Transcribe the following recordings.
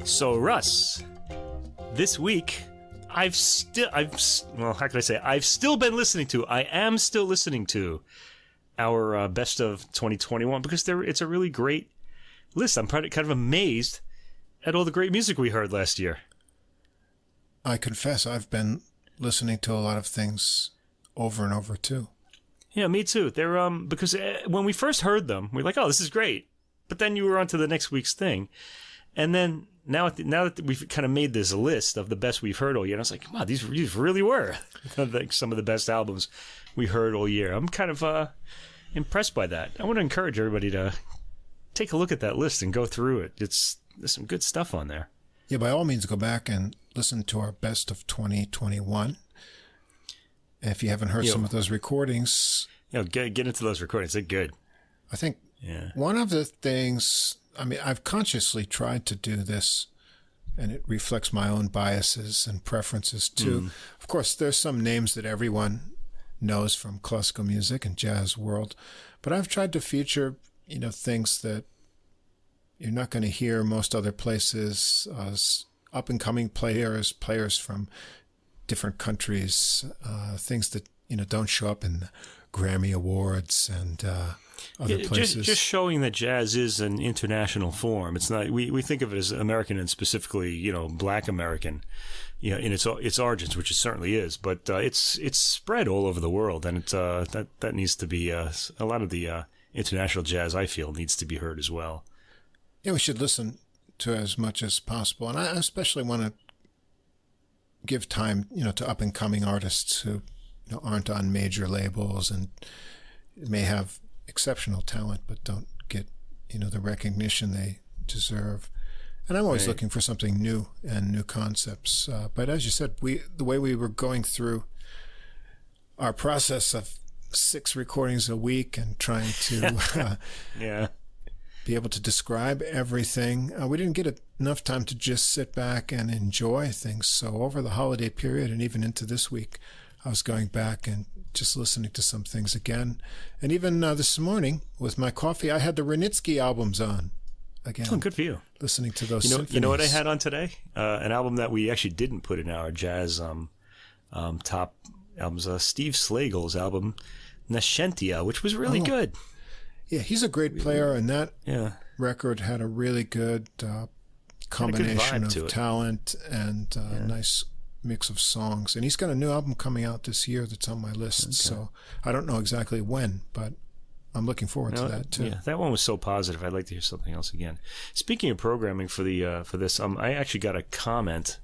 So, Russ, this week, I've still been listening to, I am still listening to our best of 2021 because it's a really great list. I'm kind of amazed at all the great music we heard last year. I confess, I've been listening to a lot of things over and over too. Yeah, me too. They're because when we first heard them, we were like, "Oh, this is great," but then you were on to the next week's thing, and then now that we've kind of made this list of the best we've heard all year, and I was like, "Wow, these really were like some of the best albums we heard all year." I'm kind of impressed by that. I want to encourage everybody to take a look at that list and go through it. There's some good stuff on there. Yeah, by all means, go back and listen to our best of 2021. If you haven't heard some of those recordings, get into those recordings. They're good. I think one of the things, I mean, I've consciously tried to do this, and it reflects my own biases and preferences too. Of course, there's some names that everyone knows from classical music and jazz world, but I've tried to feature, things that you're not going to hear most other places, up and coming players from different countries, things that, don't show up in the Grammy Awards and other places. Just showing that jazz is an international form. It's not, we think of it as American and specifically, Black American, in its origins, which it certainly is, but it's spread all over the world, and that needs to be a lot of the international jazz, I feel, needs to be heard as well. Yeah, we should listen to as much as possible, and I especially want to give time, to up and coming artists who aren't on major labels and may have exceptional talent but don't get the recognition they deserve. And I'm always looking for something new and new concepts. But as you said, the way we were going through our process of 6 recordings a week and trying to be able to describe everything, we didn't get enough time to just sit back and enjoy things. So over the holiday period and even into this week, I was going back and just listening to some things again. And even this morning with my coffee, I had the Wranitzky albums on again. Oh, good for you. Listening to those symphonies. You know what I had on today? An album that we actually didn't put in our jazz top albums. Steve Slagle's album, Nascentia, which was really good. Yeah, he's a great player, and that record had a really good combination of talent and nice mix of songs. And he's got a new album coming out this year that's on my list, so I don't know exactly when, but I'm looking forward to that too. Yeah, that one was so positive. I'd like to hear something else again. Speaking of programming for this, I actually got a comment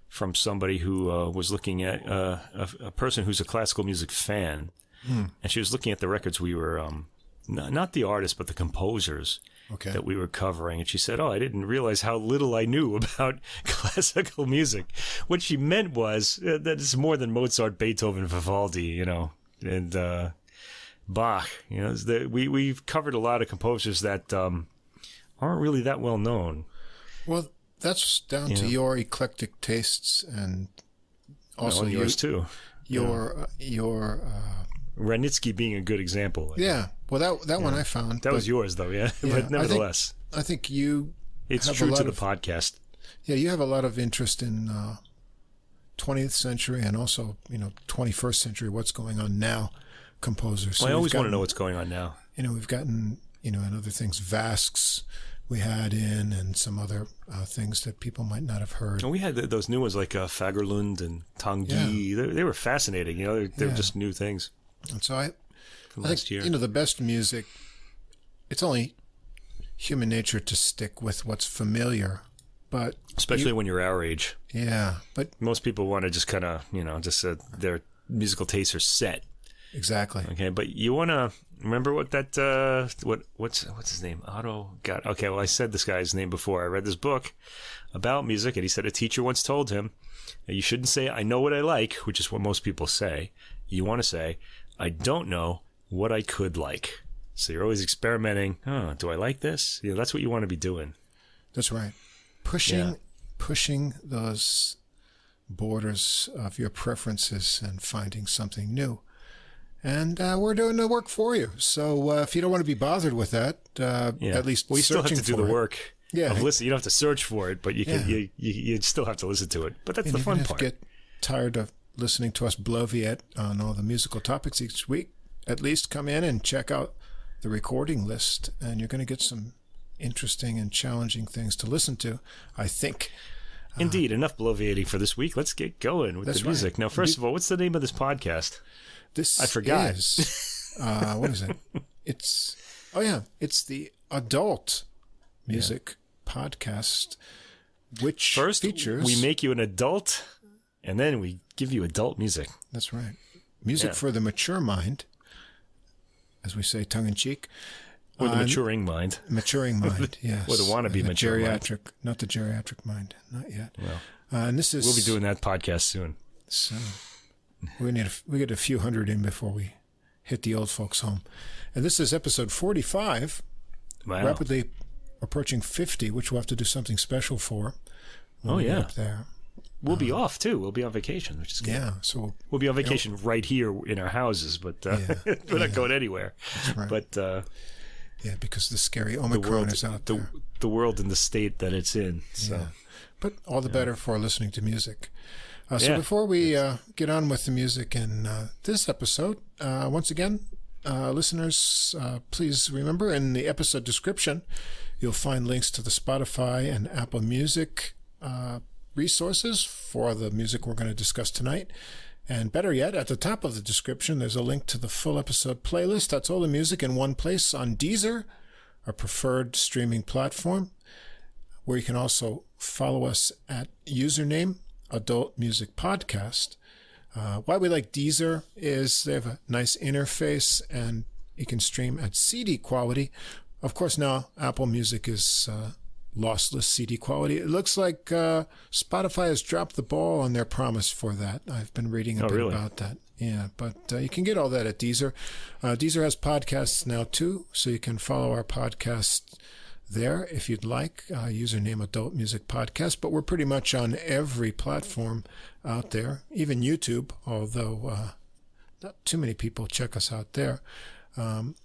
from somebody who was looking at a person who's a classical music fan, and she was looking at the records we were not the artists, but the composers that we were covering. And she said, I didn't realize how little I knew about classical music. What she meant was that it's more than Mozart, Beethoven, Vivaldi, and Bach. We've covered a lot of composers that aren't really that well known. Well, that's down to your eclectic tastes and also yours too. Your Wranitzky being a good example. Yeah. Well, that one I found. That was yours, though, but nevertheless. I think you it's have true a lot to the of, podcast. Yeah, you have a lot of interest in 20th century and also, 21st century, what's going on now, composers. Well, I always want to know what's going on now. We've gotten, and other things, Vasks we had in and some other things that people might not have heard. And we had those new ones like Fagerlund and Tanguy. Yeah. They were fascinating. They were just new things. And so I think, the best music, it's only human nature to stick with what's familiar. But especially when you're our age. Yeah. But most people want to just kind of, just their musical tastes are set. Exactly. Okay, but you want to remember what that, what's his name? Okay, well, I said this guy's name before. I read this book about music, and he said a teacher once told him, you shouldn't say, I know what I like, which is what most people say. You want to say, I don't know what I could like. So you're always experimenting. Do I like this? That's what you want to be doing. That's right. Pushing those borders of your preferences and finding something new. And we're doing the work for you. So if you don't want to be bothered with that, at least we still have to do the work. of listening. You don't have to search for it, but you can. You still have to listen to it. But that's the fun part. Get tired of listening to us bloviate on all the musical topics each week. At least come in and check out the recording list, and you're going to get some interesting and challenging things to listen to, I think. Indeed. Enough bloviating for this week. Let's get going with the music. Right. Now, first of all, what's the name of this podcast? I forgot. What is it? It's the Adult Music Podcast, which first features... we make you an adult, and then we give you adult music. That's right. Music for the mature mind, as we say tongue-in-cheek. Or the maturing mind. Maturing mind, yes. Or the wannabe mature geriatric, mind. Not the geriatric mind, not yet. Well, and this is... we'll be doing that podcast soon. So we get a few hundred in before we hit the old folks home. And this is episode 45, rapidly approaching 50, which we'll have to do something special for. Up there. We'll be off, too. We'll be on vacation, which is good. Yeah. So we'll be on vacation right here in our houses, but we're not going anywhere. That's right. But... because the scary Omicron is out there. The world in the state that it's in. So. Yeah. But all the better for listening to music. So before we get on with the music in this episode, once again, listeners, please remember in the episode description, you'll find links to the Spotify and Apple Music resources for the music we're going to discuss tonight. And better yet, at the top of the description, there's a link to the full episode playlist. That's all the music in one place on Deezer, our preferred streaming platform, where you can also follow us at username Adult Music Podcast. Why we like Deezer is they have a nice interface and you can stream at CD quality. Of course, now Apple Music is lossless CD quality. It looks like Spotify has dropped the ball on their promise for that. I've been reading a bit about that. Yeah, but you can get all that at Deezer. Deezer has podcasts now too, so you can follow our podcast there if you'd like. Username Adult Music Podcast, but we're pretty much on every platform out there, even YouTube, although not too many people check us out there. And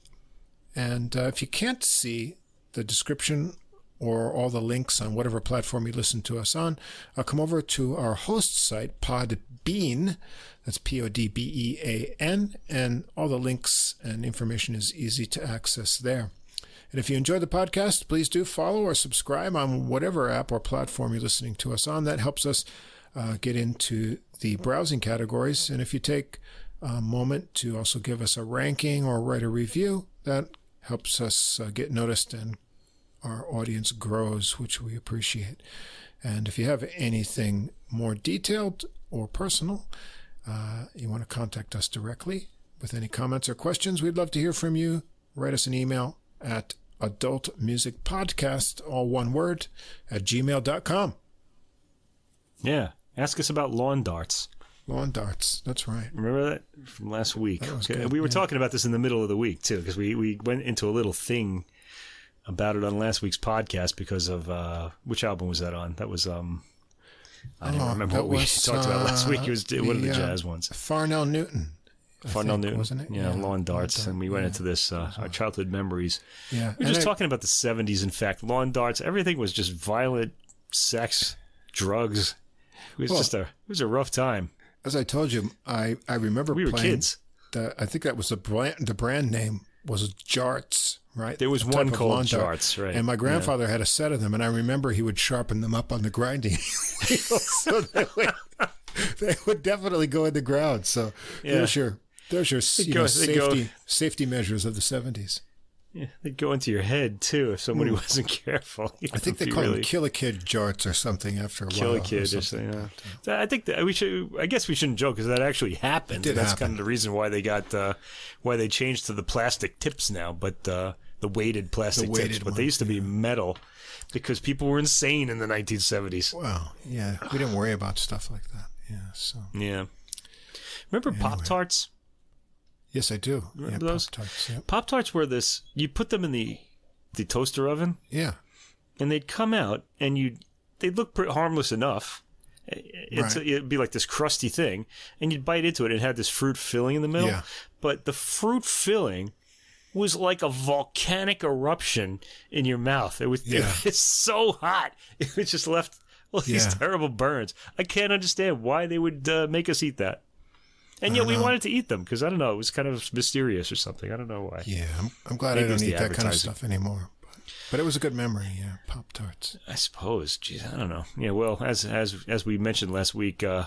if you can't see the description or all the links on whatever platform you listen to us on, come over to our host site, Podbean. That's Podbean, and all the links and information is easy to access there. And if you enjoy the podcast, please do follow or subscribe on whatever app or platform you're listening to us on. That helps us get into the browsing categories. And if you take a moment to also give us a ranking or write a review, that helps us get noticed and our audience grows, which we appreciate. And if you have anything more detailed or personal, you want to contact us directly with any comments or questions, we'd love to hear from you. Write us an email at adultmusicpodcast, all one word, at gmail.com. Yeah. Ask us about lawn darts. Lawn darts. That's right. Remember that from last week? That was good, we were talking about this in the middle of the week, too, because we went into a little thing about it on last week's podcast because of which album was that on? That was I don't remember what we talked about last week. It was one of the jazz ones. Farnell Newton. Farnell Newton, wasn't it? Yeah, lawn darts, and we went into this our childhood memories. Yeah, we were just talking about the 70s. In fact, lawn darts, everything was just violent, sex, drugs. It was a rough time. As I told you, I remember we were kids. I think that was the brand name was Jarts, right? There was one called Jarts, right? And my grandfather had a set of them, and I remember he would sharpen them up on the grinding wheel, so they would definitely go in the ground. So there's your safety measures of the 70s. Yeah, they'd go into your head too if somebody wasn't careful. I think they call them Kill a Kid Jarts or something after a while. Kill a Kid or something. I think that we should. I guess we shouldn't joke because that actually happened. That's kind of the reason why they got why they changed to the plastic tips now, but the weighted plastic tips. But they used to be metal because people were insane in the 1970s. Well, yeah, we didn't worry about stuff like that. Yeah. So. Yeah. Remember Pop-Tarts? Yes, I do. Remember those? Pop-Tarts, yep. Pop-Tarts were this, you put them in the toaster oven. Yeah. And they'd come out and they'd look pretty harmless enough. It'd be like this crusty thing. And you'd bite into it and it had this fruit filling in the middle. Yeah. But the fruit filling was like a volcanic eruption in your mouth. It was so hot. It was just left all these terrible burns. I can't understand why they would make us eat that. And yet we wanted to eat them because, I don't know, it was kind of mysterious or something. I don't know why. Yeah, I'm glad I don't eat that kind of stuff anymore. But it was a good memory, Pop-Tarts. I suppose. Geez, I don't know. Yeah, well, as we mentioned last week, it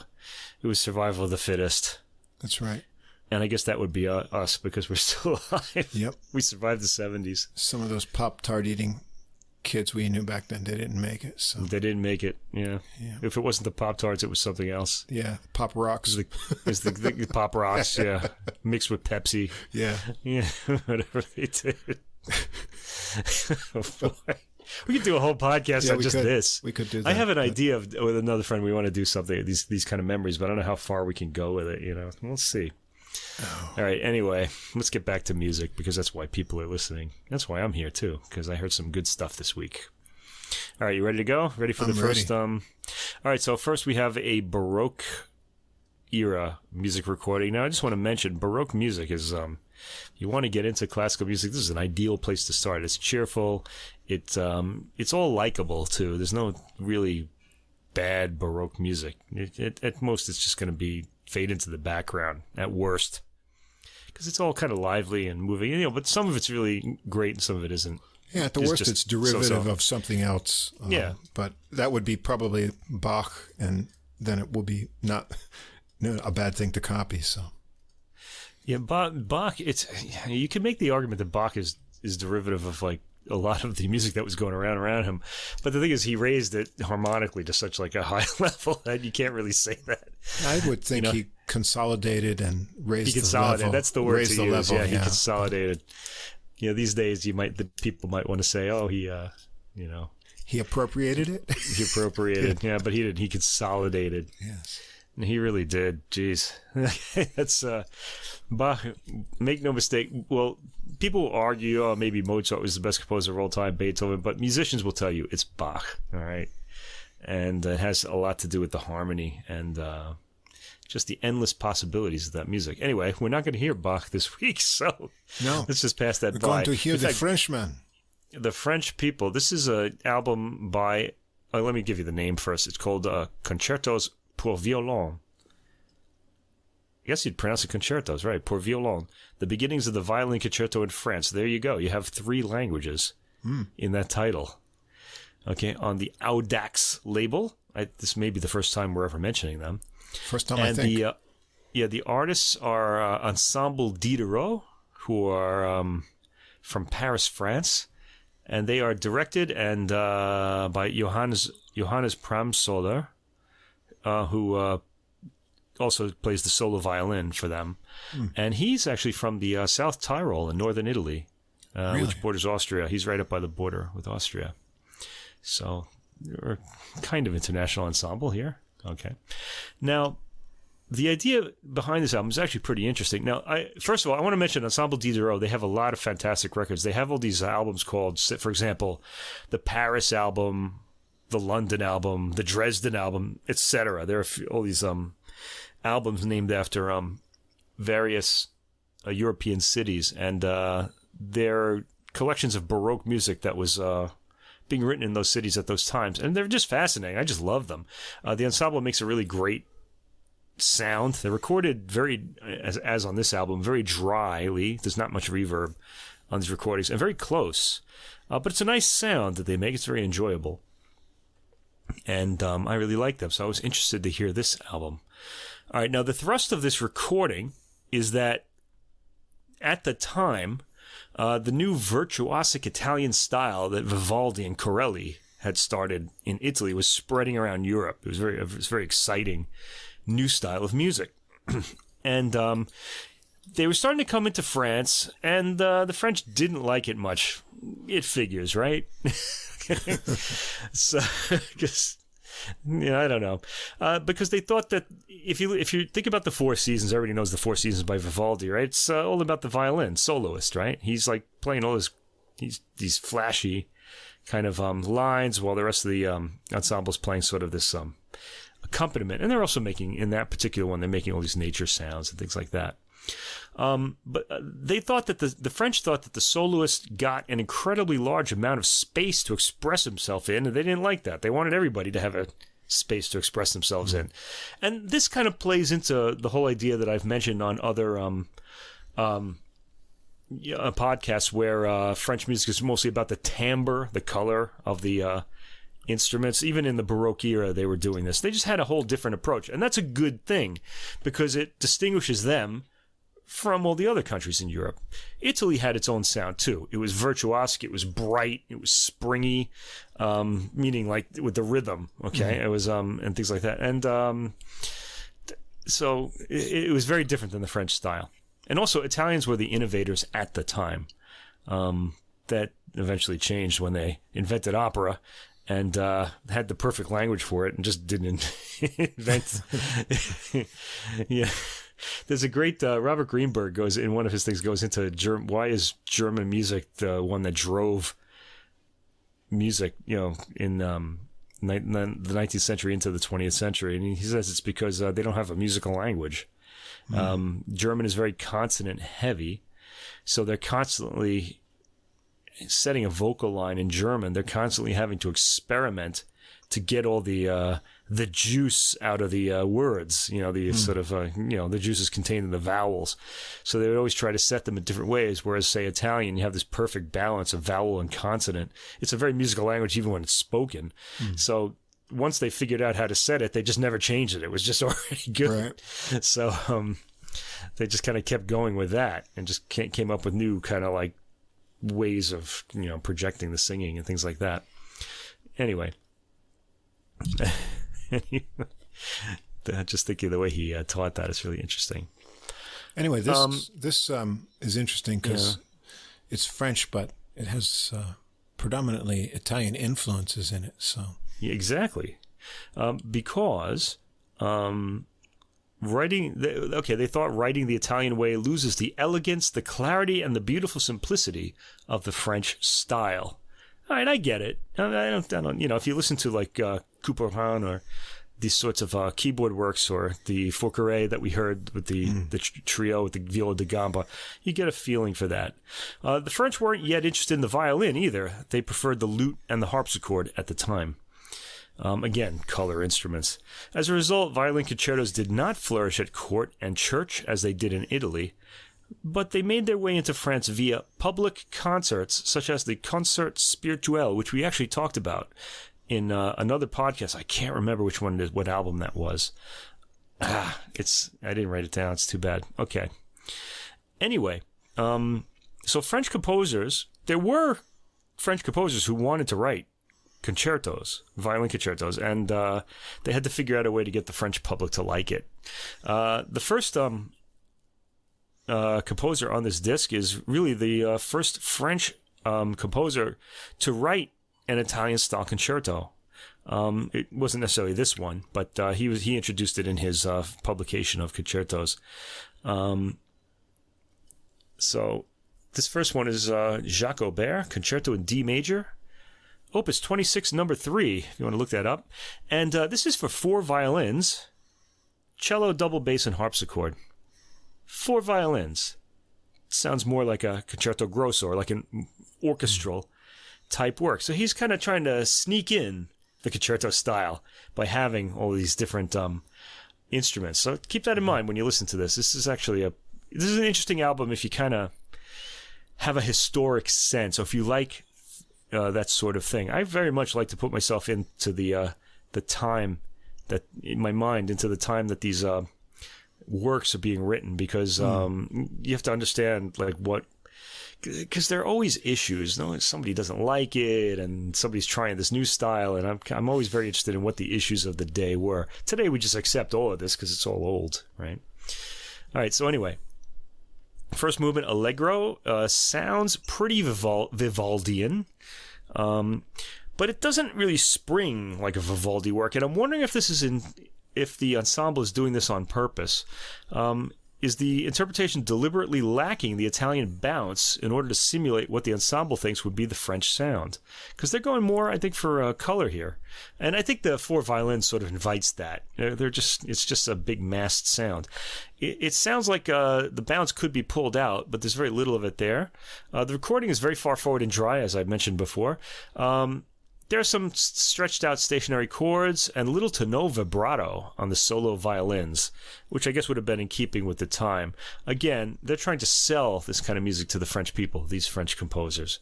was survival of the fittest. That's right. And I guess that would be us because we're still alive. Yep. We survived the 70s. Some of those Pop-Tart eating kids we knew back then, they didn't make it. So they didn't make it. Yeah. If it wasn't the Pop-Tarts, it was something else. Yeah, Pop Rocks. It was the Pop Rocks. Yeah, mixed with Pepsi. Yeah. Whatever they did. Oh, boy. We could do a whole podcast on just this. We could do that. I have an idea with another friend. We want to do something these kind of memories, but I don't know how far we can go with it. We'll see. Oh. All right. Anyway, let's get back to music because that's why people are listening. That's why I'm here too, because I heard some good stuff this week. All right, you ready to go? Ready for the first? All right. So first we have a Baroque era music recording. Now I just want to mention Baroque music is you want to get into classical music. This is an ideal place to start. It's cheerful. It's all likable too. There's no really bad Baroque music. At most, it's just going to be fade into the background at worst, because it's all kind of lively and moving. But some of it's really great and some of it isn't. Yeah, at the worst, it's derivative of something else. But that would be probably Bach, and then it will be not a bad thing to copy. So. Yeah, Bach. You can make the argument that Bach is derivative of like a lot of the music that was going around him, but the thing is, he raised it harmonically to such like a high level that you can't really say that. I would think he consolidated and raised the level. That's the word to use. Level, he consolidated. These days the people might want to say, oh, he appropriated it. He appropriated, but he didn't. He consolidated. Yes. And he really did. Jeez. That's Bach, make no mistake. Well, people will argue, oh, maybe Mozart was the best composer of all time, Beethoven, but musicians will tell you it's Bach, all right? And it has a lot to do with the harmony and just the endless possibilities of that music. Anyway, we're not going to hear Bach this week, so let's just pass that by. We're going to hear the Frenchman. The French people. This is an album by, let me give you the name first. It's called Concertos pour violon. I guess you'd pronounce it concertos, right? Pour violon. The beginnings of the violin concerto in France. There you go. You have 3 languages in that title. Okay, on the Audax label. This may be the first time we're ever mentioning them. First time, I think. The artists are Ensemble Diderot, who are from Paris, France. And they are directed and by Johannes Pramsohler, who also plays the solo violin for them. And he's actually from the South Tyrol in northern Italy, which borders Austria. He's right up by the border with Austria. So we're kind of international ensemble here. Okay. Now, the idea behind this album is actually pretty interesting. Now, first of all, I want to mention Ensemble Diderot. They have a lot of fantastic records. They have all these albums called, for example, the Paris album, the London album, the Dresden album, etc. There are all these albums named after various European cities, and they're collections of Baroque music that was being written in those cities at those times, and they're just fascinating. I just love them. The ensemble makes a really great sound. They're recorded very, as on this album, very dryly. There's not much reverb on these recordings, and very close. But it's a nice sound that they make. It's very enjoyable. And I really like them, so I was interested to hear this album. All right, now the thrust of this recording is that at the time, the new virtuosic Italian style that Vivaldi and Corelli had started in Italy was spreading around Europe. It was very exciting new style of music. And they were starting to come into France, and the French didn't like it much. It figures, right? So, I don't know. Because they thought that if you think about the Four Seasons, everybody knows the Four Seasons by Vivaldi, right? It's all about the violin soloist, right? He's like playing all these flashy kind of lines, while the rest of the ensemble's playing sort of this accompaniment. And they're also making, in that particular one, they're making all these nature sounds and things like that. But they thought that the French thought that the soloist got an incredibly large amount of space to express himself in, and they didn't like that. They wanted everybody to have a space to express themselves in. And this kind of plays into the whole idea that I've mentioned on other podcasts where French music is mostly about the timbre, the color of the instruments. Even in the Baroque era, they were doing this. They just had a whole different approach. And that's a good thing because it distinguishes them from all the other countries in Europe. Italy had its own sound too. It was virtuosic, it was bright, it was springy, meaning like with the rhythm, okay? It was, and things like that. And so it was very different than the French style. And also, Italians were the innovators at the time. That eventually changed when they invented opera and had the perfect language for it and just didn't invent. Yeah. There's a great Robert Greenberg goes in one of his things goes into why is German music the one that drove music, in the 19th century into the 20th century, and he says it's because they don't have a musical language. German is very consonant heavy, so they're constantly setting a vocal line in German. They're constantly having to experiment to get all the juice out of the words, sort of, the juice is contained in the vowels. So they would always try to set them in different ways. Whereas, say, Italian, you have this perfect balance of vowel and consonant. It's a very musical language, even when it's spoken. So once they figured out how to set it, they just never changed it. It was just already good. Right. So they just kind of kept going with that and just came up with new kind of like ways of, projecting the singing and things like that. Anyway. Just thinking the way he taught that is really interesting. Anyway, this is interesting because it's French, but it has predominantly Italian influences in it. So yeah, exactly, because they thought writing the Italian way loses the elegance, the clarity, and the beautiful simplicity of the French style. All right, I get it. I don't. If you listen to like Couperin or these sorts of keyboard works, or the Forqueray that we heard with the trio with the viola da gamba, you get a feeling for that. The French weren't yet interested in the violin either. They preferred the lute and the harpsichord at the time. Again, color instruments. As a result, violin concertos did not flourish at court and church as they did in Italy. But they made their way into France via public concerts, such as the Concert Spirituel, which we actually talked about in another podcast. I can't remember which one it is, what album that was. I didn't write it down. It's too bad. Okay. Anyway, so French composers, there were French composers who wanted to write concertos, violin concertos, and they had to figure out a way to get the French public to like it. The first composer on this disc is really the first French composer to write an Italian-style concerto. It wasn't necessarily this one, but he introduced it in his publication of concertos. So this first one is Jacques Aubert, Concerto in D major, Opus 26, number 3, if you want to look that up. And this is for 4 violins, cello, double bass, and harpsichord. 4 violins. Sounds more like a concerto grosso or like an orchestral type work. So he's kind of trying to sneak in the concerto style by having all these different instruments. So keep that in mind when you listen to this. This is actually an interesting album if you kind of have a historic sense, or if you like that sort of thing. I very much like to put myself into the time that in my mind, into the time that these works are being written, because you have to understand like what, because there are always issues. Somebody doesn't like it, and somebody's trying this new style, and I'm always very interested in what the issues of the day were. Today we just accept all of this because it's all old, right? All right. So anyway, first movement Allegro sounds pretty Vivaldian, but it doesn't really spring like a Vivaldi work, and I'm wondering if this is if the ensemble is doing this on purpose. is the interpretation deliberately lacking the Italian bounce in order to simulate what the ensemble thinks would be the French sound? Because they're going more, I think, for color here. And I think the four violins sort of invites that. It's just a big massed sound. It sounds like the bounce could be pulled out, but there's very little of it there. The recording is very far forward and dry, as I mentioned before. There are some stretched out stationary chords and little to no vibrato on the solo violins, which I guess would have been in keeping with the time. Again, they're trying to sell this kind of music to the French people, these French composers.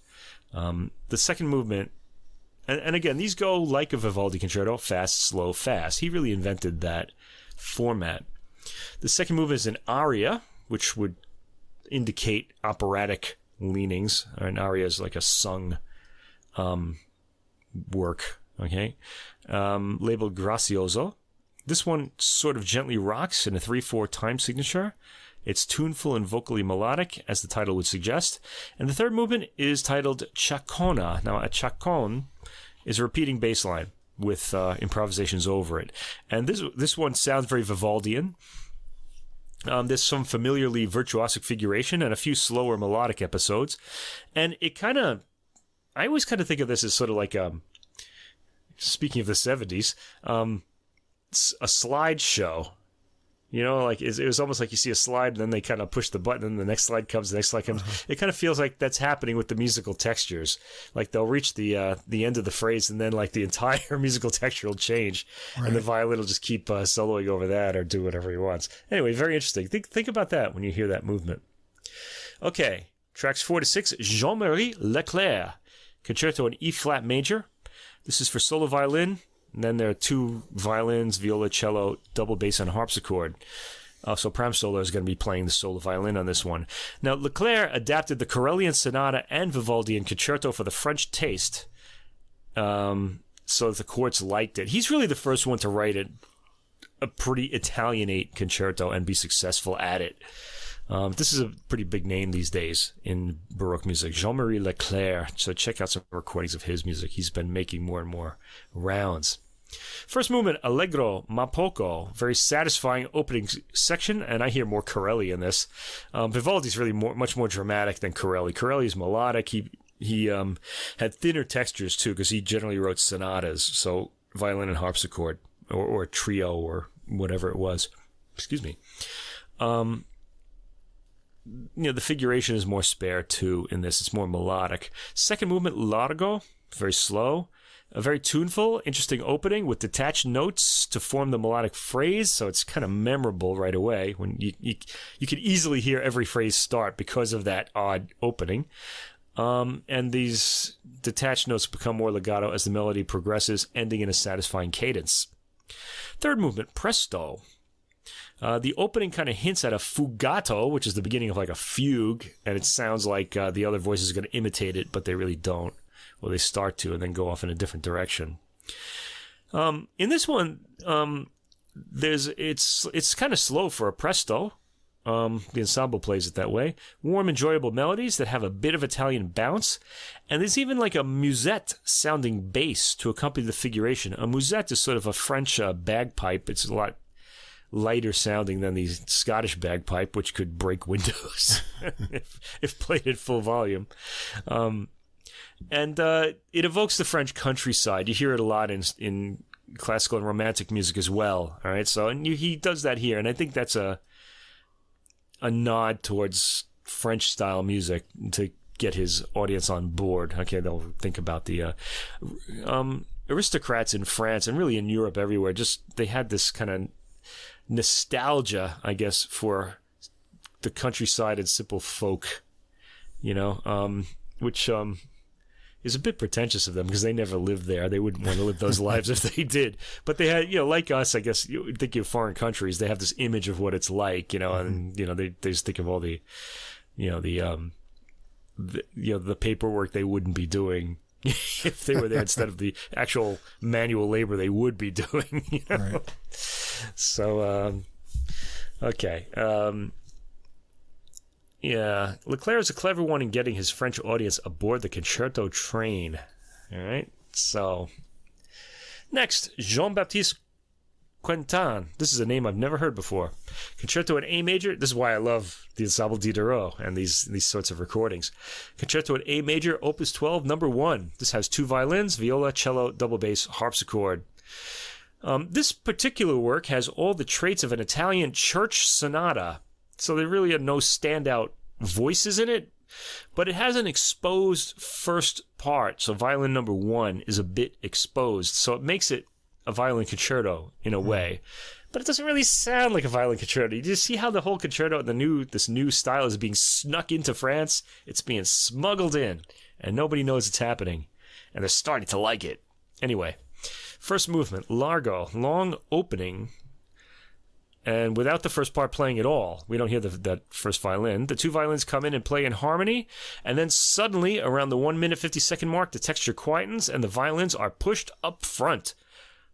The second movement, and again, these go like a Vivaldi concerto, fast, slow, fast. He really invented that format. The second movement is an aria, which would indicate operatic leanings. An aria is like a sung work, okay? Labeled Grazioso. This one sort of gently rocks in a 3/4 time signature. It's tuneful and vocally melodic, as the title would suggest. And the third movement is titled Chaconne. Now, a chaconne is a repeating bass line with improvisations over it. And this one sounds very Vivaldian. There's some familiarly virtuosic figuration and a few slower melodic episodes. And it I always kind of think of this as sort of like, speaking of the 70s, a slideshow. You know, like it was almost like you see a slide and then they kind of push the button and the next slide comes, the next slide comes. Uh-huh. It kind of feels like that's happening with the musical textures. Like they'll reach the end of the phrase and then like the entire musical texture will change. Right. And the violin will just keep soloing over that or do whatever he wants. Anyway, very interesting. Think about that when you hear that movement. Okay, tracks 4 to 6, Jean-Marie Leclerc, Concerto in E-flat major. This is for solo violin. And then there are two violins, viola, cello, double bass, and harpsichord. So Pramsohler is going to be playing the solo violin on this one. Now, Leclerc adapted the Corellian Sonata and Vivaldian Concerto for the French taste, so that the courts liked it. He's really the first one to write a pretty Italianate concerto and be successful at it. This is a pretty big name these days in Baroque music, Jean-Marie Leclerc. So check out some recordings of his music. He's been making more and more rounds. First movement, Allegro ma poco, very satisfying opening section, and I hear more Corelli in this. Vivaldi's really much more dramatic than Corelli. Corelli's melodic. He had thinner textures too, because he generally wrote sonatas, so violin and harpsichord, or a trio, or whatever it was. Excuse me. The figuration is more spare too in this. It's more melodic. Second movement, Largo, very slow, very tuneful, interesting opening with detached notes to form the melodic phrase. So it's kind of memorable right away when you can easily hear every phrase start because of that odd opening. And these detached notes become more legato as the melody progresses, ending in a satisfying cadence. Third movement, Presto. The opening kind of hints at a fugato, which is the beginning of like a fugue, and it sounds like the other voices are going to imitate it, but they really don't. Well, they start to and then go off in a different direction. In this one, it's kind of slow for a presto. The ensemble plays it that way. Warm, enjoyable melodies that have a bit of Italian bounce, and there's even like a musette-sounding bass to accompany the figuration. A musette is sort of a French bagpipe. It's a lot lighter sounding than the Scottish bagpipe, which could break windows if played at full volume. And it evokes the French countryside. You hear it a lot in classical and romantic music as well. All right, so he does that here, and I think that's a nod towards French style music to get his audience on board. Okay, they'll think about the aristocrats in France and really in Europe everywhere. Just they had this kind of nostalgia, I guess, for the countryside and simple folk, which is a bit pretentious of them because they never lived there. They wouldn't want to live those lives if they did. But they had, like us, I guess, you think of foreign countries, they have this image of what it's like, and, they just think of all the paperwork they wouldn't be doing if they were there instead of the actual manual labor they would be doing, Right. So, okay. Yeah, Leclerc is a clever one in getting his French audience aboard the concerto train. All right, so next, Jean-Baptiste Quintan. This is a name I've never heard before. Concerto in A major. This is why I love the Ensemble Diderot and these sorts of recordings. Concerto in A major, Opus 12, number 1. This has 2 violins, viola, cello, double bass, harpsichord. This particular work has all the traits of an Italian church sonata. So there really are no standout voices in it, but it has an exposed first part. So violin number 1 is a bit exposed. So it makes it a violin concerto in a way, but it doesn't really sound like a violin concerto. You just see how the whole concerto, this new style is being snuck into France. It's being smuggled in, and nobody knows it's happening, and they're starting to like it. Anyway, first movement, Largo, long opening, and without the first part playing at all. We don't hear that first violin. The 2 violins come in and play in harmony, and then suddenly, around the 1 minute 50-second mark, the texture quietens, and the violins are pushed up front,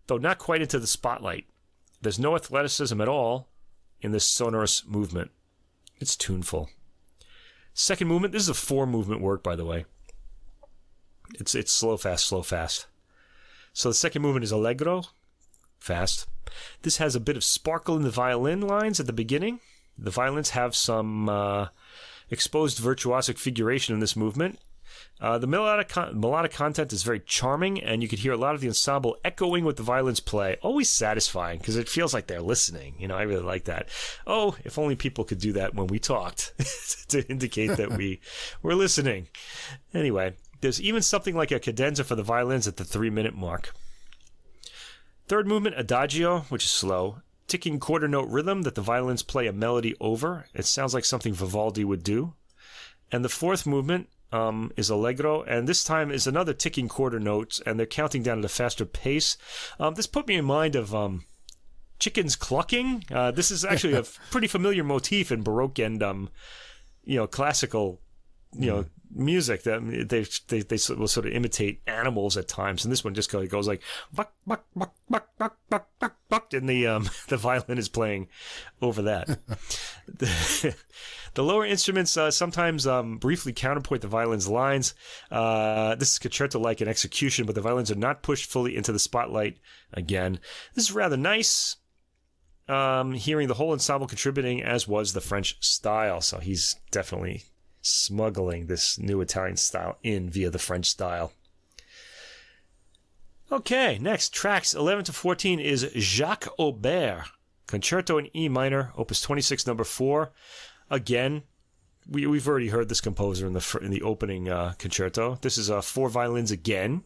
though not quite into the spotlight. There's no athleticism at all in this sonorous movement. It's tuneful. Second movement, this is a 4-movement work, by the way. It's slow, fast, slow, fast. So the second movement is allegro, fast. This has a bit of sparkle in the violin lines at the beginning. The violins have some exposed virtuosic figuration in this movement. The melodic content is very charming, and you could hear a lot of the ensemble echoing with the violins play. Always satisfying, because it feels like they're listening. I really like that. Oh, if only people could do that when we talked, to indicate that we were listening. Anyway, there's even something like a cadenza for the violins at the 3-minute mark. Third movement, Adagio, which is slow. Ticking quarter note rhythm that the violins play a melody over. It sounds like something Vivaldi would do. And the fourth movement is Allegro, and this time is another ticking quarter notes, and they're counting down at a faster pace. This put me in mind of chickens clucking. This is actually a pretty familiar motif in Baroque and classical music that they will sort of imitate animals at times, and this one just goes like buck buck buck buck buck buck buck buck, and the violin is playing over that. The lower instruments sometimes briefly counterpoint the violin's lines. This is concerto-like in execution, but the violins are not pushed fully into the spotlight again. This is rather nice. Hearing the whole ensemble contributing, as was the French style. So he's definitely smuggling this new Italian style in via the French style. Okay, next, tracks 11 to 14 is Jacques Aubert, Concerto in E minor, Opus 26, number 4. Again, we've already heard this composer in the opening concerto. This is 4 violins again.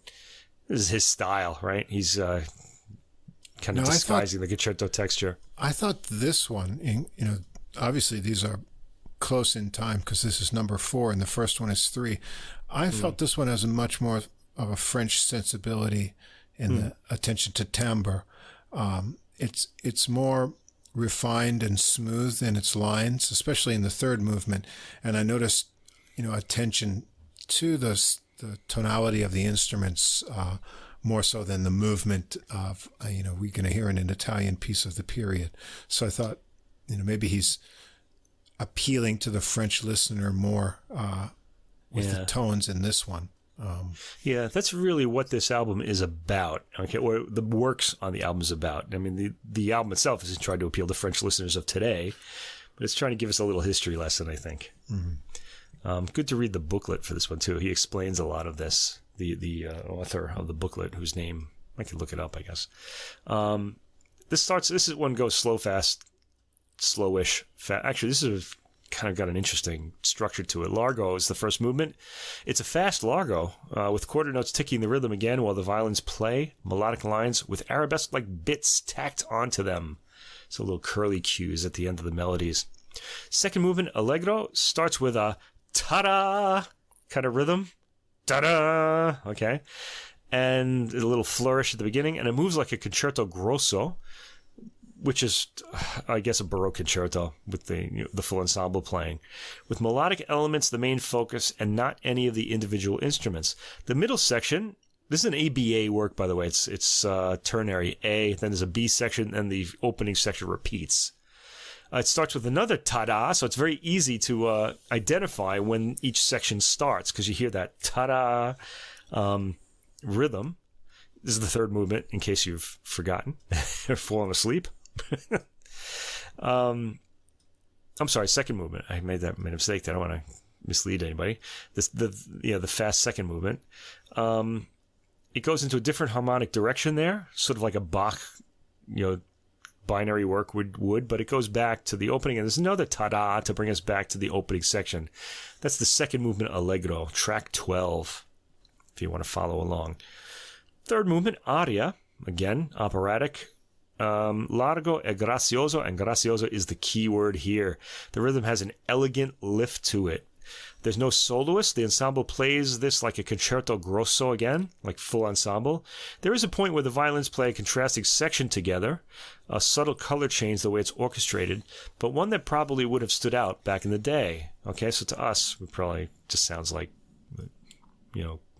This is his style, right? He's kind of disguising the concerto texture. I thought this one, obviously these are close in time because this is number 4 and the first one is 3. I felt this one has a much more of a French sensibility in the attention to timbre. It's more refined and smooth in its lines, especially in the third movement. And I noticed, attention to the tonality of the instruments more so than the movement of, we're going to hear in an Italian piece of the period. So I thought, maybe he's appealing to the French listener more with the tones in this one. Yeah, that's really what this album is about, okay, or the works on the album is about. I mean, the album itself isn't trying to appeal to French listeners of today, but it's trying to give us a little history lesson, I think. Mm-hmm. Good to read the booklet for this one, too. He explains a lot of this, the author of the booklet, whose name, I could look it up, I guess. This is one goes slow, fast, slowish, fast. Actually, this is kind of got an interesting structure to it. Largo is the first movement. It's a fast largo with quarter notes ticking the rhythm again while the violins play melodic lines with arabesque-like bits tacked onto them. So little curly cues at the end of the melodies. Second movement, Allegro, starts with a ta-da kind of rhythm. Ta-da! Okay. And a little flourish at the beginning, and it moves like a concerto grosso, which is, I guess, a Baroque concerto with the full ensemble playing. With melodic elements the main focus and not any of the individual instruments. The middle section, this is an ABA work, by the way. It's ternary A, then there's a B section, and the opening section repeats. It starts with another ta-da, so it's very easy to identify when each section starts, because you hear that ta-da rhythm. This is the third movement, in case you've forgotten or fallen asleep. I'm sorry, second movement. I made a mistake there. I don't want to mislead anybody. The fast second movement. It goes into a different harmonic direction there, sort of like a Bach, binary work would, but it goes back to the opening, and there's another ta-da to bring us back to the opening section. That's the second movement, Allegro, track 12, if you want to follow along. Third movement, aria, again, operatic. Largo e grazioso, and grazioso is the key word here. The rhythm has an elegant lift to it. There's no soloist. The ensemble plays this like a concerto grosso again, like full ensemble. There is a point where the violins play a contrasting section together, a subtle color change the way it's orchestrated, but one that probably would have stood out back in the day. Okay, so to us, it probably just sounds like,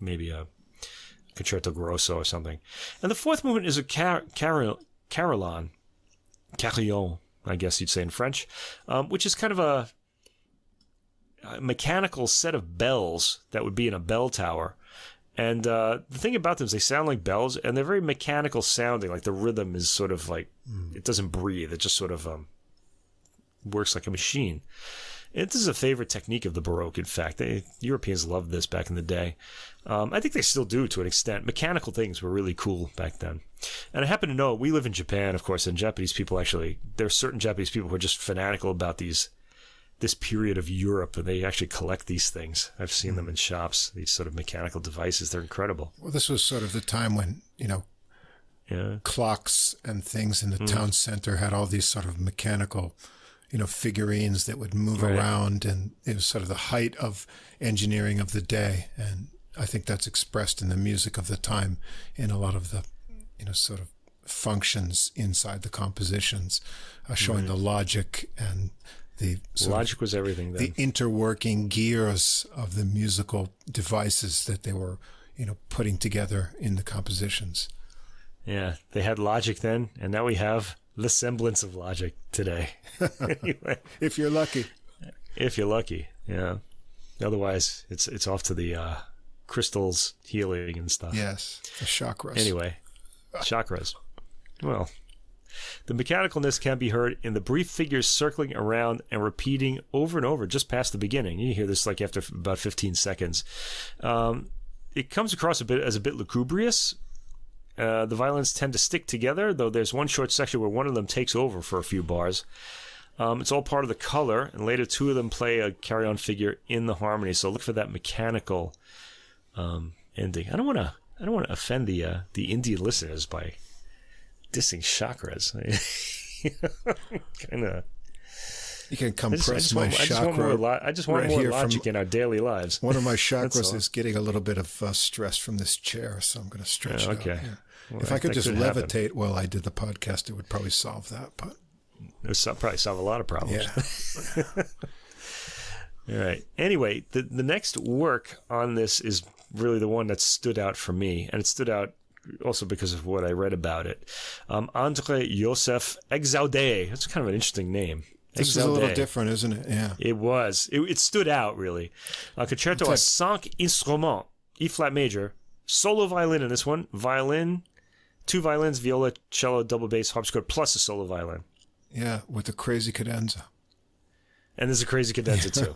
maybe a concerto grosso or something. And the fourth movement is a carillon, I guess you'd say in French, which is kind of a mechanical set of bells that would be in a bell tower. And the thing about them is they sound like bells, and they're very mechanical sounding. Like the rhythm is sort of like, it doesn't breathe. It just sort of works like a machine. And this is a favorite technique of the Baroque, in fact. Europeans loved this back in the day. I think they still do to an extent. Mechanical things were really cool back then. And I happen to know, we live in Japan, of course, and Japanese people there are certain Japanese people who are just fanatical about this period of Europe, and they actually collect these things. I've seen them in shops, these sort of mechanical devices. They're incredible. Well, this was sort of the time when, clocks and things in the town center had all these sort of mechanical, figurines that would move around, and it was sort of the height of engineering of the day. And I think that's expressed in the music of the time in a lot of the, sort of functions inside the compositions, showing the logic and the logic was everything then. The interworking gears of the musical devices that they were, putting together in the compositions. Yeah, they had logic then, and now we have the semblance of logic today. Anyway, if you're lucky. If you're lucky, yeah. Otherwise, it's off to the crystals healing and stuff. Yes, the chakras. Anyway, chakras. Well, the mechanicalness can be heard in the brief figures circling around and repeating over and over just past the beginning. You hear this like after about 15 seconds. It comes across as a bit lugubrious. The violins tend to stick together, though there's one short section where one of them takes over for a few bars. It's all part of the color, and later two of them play a carry-on figure in the harmony. So look for that mechanical ending. I don't want to offend the Indian listeners by dissing chakras. Kind of. You can compress my chakra. I just want more logic in our daily lives. One of my chakras is getting a little bit of stress from this chair, so I'm going to stretch it out. Okay. Yeah. Well, if I could just levitate while I did the podcast, it would probably solve that. But it would probably solve a lot of problems. Yeah. All right. Anyway, the next work on this is really the one that stood out for me, and it stood out also because of what I read about it. André Joseph Exaudé. That's kind of an interesting name. This is a little different, isn't it? Yeah. It was. It stood out, really. Concerto à 5 instruments, E-flat major, solo violin in this one, violin, 2 violins, viola, cello, double bass, harpsichord, plus a solo violin. Yeah, with the crazy cadenza. And there's a crazy cadenza, too.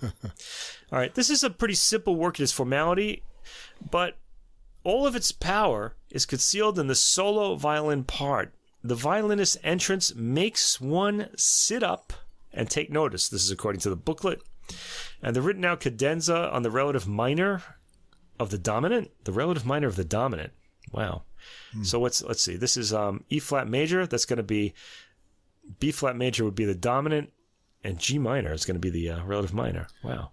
All right, this is a pretty simple work in its formality, but all of its power is concealed in the solo violin part. The violinist's entrance makes one sit up and take notice. This is according to the booklet. And the written out cadenza on the relative minor of the dominant. The relative minor of the dominant. Wow. So let's see. This is E-flat major. That's going to be B-flat major would be the dominant, and G minor is going to be the relative minor. Wow.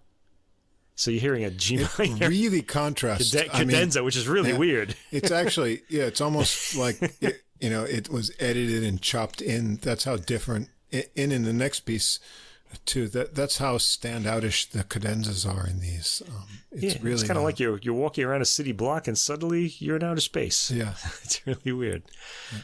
So you're hearing a G minor. It really contrasts. Cadenza, which is really weird. It's actually, it's almost like, it was edited and chopped in. That's how different. In the next piece, too. That's how standoutish the cadenzas are in these. It's really it's kind of like you're walking around a city block and suddenly you're in outer space. Yeah, it's really weird. Yeah.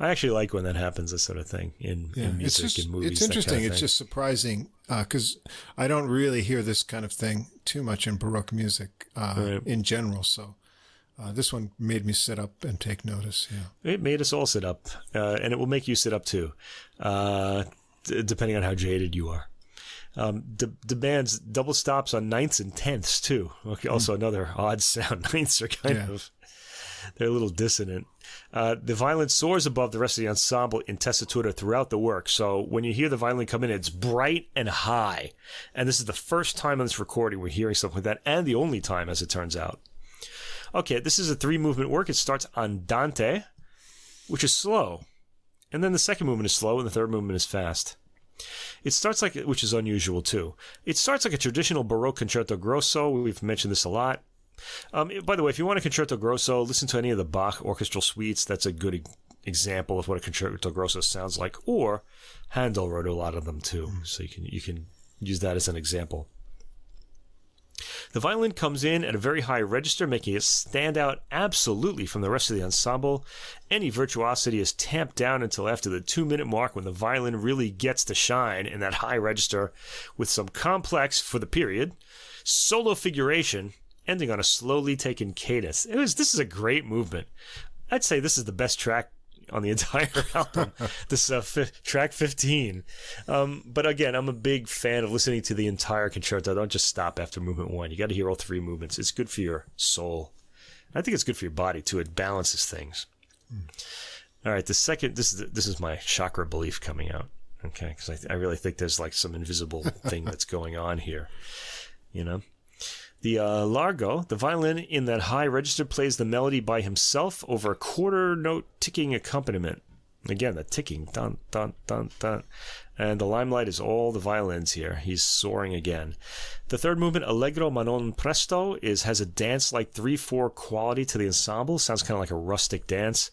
I actually like when that happens, this sort of thing in music and movies. It's interesting. Kind of it's just surprising because I don't really hear this kind of thing too much in Baroque music in general. So This one made me sit up and take notice. Yeah, it made us all sit up, and it will make you sit up too, depending on how jaded you are. The band's double stops on ninths and tenths too. Okay, also another odd sound. Ninths are they're a little dissonant. The violin soars above the rest of the ensemble in tessitura throughout the work. So when you hear the violin come in, it's bright and high. And this is the first time on this recording we're hearing something like that, and the only time, as it turns out. Okay, this is a 3-movement work. It starts andante, which is slow. And then the second movement is slow, and the third movement is fast. It starts like, which is unusual too. It starts like a traditional Baroque concerto grosso. We've mentioned this a lot. By the way, if you want a concerto grosso, listen to any of the Bach orchestral suites. That's a good example of what a concerto grosso sounds like. Or Handel wrote a lot of them too, so you can use that as an example. The violin comes in at a very high register, making it stand out absolutely from the rest of the ensemble. Any virtuosity is tamped down until after the 2-minute mark, when the violin really gets to shine in that high register with some complex, for the period, solo figuration, ending on a slowly taken cadence. This is a great movement. I'd say this is the best track on the entire album, this track 15. But again, I'm a big fan of listening to the entire concerto. Don't just stop after movement 1. You got to hear all 3 movements. It's good for your soul. I think it's good for your body too. It balances things. All right, the second, this is my chakra belief coming out. Okay, because I really think there's like some invisible thing that's going on here. You know. The largo, the violin in that high register, plays the melody by himself over a quarter-note ticking accompaniment. Again, the ticking, dun, dun, dun, dun. And the limelight is all the violins here. He's soaring again. The third movement, Allegro ma non presto, has a dance-like 3/4 quality to the ensemble. Sounds kind of like a rustic dance,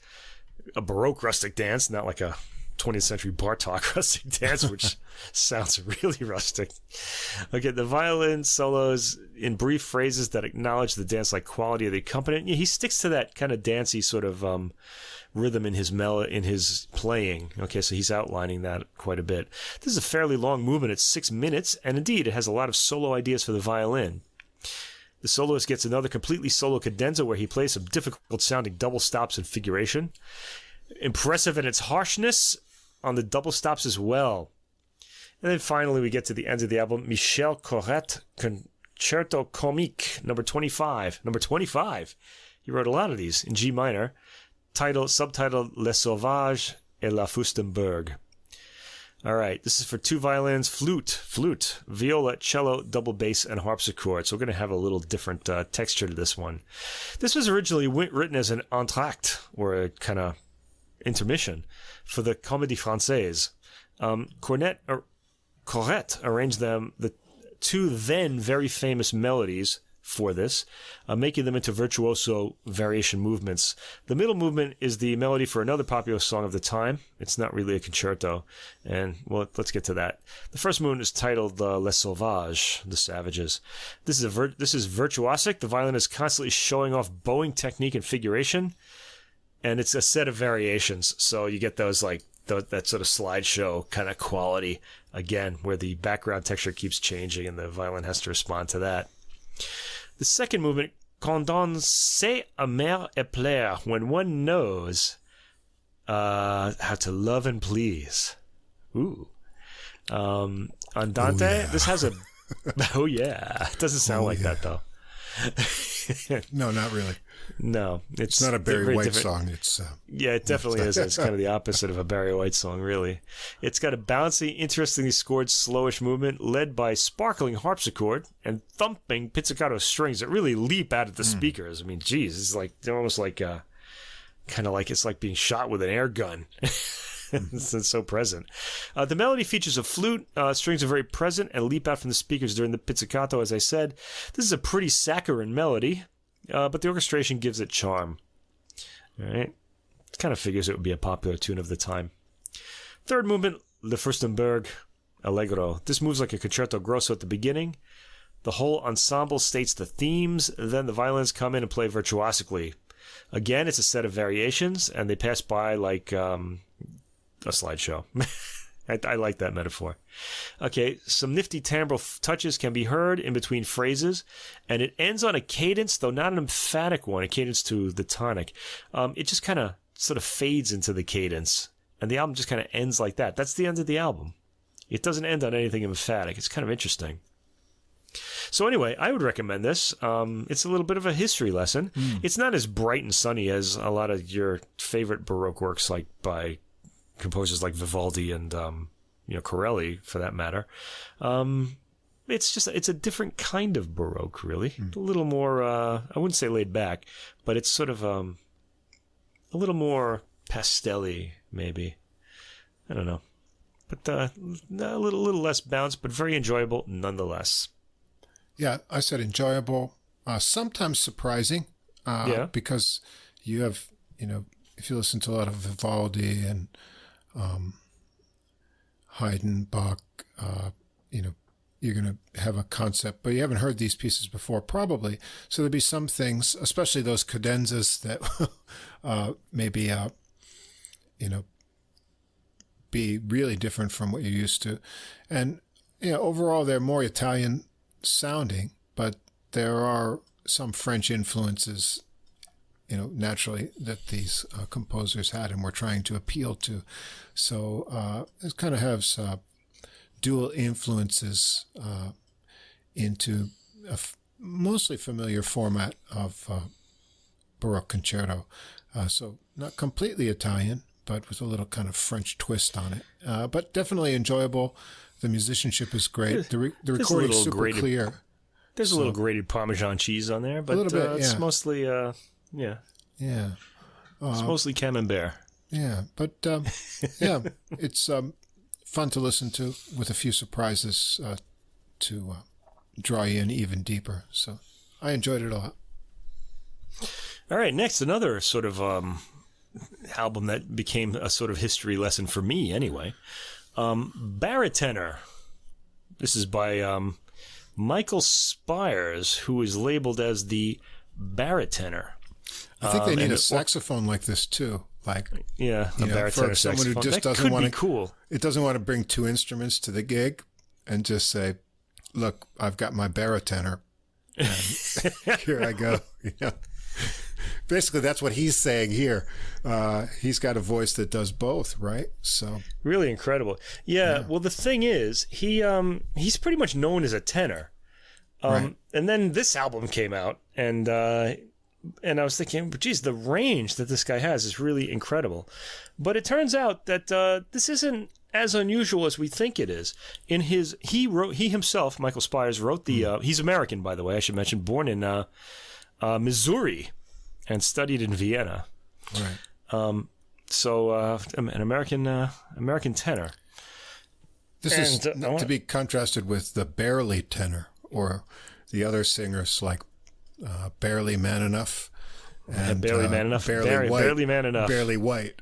a Baroque rustic dance, not like a 20th century Bartok rustic dance, which sounds really rustic. Okay, the violin solos in brief phrases that acknowledge the dance-like quality of the accompaniment. He sticks to that kind of dancey sort of rhythm in his playing. Okay, so he's outlining that quite a bit. This is a fairly long movement. It's 6 minutes, and indeed, it has a lot of solo ideas for the violin. The soloist gets another completely solo cadenza where he plays some difficult-sounding double stops and figuration. Impressive in its harshness on the double stops as well. And then finally we get to the end of the album, Michel Corrette, Concerto Comique, number 25. Number 25. He wrote a lot of these in G minor, subtitled Les Sauvages et la Fustenberg. All right, this is for 2 violins, flute, viola, cello, double bass, and harpsichord. So we're going to have a little different texture to this one. This was originally written as an entr'acte, or a kind of intermission, for the Comédie Française. Corrette arranged the 2 then very famous melodies for this, making them into virtuoso variation movements. The middle movement is the melody for another popular song of the time. It's not really a concerto, and well, let's get to that. The first movement is titled Les Sauvages, the Savages. This is virtuosic. The violin is constantly showing off bowing technique and figuration, and it's a set of variations. So you get those like that sort of slideshow kind of quality again, where the background texture keeps changing and the violin has to respond to that. The second movement, Quand on sait aimer et plaire, when one knows how to love and please. Ooh. Andante, yeah. This has a... Oh, yeah. It doesn't sound like that, though. No, not really. No. It's not a Barry White song. It's yeah, it definitely is. It's kind of the opposite of a Barry White song, really. It's got a bouncy, interestingly scored, slowish movement led by sparkling harpsichord and thumping pizzicato strings that really leap out of the speakers. I mean, geez, it's like they're almost like kind of like it's like being shot with an air gun. It's so present. The melody features a flute. Strings are very present and leap out from the speakers during the pizzicato, as I said. This is a pretty saccharine melody, but the orchestration gives it charm. All right. It kind of figures it would be a popular tune of the time. Third movement, Le Furstenberg, Allegro. This moves like a concerto grosso at the beginning. The whole ensemble states the themes, then the violins come in and play virtuosically. Again, it's a set of variations, and they pass by like... a slideshow. I like that metaphor. Okay, some nifty timbral touches can be heard in between phrases, and it ends on a cadence, though not an emphatic one, a cadence to the tonic. It just kind of sort of fades into the cadence, and the album just kind of ends like that. That's the end of the album. It doesn't end on anything emphatic. It's kind of interesting. So anyway, I would recommend this. It's a little bit of a history lesson. It's not as bright and sunny as a lot of your favorite Baroque works, like by composers like Vivaldi and Corelli, for that matter. It's a different kind of Baroque, really. A little more, I wouldn't say laid back, but it's sort of a little more pastel-y, maybe. I don't know. But a little less bounce, but very enjoyable nonetheless. Yeah, I said enjoyable, sometimes surprising, because you have, if you listen to a lot of Vivaldi and Haydn, Bach, you're going to have a concept, but you haven't heard these pieces before, probably. So there'll be some things, especially those cadenzas that maybe, be really different from what you're used to. And, overall, they're more Italian sounding, but there are some French influences, naturally, that these composers had and were trying to appeal to. So it kind of has dual influences into a mostly familiar format of Baroque concerto. So not completely Italian, but with a little kind of French twist on it. But definitely enjoyable. The musicianship is great. The recording's super clear. There's a little grated Parmesan cheese on there, but it's mostly, Yeah. It's mostly Camembert. Yeah, but it's fun to listen to with a few surprises to draw you in even deeper. So I enjoyed it a lot. All right, next, another sort of album that became a sort of history lesson for me anyway. Baritenor. This is by Michael Spyres, who is labeled as the Baritenor. I think they need a saxophone like this too. Like, a baritone someone who just doesn't want to. Cool. It doesn't want to bring two instruments to the gig, and just say, "Look, I've got my baritenor, and here I go." Basically, that's what he's saying here. He's got a voice that does both, right? So really incredible. Yeah. Well, the thing is, he's pretty much known as a tenor, right. And then this album came out, and I was thinking, geez, the range that this guy has is really incredible. But it turns out that this isn't as unusual as we think it is. He himself, Michael Spyres, wrote the. He's American, by the way. I should mention, born in Missouri, and studied in Vienna. Right. So an American tenor. This is to be contrasted with the barely tenor, or the other singers like Barely Man Enough, and Barely Man Enough, Barely Man Enough, Barely White.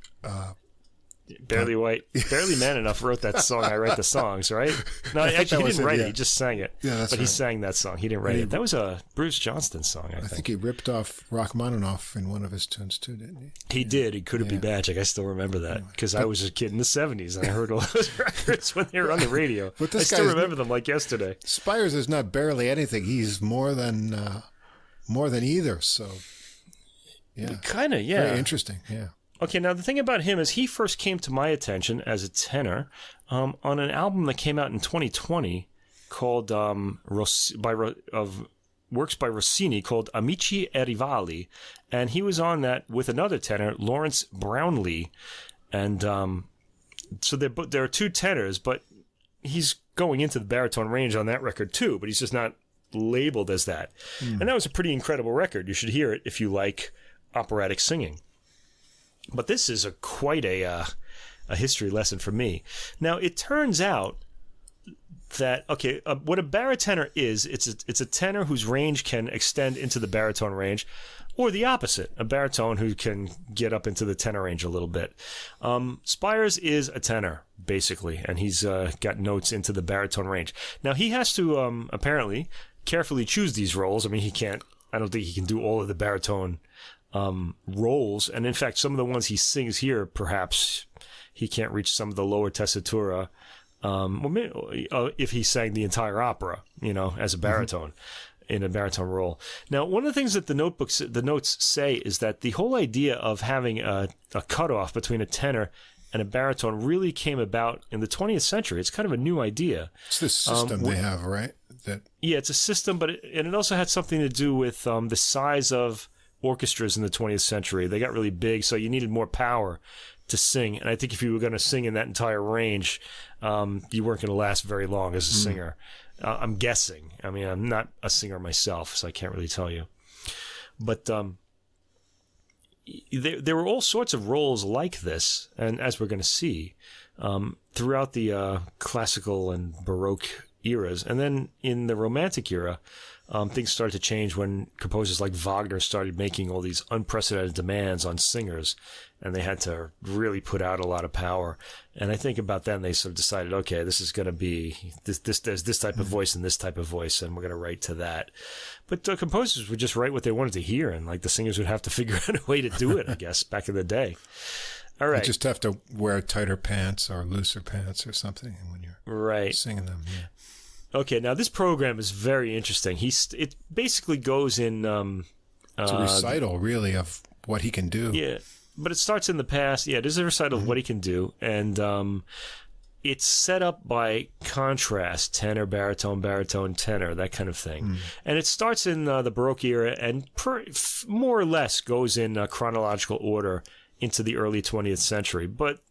Barely White, Barely Man Enough wrote that song. I write the songs, right? No, actually, he didn't write it. He just sang it. Yeah, that's but right. He sang that song. He didn't write it. That was a Bruce Johnston song, I think. He ripped off Rachmaninoff in one of his tunes too, didn't he? He did. He Could It Be Magic. I still remember that because I was a kid in the 70s and I heard all those records when they were on the radio. But I still remember them like yesterday. Spyres is not barely anything. He's more than either. So, yeah. Kind of, yeah. Very interesting, yeah. Okay, now the thing about him is he first came to my attention as a tenor on an album that came out in 2020 called works by Rossini called Amici e Rivali, and he was on that with another tenor, Lawrence Brownlee, and so there are two tenors, but he's going into the baritone range on that record too, but he's just not labeled as that. And that was a pretty incredible record. You should hear it if you like operatic singing. But this is quite a history lesson for me. Now, it turns out that, what a baritenor is, it's a tenor whose range can extend into the baritone range, or the opposite, a baritone who can get up into the tenor range a little bit. Spyres is a tenor, basically, and he's got notes into the baritone range. Now, he has to, apparently, carefully choose these roles. I mean, I don't think he can do all of the baritone roles. And in fact, some of the ones he sings here, perhaps he can't reach some of the lower tessitura. If he sang the entire opera, as a baritone, in a baritone role. Now, one of the things that the notes say is that the whole idea of having a cutoff between a tenor and a baritone really came about in the 20th century. It's kind of a new idea. It's this system they have, right? Yeah, it's a system, but it also had something to do with the size of orchestras in the 20th century. They got really big, so you needed more power to sing. And I think if you were going to sing in that entire range, you weren't going to last very long as a singer. I'm guessing. I mean, I'm not a singer myself, so I can't really tell you. But there were all sorts of roles like this, and as we're going to see, throughout the classical and Baroque eras. And then in the Romantic era, things started to change when composers like Wagner started making all these unprecedented demands on singers, and they had to really put out a lot of power. And I think about then they sort of decided, okay, this is going to be there's this type of voice and this type of voice, and we're going to write to that. But the composers would just write what they wanted to hear, and like the singers would have to figure out a way to do it, I guess, back in the day. All right. You just have to wear tighter pants or looser pants or something when you're singing them. Yeah. Okay, now this program is very interesting. It basically goes in... it's a recital, really, of what he can do. Yeah, but it starts in the past. Yeah, it is a recital of what he can do. And it's set up by contrast, tenor, baritone, tenor, that kind of thing. And it starts in the Baroque era and more or less goes in chronological order into the early 20th century. But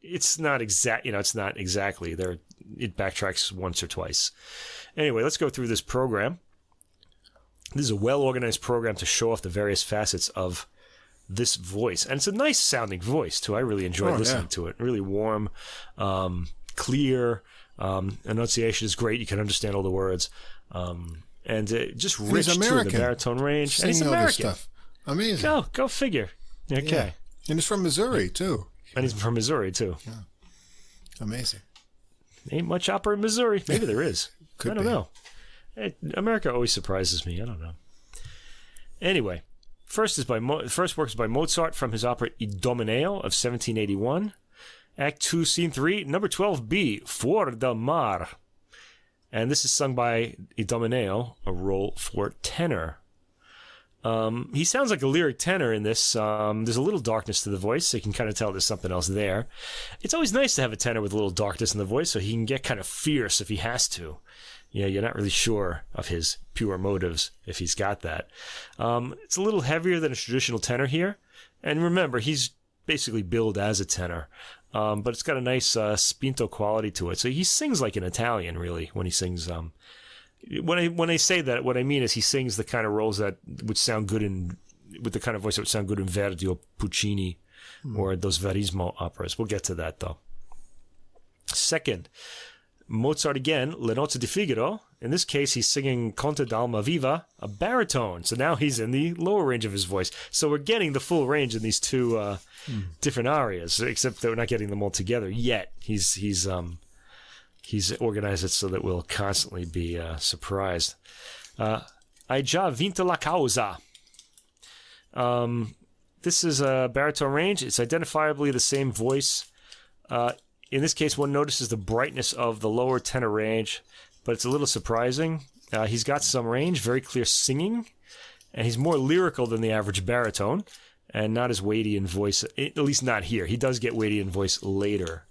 it's not it's not exactly there. It backtracks once or twice. Anyway, let's go through this program. This is a well-organized program to show off the various facets of this voice. And it's a nice sounding voice, too. I really enjoyed listening to it. Really warm, clear. Enunciation is great. You can understand all the words. And just rich to the baritone range. And he's American. All this stuff. Amazing. Go figure. Okay. Yeah. And he's from Missouri, too. And he's from Missouri, too. Yeah. Amazing. Ain't much opera in Missouri. Maybe there is. I don't know. America always surprises me. I don't know. Anyway, first work is by Mozart from his opera Idomeneo of 1781. Act 2, Scene 3, number 12b, For del Mar. And this is sung by Idomeneo, a role for tenor. He sounds like a lyric tenor in this. There's a little darkness to the voice, so you can kind of tell there's something else there. It's always nice to have a tenor with a little darkness in the voice, so he can get kind of fierce if he has to. Yeah, you're not really sure of his pure motives if he's got that. It's a little heavier than a traditional tenor here. And remember, he's basically billed as a tenor. But it's got a nice spinto quality to it. So he sings like an Italian, really, when he sings... When I say that, what I mean is he sings the kind of roles that would sound good with the kind of voice that would sound good in Verdi or Puccini or those Verismo operas. We'll get to that, though. Second, Mozart again, Le Nozze di Figaro. In this case, he's singing Conte d'Almaviva, a baritone. So now he's in the lower range of his voice. So we're getting the full range in these two different arias, except that we're not getting them all together yet. He's organized it so that we'll constantly be surprised. Hai già vinto la causa. This is a baritone range. It's identifiably the same voice. In this case, one notices the brightness of the lower tenor range, but it's a little surprising. He's got some range, very clear singing, and he's more lyrical than the average baritone, and not as weighty in voice, at least not here. He does get weighty in voice later.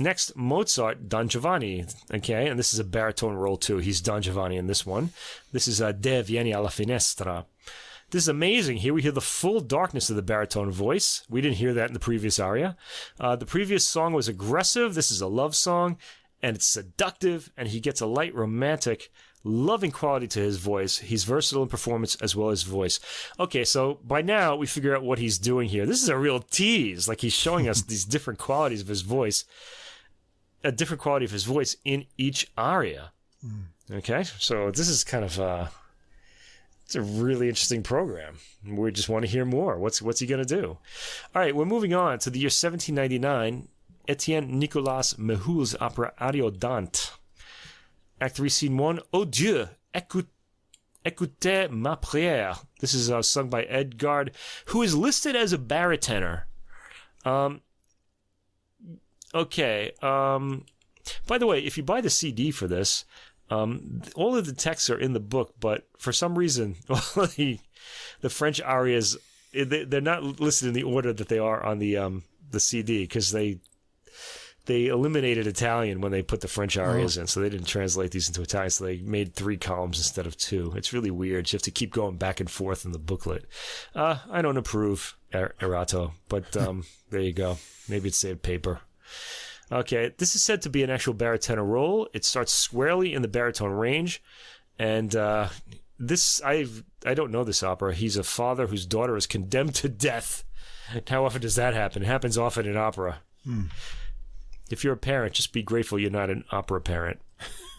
Next, Mozart Don Giovanni. Okay, and this is a baritone role too. He's Don Giovanni in this one. This is De Vieni alla Finestra. This is amazing. Here we hear the full darkness of the baritone voice. We didn't hear that in the previous aria. The previous song was aggressive. This is a love song, and it's seductive, and he gets a light, romantic, loving quality to his voice. He's versatile in performance as well as voice. Okay, so by now we figure out what he's doing here. This is a real tease. Like he's showing us these different qualities of his voice, a different quality of his voice in each aria. Okay, so this is kind of it's a really interesting program. We just want to hear more. What's he going to do? All right, we're moving on to the year 1799. Etienne Nicolas Mehul's opera Ariodante. Act 3, Scene 1. Oh Dieu, écoute Écoutez ma prière. This is sung by Edgard, who is listed as a baritenor. Okay. By the way, if you buy the CD for this, all of the texts are in the book, but for some reason, the French arias, they're not listed in the order that they are on the CD, because they eliminated Italian when they put the French arias in, so they didn't translate these into Italian, so they made 3 columns instead of 2. It's really weird. You have to keep going back and forth in the booklet. I don't approve, Erato, but there you go. Maybe it saved paper. Okay, this is said to be an actual baritone role. It starts squarely in the baritone range, and this I don't know this opera. He's a father whose daughter is condemned to death. How often does that happen? It happens often in opera. If you're a parent, just be grateful you're not an opera parent,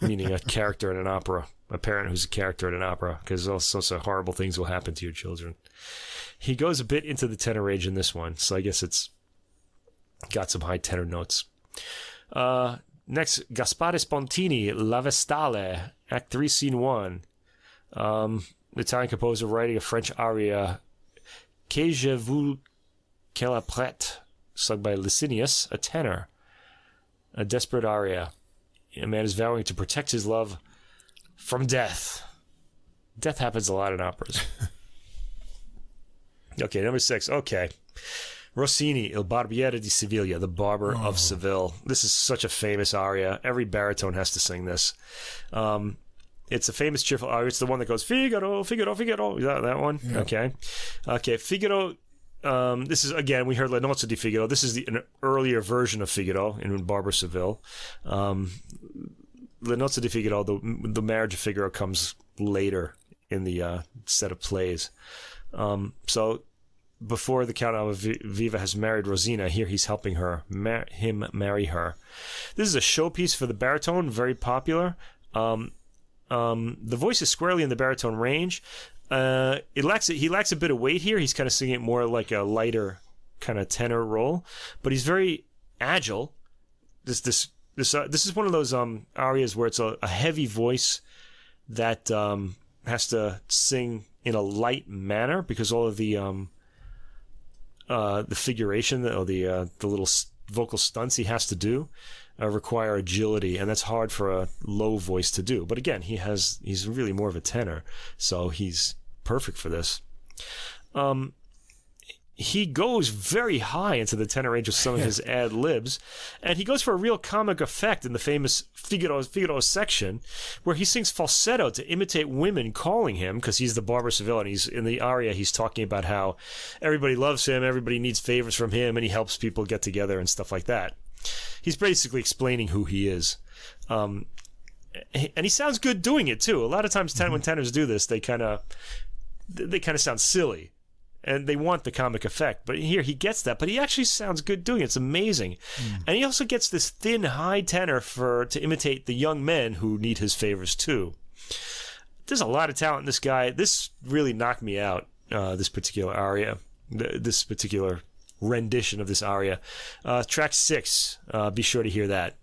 meaning a character in an opera, a parent who's a character in an opera, because all sorts of horrible things will happen to your children. He goes a bit into the tenor range in this one, so I guess it's got some high tenor notes. Next, Gaspare Spontini, La Vestale, Act 3, Scene 1. Italian composer writing a French aria, Que je vous qu'elle apprête, sung by Licinius, a tenor. A desperate aria. A man is vowing to protect his love from death. Death happens a lot in operas. Okay, number 6. Okay. Rossini, Il Barbiere di Siviglia, the Barber of Seville. This is such a famous aria. Every baritone has to sing this. It's a famous cheerful aria. It's the one that goes, Figaro, Figaro, Figaro. Is that one? Yeah. Okay, Figaro. This is, again, we heard La Nozze di Figaro. This is an earlier version of Figaro in Barber Seville. La Nozze di Figaro, the Marriage of Figaro, comes later in the set of plays. So before the Count Almaviva has married Rosina, here he's helping him marry her. This is a showpiece for the baritone, very popular. The voice is squarely in the baritone range. He lacks a bit of weight here. He's kind of singing it more like a lighter kind of tenor role, but he's very agile. This is one of those arias where it's a heavy voice that has to sing in a light manner, because all of the figuration or the little vocal stunts he has to do require agility, and that's hard for a low voice to do. But again, he's really more of a tenor, so he's perfect for this. He goes very high into the tenor range with some of his ad libs, and he goes for a real comic effect in the famous Figaro section, where he sings falsetto to imitate women calling him, because he's the Barber Seville, and he's in the aria. He's talking about how everybody loves him, everybody needs favors from him, and he helps people get together and stuff like that. He's basically explaining who he is. And he sounds good doing it too. A lot of times when tenors do this, they kind of sound silly, and they want the comic effect. But here he gets that, but he actually sounds good doing it. It's amazing. And he also gets this thin, high tenor to imitate the young men who need his favors too. There's a lot of talent in this guy. This really knocked me out, this particular aria, this particular rendition of this aria. Track 6, be sure to hear that.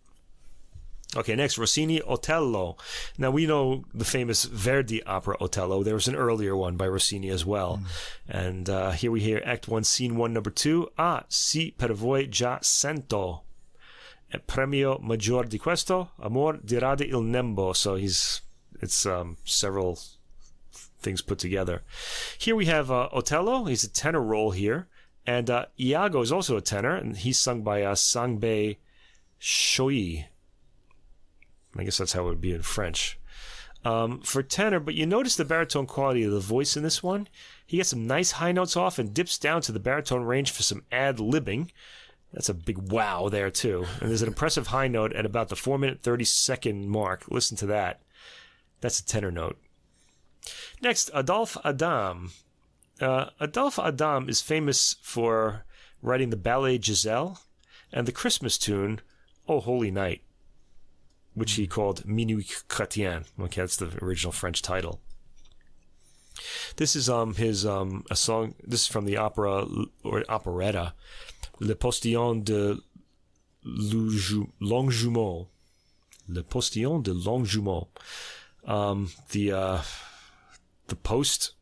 Okay, next, Rossini Otello. Now, we know the famous Verdi opera Otello. There was an earlier one by Rossini as well. And here we hear Act 1, Scene 1, Number 2. Ah, si per voi già sento. Premio maggior di questo, amor dirade il nembo. So it's several things put together. Here we have Otello. He's a tenor role here. And Iago is also a tenor, and he's sung by Sangbei Shoei. I guess that's how it would be in French. For tenor, but you notice the baritone quality of the voice in this one. He gets some nice high notes off and dips down to the baritone range for some ad-libbing. That's a big wow there, too. And there's an impressive high note at about the 4-minute, 30-second mark. Listen to that. That's a tenor note. Next, Adolf Adam. Adolf Adam is famous for writing the ballet Giselle and the Christmas tune, O Holy Night, which he called Minuit Chrétien. Okay, that's the original French title. This is his a song. This is from the opera or operetta, Le Postillon de Longjumeau. Le Postillon de Longjumeau. post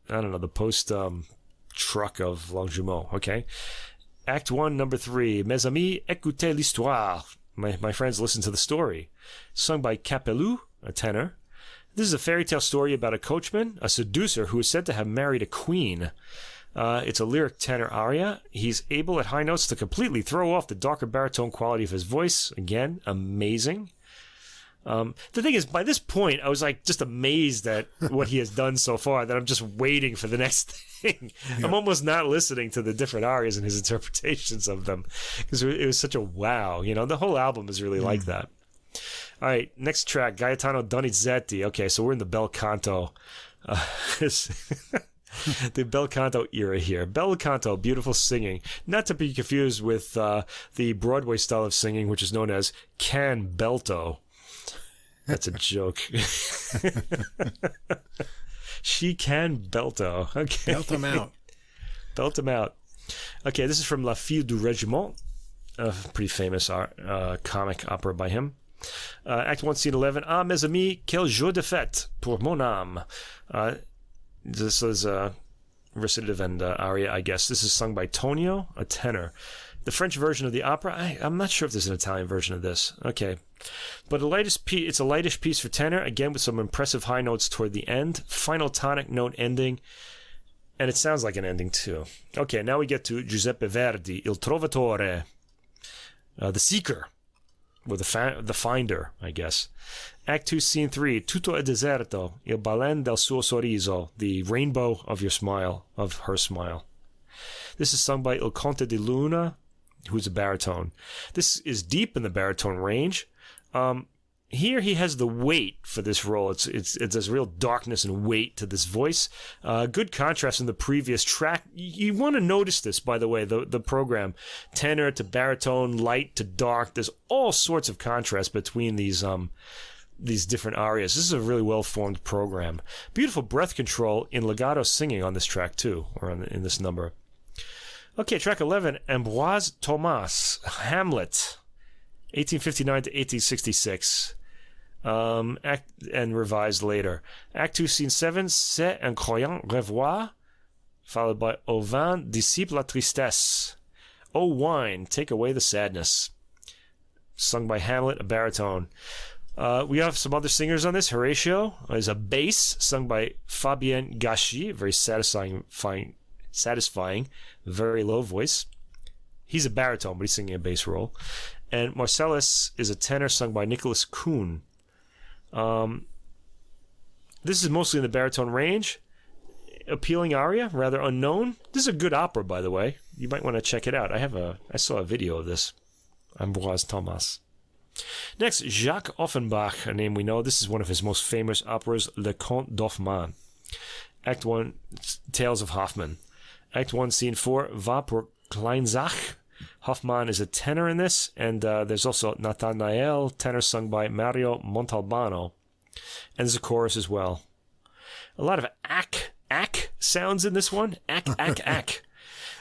truck of Longjumeau. Okay. Act 1, number 3. Mes amis, écoutez l'histoire. My friends, listen to the story. Sung by Capelou, a tenor. This is a fairy tale story about a coachman, a seducer who is said to have married a queen. It's a lyric tenor aria. He's able at high notes to completely throw off the darker baritone quality of his voice. Again, amazing. The thing is, by this point, I was like just amazed at what he has done so far that I'm just waiting for the next thing. Yeah. I'm almost not listening to the different arias and his interpretations of them because it was such a wow. The whole album is really like that. All right, next track, Guyatano Donizetti. Okay, so we're in the bel canto. The bel canto era here. Bel canto, beautiful singing. Not to be confused with the Broadway style of singing, which is known as can belto. That's a joke. She can belto. Okay. Belt him out. Belt him out. Okay, this is from La Fille du Régiment, a pretty famous comic opera by him. Act 1, Scene 11. Ah, mes amis, quel jour de fête pour mon âme. This is a recitative and aria, I guess. This is sung by Tonio, a tenor. The French version of the opera, I'm not sure if there's an Italian version of this. Okay. But it's a lightish piece for tenor, again with some impressive high notes toward the end. Final tonic note ending. And it sounds like an ending too. Okay, now we get to Giuseppe Verdi, Il Trovatore. The Seeker. Or the Finder, I guess. Act 2, Scene 3. Tutto è deserto. Il balen del suo sorriso. The rainbow of your smile. Of her smile. This is sung by Il Conte di Luna, who's a baritone. This is deep in the baritone range. Here he has the weight for this role. It's this real darkness and weight to this voice. Good contrast in the previous track. You want to notice this, by the way, the program. Tenor to baritone, light to dark. There's all sorts of contrast between these different arias. This is a really well-formed program. Beautiful breath control in legato singing on this track, too, or in this number. Okay, track 11, Ambroise Thomas, Hamlet, 1859 to 1866. And revised later. Act 2, Scene 7, C'est un croyant revoir, followed by Au vin, dissipe la tristesse. O wine, take away the sadness. Sung by Hamlet, a baritone. We have some other singers on this. Horatio is a bass, sung by Fabien Gachy, very satisfying, very low voice. He's a baritone, but he's singing a bass role. And Marcellus is a tenor, sung by Nicholas Kuhn. This is mostly in the baritone range. Appealing aria, rather unknown. This is a good opera, by the way. You might want to check it out. I saw a video of this. Ambroise Thomas. Next, Jacques Offenbach, a name we know. This is one of his most famous operas, Le Conte d'Hoffmann. Act 1, Tales of Hoffmann. Act 1, Scene 4, Va pour Kleinzach. Hoffmann is a tenor in this, and there's also Nathanael, tenor sung by Mario Montalbano. And there's a chorus as well. A lot of ack sounds in this one. Ack.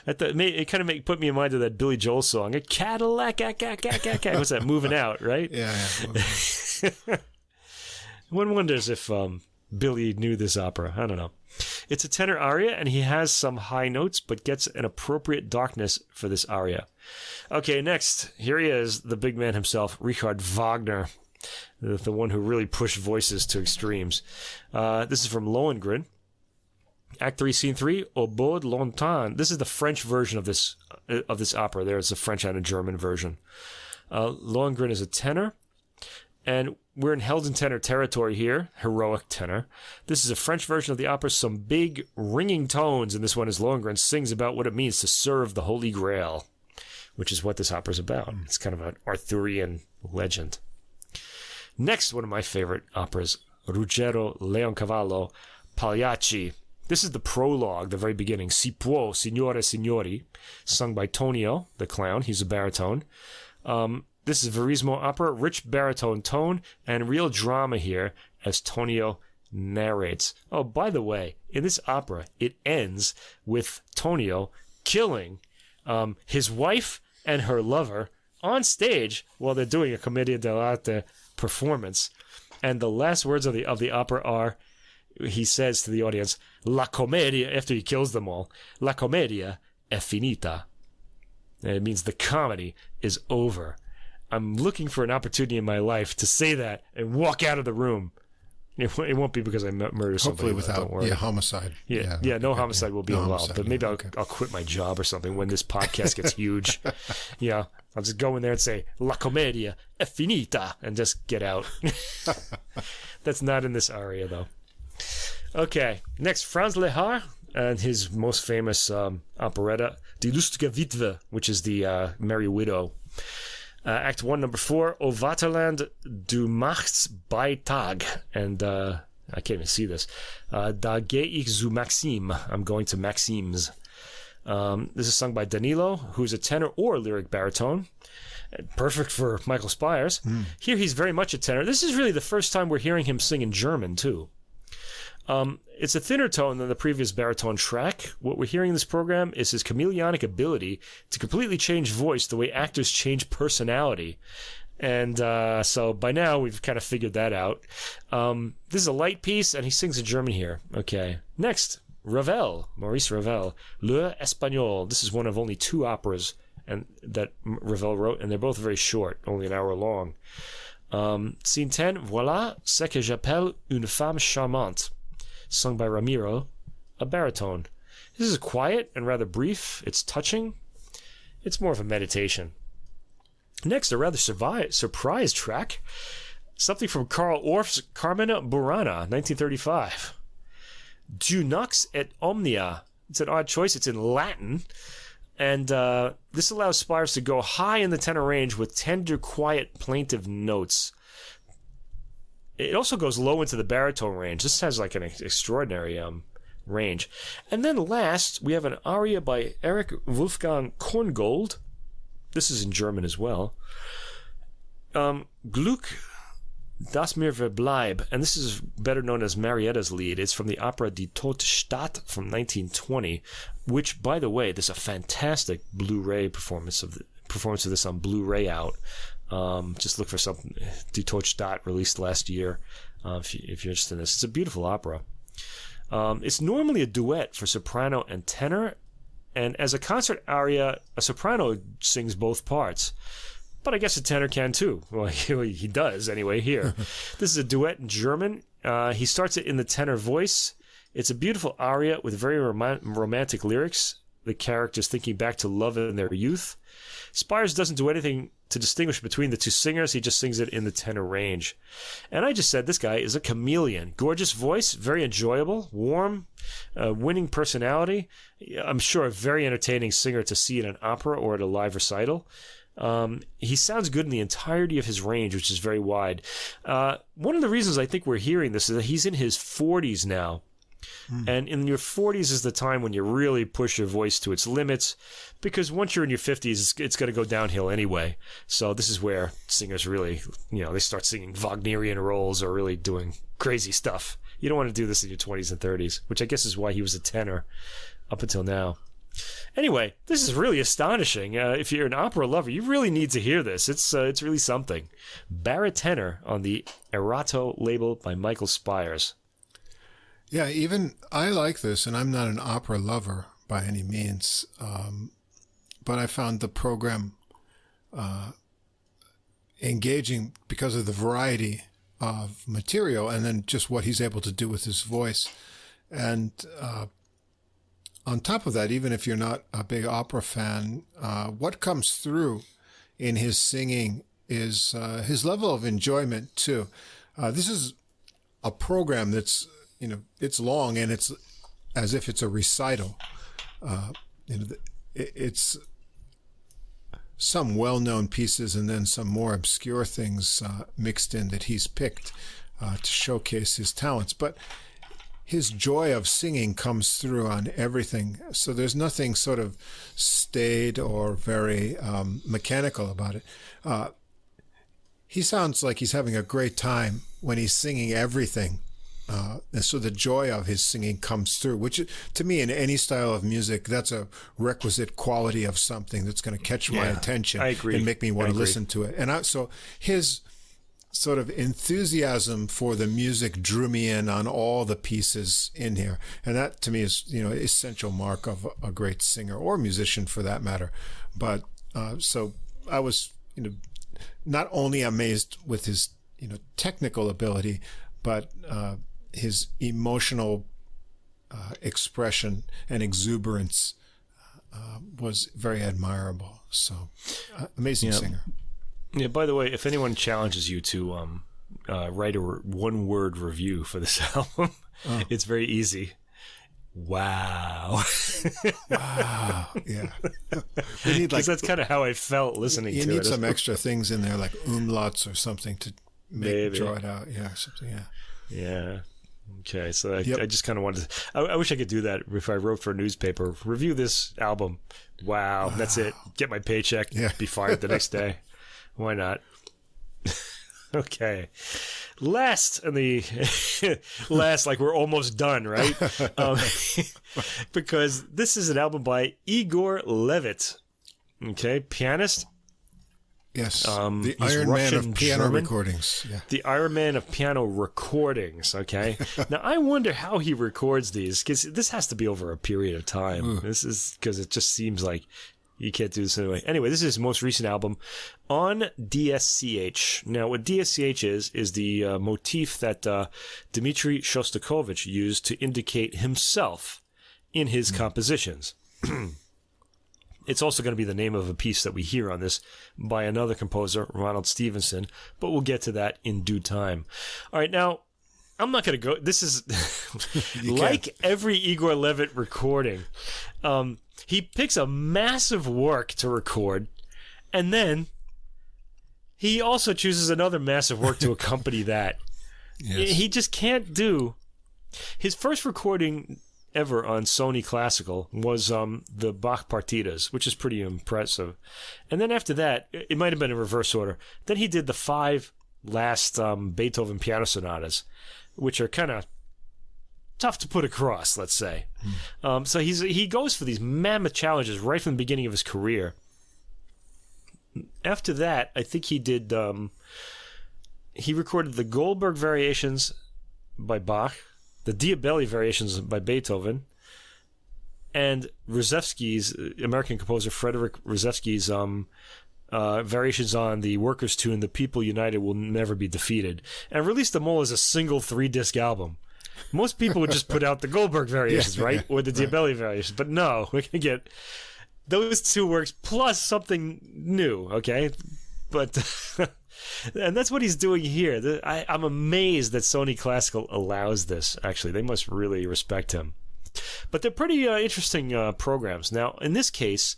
It kind of put me in mind of that Billy Joel song. A Cadillac, ack. What's that? Moving Out, right? Yeah. One wonders if Billy knew this opera. I don't know. It's a tenor aria, and he has some high notes, but gets an appropriate darkness for this aria. Okay, next. Here he is, the big man himself, Richard Wagner, the one who really pushed voices to extremes. This is from Lohengrin. Act 3, Scene 3, Au bout de longtemps. This is the French version of this opera. There's a French and a German version. Lohengrin is a tenor, and we're in Helden tenor territory here, heroic tenor. This is a French version of the opera, some big ringing tones, and this one is Lohengrin sings about what it means to serve the Holy Grail, which is what this opera is about. It's kind of an Arthurian legend. Next, one of my favorite operas, Ruggero Leoncavallo, Pagliacci. This is the prologue, the very beginning. Si può, signore, signori, sung by Tonio, the clown. He's a baritone. This is Verismo opera, rich baritone tone, and real drama here as Tonio narrates. Oh, by the way, in this opera, it ends with Tonio killing his wife and her lover on stage while they're doing a commedia dell'arte performance. And the last words of the opera are, he says to the audience, "La commedia," after he kills them all, "La commedia è finita." And it means the comedy is over. I'm looking for an opportunity in my life to say that and walk out of the room. It won't be because I murder somebody. Hopefully without homicide. No homicide will be involved. Homicide, but maybe I'll quit my job or something when this podcast gets huge. I'll just go in there and say, "La commedia è finita," and just get out. That's not in this aria, though. Okay, next, Franz Lehár and his most famous operetta, Die lustige Witwe, which is the Merry Widow. Act 1, number 4, O Vaterland, du machst bei Tag. And I can't even see this. Da geh ich zu Maxim. I'm going to Maxim's. This is sung by Danilo, who's a tenor or lyric baritone. Perfect for Michael Spyres. Here he's very much a tenor. This is really the first time we're hearing him sing in German, too. It's a thinner tone than the previous baritone track. What we're hearing in this program is his chameleonic ability to completely change voice the way actors change personality. And so by now we've kind of figured that out. This is a light piece, and he sings in German here. Okay. Next, Ravel, Maurice Ravel, Le Espagnol. This is one of only 2 operas that Ravel wrote, and they're both very short, only an hour long. Scene 10, Voilà ce que j'appelle une femme charmante, sung by Ramiro, a baritone. This is quiet and rather brief. It's touching. It's more of a meditation. Next, a rather surprise track, something from Carl Orff's Carmen Burana, 1935. Du Nux et Omnia. It's an odd choice. It's in Latin. And this allows Spyres to go high in the tenor range with tender, quiet, plaintive notes. It also goes low into the baritone range. This has like an extraordinary range. And then last, we have an aria by Erich Wolfgang Korngold. This is in German as well. Glück, das mir verbleib. And this is better known as Marietta's Lied. It's from the opera Die Tote Stadt from 1920, which, by the way, there's a fantastic Blu-ray performance of this on Blu-ray out. Just look for something, Die Tote Stadt, released last year, if you're interested in this. It's a beautiful opera. It's normally a duet for soprano and tenor, and as a concert aria, a soprano sings both parts. But I guess a tenor can too. Well, he does anyway here. This is a duet in German. He starts it in the tenor voice. It's a beautiful aria with very romantic lyrics, the characters thinking back to love in their youth. Spyres doesn't do anything to distinguish between the 2 singers. He just sings it in the tenor range. And I just said this guy is a chameleon. Gorgeous voice, very enjoyable, warm, winning personality. I'm sure a very entertaining singer to see in an opera or at a live recital. He sounds good in the entirety of his range, which is very wide. One of the reasons I think we're hearing this is that he's in his 40s now. And in your 40s is the time when you really push your voice to its limits, because once you're in your 50s, it's going to go downhill anyway. So this is where singers really, they start singing Wagnerian roles or really doing crazy stuff. You don't want to do this in your 20s and 30s, which I guess is why he was a tenor up until now. Anyway, this is really astonishing. If you're an opera lover, you really need to hear this. It's really something. Baritenor on the Erato label by Michael Spyres. Yeah, even I like this, and I'm not an opera lover by any means, but I found the program engaging because of the variety of material and then just what he's able to do with his voice. And on top of that, even if you're not a big opera fan, what comes through in his singing is his level of enjoyment, too. This is a program that's, it's long and it's as if it's a recital. It's some well-known pieces and then some more obscure things mixed in that he's picked to showcase his talents. But his joy of singing comes through on everything. So there's nothing sort of staid or very mechanical about it. He sounds like he's having a great time when he's singing everything. And so the joy of his singing comes through, which to me in any style of music, that's a requisite quality of something that's going to catch my attention. I agree. And make me want to listen to it. And so his sort of enthusiasm for the music drew me in on all the pieces in here. And that to me is, essential mark of a great singer or musician for that matter. But so I was, not only amazed with his, technical ability, but his emotional expression and exuberance was very admirable. So amazing singer. Yeah, by the way, if anyone challenges you to write a one-word review for this album, it's very easy. Wow. Wow. Yeah. We need that's kind of how I felt listening to it. You need some extra things in there, like umlauts or something to draw it out. Yeah, something. Yeah. Yeah. Okay, so I just kind of wanted to... I wish I could do that if I wrote for a newspaper. Review this album. Wow. That's it. Get my paycheck. Yeah. Be fired the next day. Why not? Okay. Last, like we're almost done, right? Because this is an album by Igor Levit. Okay, pianist. Yes, the Iron Man of piano recordings. Yeah. The Iron Man of piano recordings, okay? Now, I wonder how he records these, because this has to be over a period of time. Ooh. This is because it just seems like you can't do this anyway. Anyway, this is his most recent album on DSCH. Now, what DSCH is the motif that Dmitri Shostakovich used to indicate himself in his compositions. It's also going to be the name of a piece that we hear on this by another composer, Ronald Stevenson, but we'll get to that in due time. All right, now, I'm not going to go... This is like every Igor Levit recording. He picks a massive work to record, and then he also chooses another massive work to accompany that. Yes. He just can't do... His first recording ever on Sony Classical was the Bach Partitas, which is pretty impressive. And then after that, it might have been in reverse order. Then he did the 5 last Beethoven piano sonatas, which are kind of tough to put across, let's say. So he goes for these mammoth challenges right from the beginning of his career. After that, I think he did... he recorded the Goldberg Variations by Bach, the Diabelli Variations by Beethoven, and Rzewski's, American composer Frederick Rzewski's variations on the Workers' tune, The People United Will Never Be Defeated, and released them all as a single 3-disc album. Most people would just put out the Goldberg Variations, right? Or the Diabelli Variations. But no, we're going to get those 2 works plus something new, okay? But... And that's what he's doing here. I'm amazed that Sony Classical allows this, actually. They must really respect him. But they're pretty interesting programs. Now, in this case,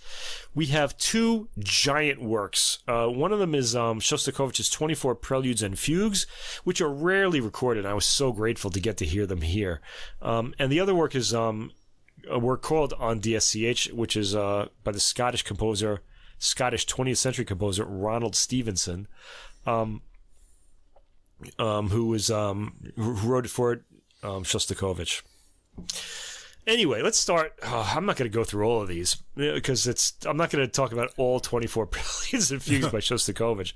we have 2 giant works. One of them is Shostakovich's 24 Preludes and Fugues, which are rarely recorded. I was so grateful to get to hear them here. And the other work is a work called On DSCH, which is by the Scottish 20th century composer Ronald Stevenson. Who wrote it for Shostakovich. Anyway, let's start. I'm not going to go through all of these because I'm not going to talk about all 24 Preludes and Fugues by Shostakovich.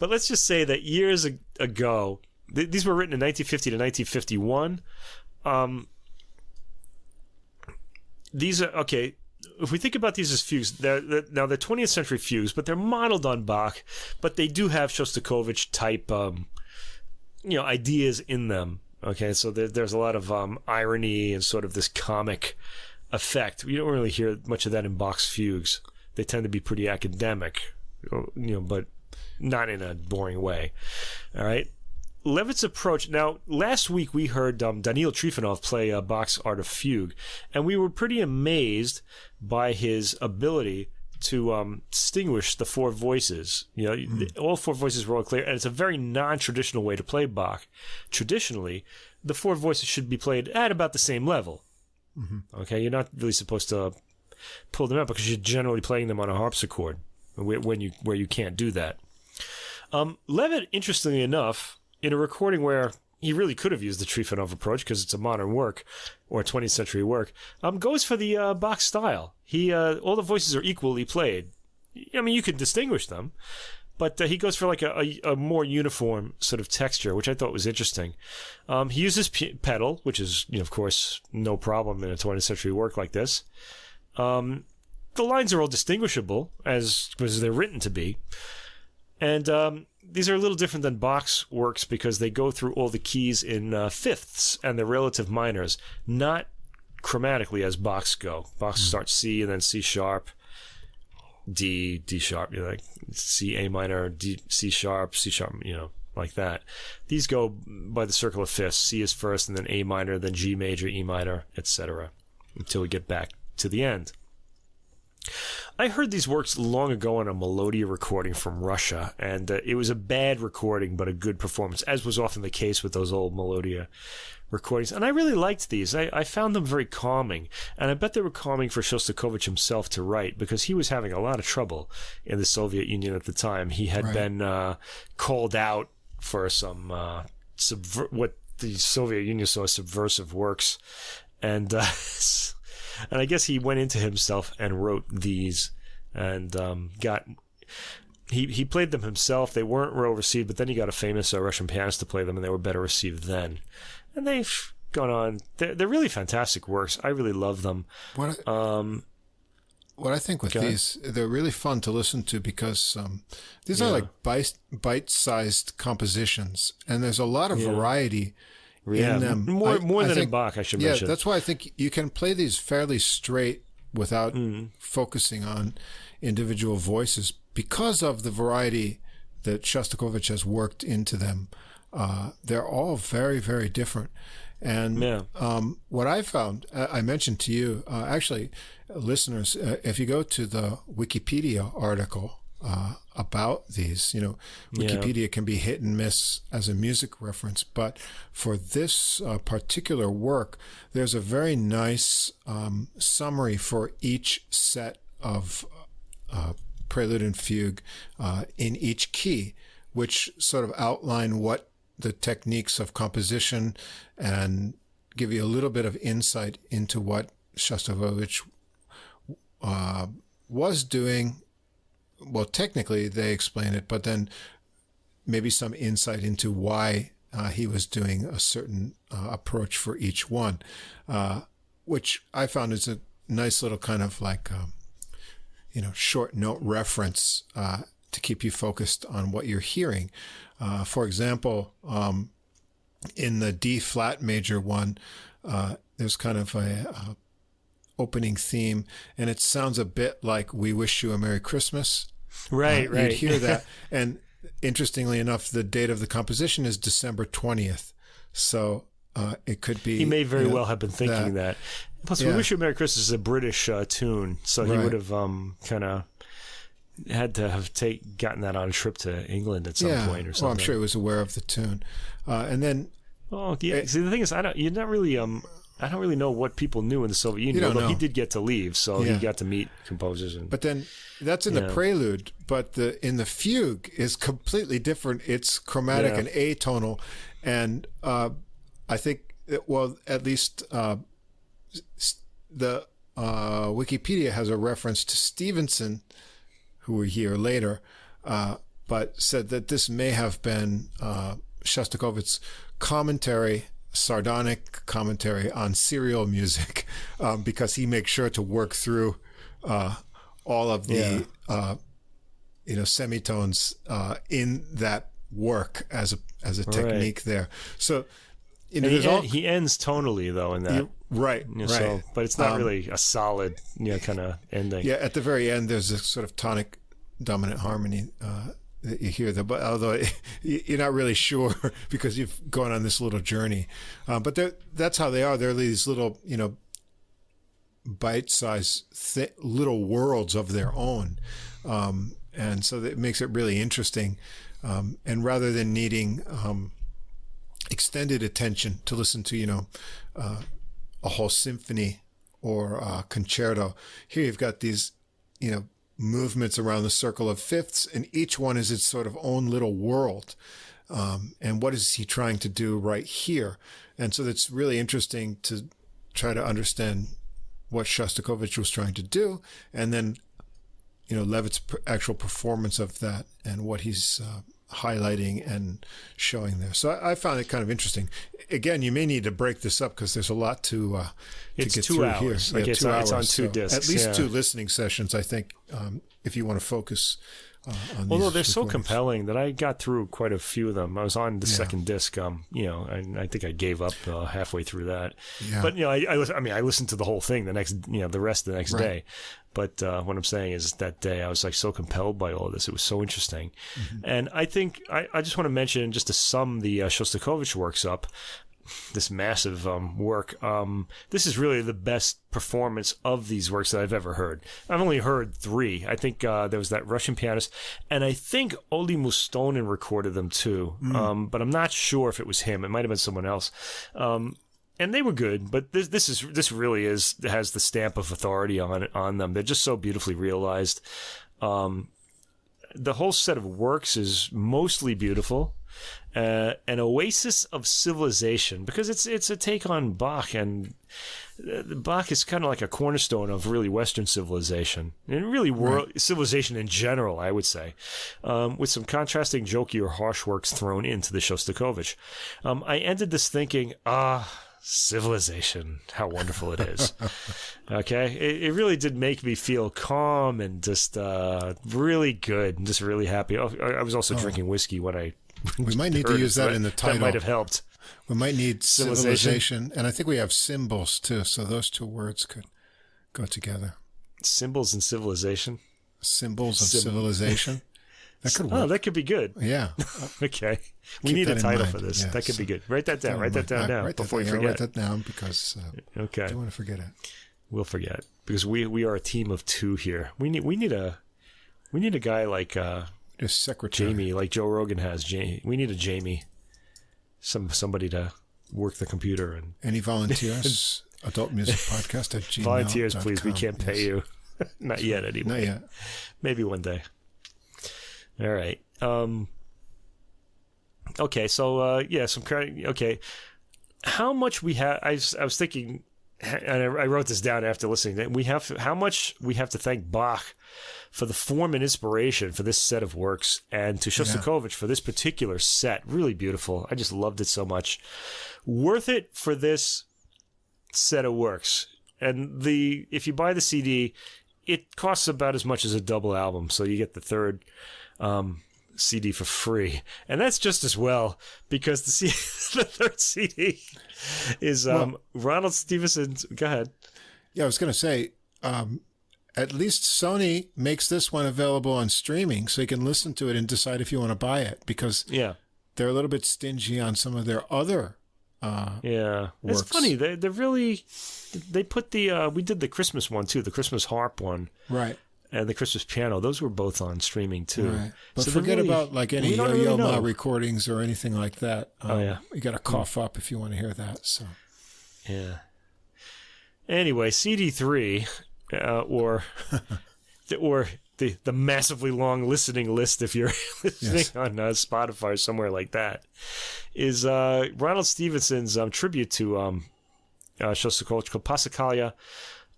But let's just say that years ago, these were written in 1950 to 1951. These are, okay, if we think about these as fugues, they're 20th century fugues, but they're modeled on Bach, but they do have Shostakovich type, ideas in them. Okay, so there's a lot of irony and sort of this comic effect. We don't really hear much of that in Bach's fugues. They tend to be pretty academic, but not in a boring way. All right. Levit's approach. Now, last week we heard Daniil Trifonov play Bach's Art of Fugue, and we were pretty amazed by his ability to distinguish the 4 voices. All 4 voices were all clear, and it's a very non-traditional way to play Bach. Traditionally, the 4 voices should be played at about the same level. Mm-hmm. Okay, you're not really supposed to pull them out because you're generally playing them on a harpsichord, where you can't do that. Levit, interestingly enough, in a recording where he really could have used the Trifonov approach because it's a modern work or a 20th century work, goes for the Bach style. All the voices are equally played. I mean, you could distinguish them, But he goes for like a more uniform sort of texture, which I thought was interesting. He uses pedal, which is, of course, no problem in a 20th century work like this. The lines are all distinguishable as they're written to be. And these are a little different than Bach's works because they go through all the keys in fifths and the relative minors, not chromatically as Bach's go. Bach starts C and then C sharp, D sharp, like C, A minor, D, C sharp, like that. These go by the circle of fifths. C is first and then A minor, then G major, E minor, etc. until we get back to the end. I heard these works long ago on a Melodia recording from Russia, and it was a bad recording but a good performance, as was often the case with those old Melodia recordings. And I really liked these. I found them very calming, and I bet they were calming for Shostakovich himself to write, because he was having a lot of trouble in the Soviet Union at the time. He had been called out for some what the Soviet Union saw as subversive works, and I guess he went into himself and wrote these, and he played them himself. They weren't well received, but then he got a famous Russian pianist to play them, and they were better received then. And they've gone on. They're really fantastic works. I really love them. What I think with these, they're really fun to listen to because these are like bite-sized compositions, and there's a lot of variety in them. More than in Bach, I should mention. Yeah, that's why I think you can play these fairly straight without focusing on individual voices because of the variety that Shostakovich has worked into them. They're all very, very different. And what I found, I mentioned to you, actually, listeners, if you go to the Wikipedia article about these, Wikipedia can be hit and miss as a music reference, but for this particular work, there's a very nice summary for each set of prelude and fugue in each key, which sort of outline what the techniques of composition and give you a little bit of insight into what Shostakovich was doing. Well, technically they explain it, but then maybe some insight into why he was doing a certain approach for each one, which I found is a nice little kind of like, short note reference to keep you focused on what you're hearing. For example, in the D flat major one, there's kind of a opening theme, and it sounds a bit like "We Wish You a Merry Christmas." Right. You'd hear that, and interestingly enough, the date of the composition is December 20th, so it could be. He may very well have been thinking that. Plus, "We Wish You a Merry Christmas" is a British tune, so he would have kind of had to have gotten that on a trip to England at some point or something. Well, I'm sure he was aware of the tune, and then. See, the thing is, I don't really know what people knew in the Soviet Union, although he did get to leave, so he got to meet composers. But then that's in the prelude, but in the fugue is completely different. It's chromatic and atonal, and I think, at least the Wikipedia has a reference to Stevenson, who were here later, but said that this may have been Shostakovich's sardonic commentary on serial music, because he makes sure to work through all of the semitones in that work as a technique there. So he ends tonally though in that. Right. So, but it's not really a solid kind of ending. Yeah, at the very end there's a sort of tonic dominant harmony that you hear, but although you're not really sure because you've gone on this little journey, but that's how they are. They're these little, bite-sized little worlds of their own, and so that makes it really interesting. And rather than needing extended attention to listen to, a whole symphony or a concerto, here you've got these, movements around the circle of fifths, and each one is its sort of own little world. And what is he trying to do right here? And so it's really interesting to try to understand what Shostakovich was trying to do, and then Levit's actual performance of that and what he's highlighting and showing there. So I found it kind of interesting. Again, you may need to break this up because there's a lot to get 2 through hours. Here. Like 2 hours. It's on 2 discs. At least 2 listening sessions, I think, if you want to focus on Although these they're so recordings. compelling that I got through quite a few of them. I was on the second disc, and I think I gave up halfway through that. Yeah. But I listened to the whole thing the rest of the next day. But what I'm saying is that day I was like so compelled by all of this. It was so interesting. Mm-hmm. And I think I just want to mention, just to sum the Shostakovich works up, this massive work. This is really the best performance of these works that I've ever heard. I've only heard 3. I think there was that Russian pianist, and I think Olli Mustonen recorded them too. But I'm not sure if it was him. It might have been someone else. And they were good, but this really has the stamp of authority on them. They're just so beautifully realized. The whole set of works is mostly beautiful. An oasis of civilization, because it's a take on Bach, and Bach is kind of like a cornerstone of really Western civilization, and really civilization in general, I would say, with some contrasting jokey or harsh works thrown into the Shostakovich. I ended this thinking, civilization, how wonderful it is. Okay, it really did make me feel calm and just really good and just really happy. I was also drinking whiskey when I we might need to use that in the title. That might have helped. We might need civilization, and I think we have cymbals too, so those 2 words could go together. Symbols and civilization? Symbols of civilization? That could work. Oh, that could be good. Yeah. Okay. We need a title for this. Yes. That could be good. Write that down. Write that down now before you forget. Write that down because okay. I don't want to forget it. We'll forget because we are a team of 2 here. We need a guy like just secretary. Jamie, like Joe Rogan has. We need a Jamie, somebody to work the computer and. Any volunteers? Adult Music Podcast at gmail.com. Volunteers, please. We can't pay you. Not yet, anyway. Not yet. Maybe one day. All right. Okay. So okay. How much we have? I was thinking, and I wrote this down after listening. That how much we have to thank Bach for the form and inspiration for this set of works, and to Shostakovich for this particular set. Really beautiful. I just loved it so much. Worth it for this set of works. And if you buy the CD, it costs about as much as a double album, so you get the third CD for free, and that's just as well because the third CD is Ronald Stevenson's. Go ahead. Yeah, I was going to say. At least Sony makes this one available on streaming, so you can listen to it and decide if you want to buy it, because they're a little bit stingy on some of their other works. It's funny. They're really they put we did the Christmas one too, the Christmas harp one, right, and the Christmas piano. Those were both on streaming too. Right. But so forget about like any Yo-Yo Ma recordings or anything like that. You got to cough up if you want to hear that. So anyway, CD3. Or the massively long listening list, if you're listening on Spotify or somewhere like that, is Ronald Stevenson's tribute to Shostakovich called Passacaglia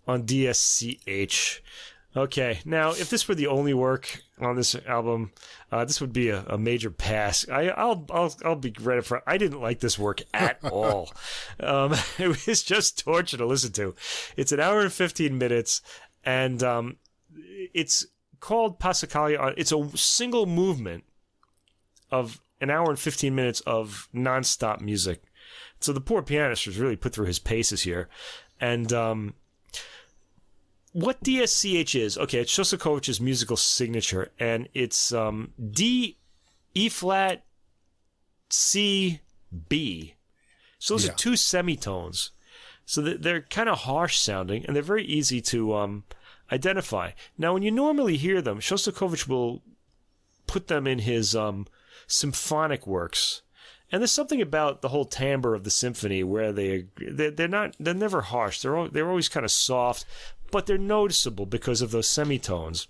on DSCH. Okay, now if this were the only work on this album, this would be a major pass. I'll be right up front. I didn't like this work at all. It was just torture to listen to. It's an hour and 15 minutes, and it's called Passacaglia. It's a single movement of an hour and 15 minutes of nonstop music. So the poor pianist was really put through his paces here, and what DSCH is, okay, it's Shostakovich's musical signature, and it's D, E flat, C, B. So those are 2 semitones. So they're kind of harsh sounding, and they're very easy to identify. Now, when you normally hear them, Shostakovich will put them in his symphonic works. And there's something about the whole timbre of the symphony where they're never harsh. They're always kind of soft, but they're noticeable because of those semitones.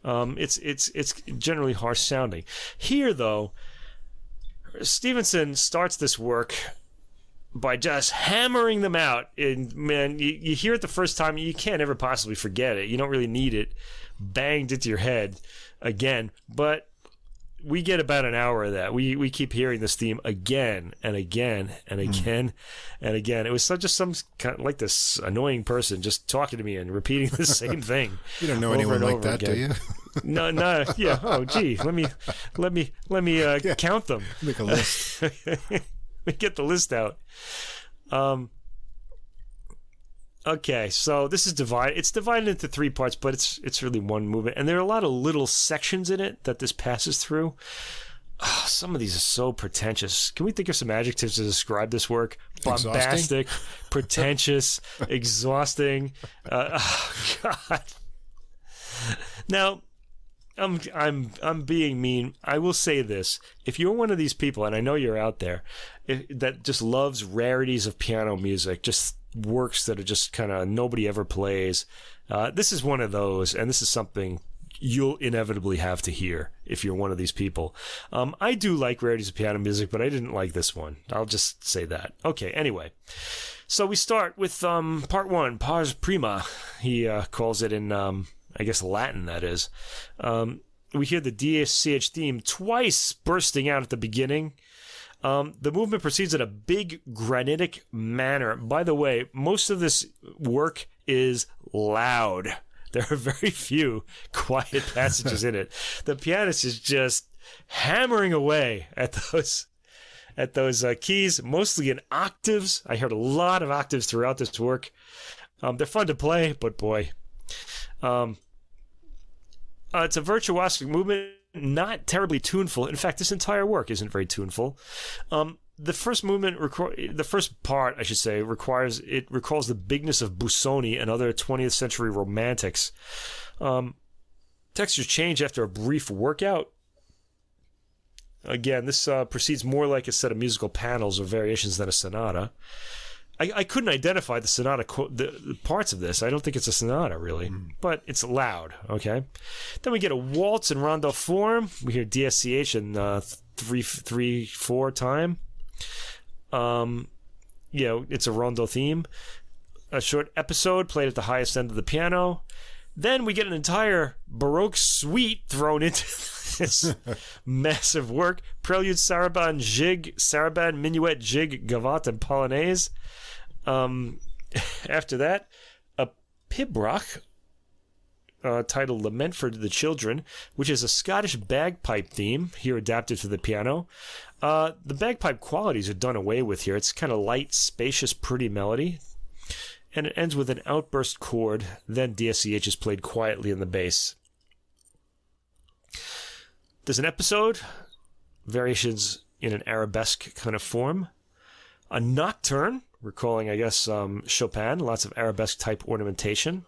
It's generally harsh sounding. Here, though, Stevenson starts this work by just hammering them out. And man, you hear it the first time, you can't ever possibly forget it. You don't really need it banged into your head again. But we get about an hour of that. We keep hearing this theme again and again and again and again. It was just some kind of like this annoying person just talking to me and repeating the same thing. You don't know anyone like that, again. Do you? No. Yeah. Oh, gee. Let me count them. Make a list. We get the list out. Okay, so this is divided. It's divided into 3 parts, but it's really one movement, and there are a lot of little sections in it that this passes through. Oh, some of these are so pretentious. Can we think of some adjectives to describe this work? Bombastic, pretentious, exhausting. Oh God. Now, I'm being mean. I will say this: if you're one of these people, and I know you're out there, that just loves rarities of piano music, just works that are just kind of nobody ever plays, this is one of those, and this is something you'll inevitably have to hear if you're one of these people. I do like rarities of piano music, but I didn't like this one. I'll just say that. Okay, anyway. So we start with part 1, Pars Prima. He calls it in, I guess, Latin, that is. We hear the DSCH theme twice bursting out at the beginning. The movement proceeds in a big granitic manner. By the way, most of this work is loud. There are very few quiet passages in it. The pianist is just hammering away at those keys, mostly in octaves. I heard a lot of octaves throughout this work. They're fun to play, but boy. It's a virtuosic movement, not terribly tuneful. In fact, this entire work isn't very tuneful. The first movement, the first part, I should say, recalls the bigness of Busoni and other 20th century romantics. Textures change after a brief workout. Again, this proceeds more like a set of musical panels or variations than a sonata. I couldn't identify the sonata, the parts of this. I don't think it's a sonata, really, but it's loud, okay? Then we get a waltz in rondo form. We hear DSCH in 3/4 time. It's a rondo theme. A short episode played at the highest end of the piano. Then we get an entire Baroque suite thrown into this massive work. Prelude, saraband, jig, saraband, minuet, jig, gavotte, and polonaise. After that, a pibroch titled Lament for the Children, which is a Scottish bagpipe theme, here adapted to the piano. The bagpipe qualities are done away with here. It's kind of light, spacious, pretty melody. And it ends with an outburst chord. Then DSCH is played quietly in the bass. There's an episode, variations in an arabesque kind of form. A nocturne, recalling, I guess, Chopin, lots of arabesque-type ornamentation.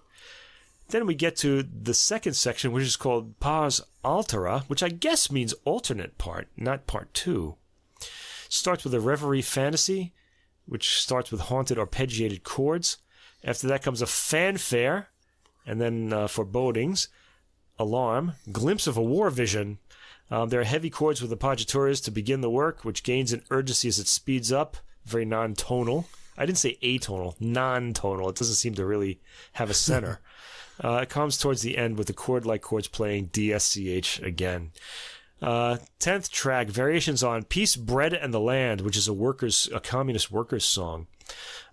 Then we get to the second section, which is called Paz Altera, which I guess means alternate part, not part 2. Starts with a reverie fantasy, which starts with haunted arpeggiated chords. After that comes a fanfare, and then forebodings, alarm, glimpse of a war vision. There are heavy chords with appoggiaturas to begin the work, which gains in urgency as it speeds up, very non-tonal. I didn't say atonal, non-tonal. It doesn't seem to really have a center. It comes towards the end with the chord-like chords playing DSCH again. 10th track, variations on Peace, Bread, and the Land, which is a communist workers' song.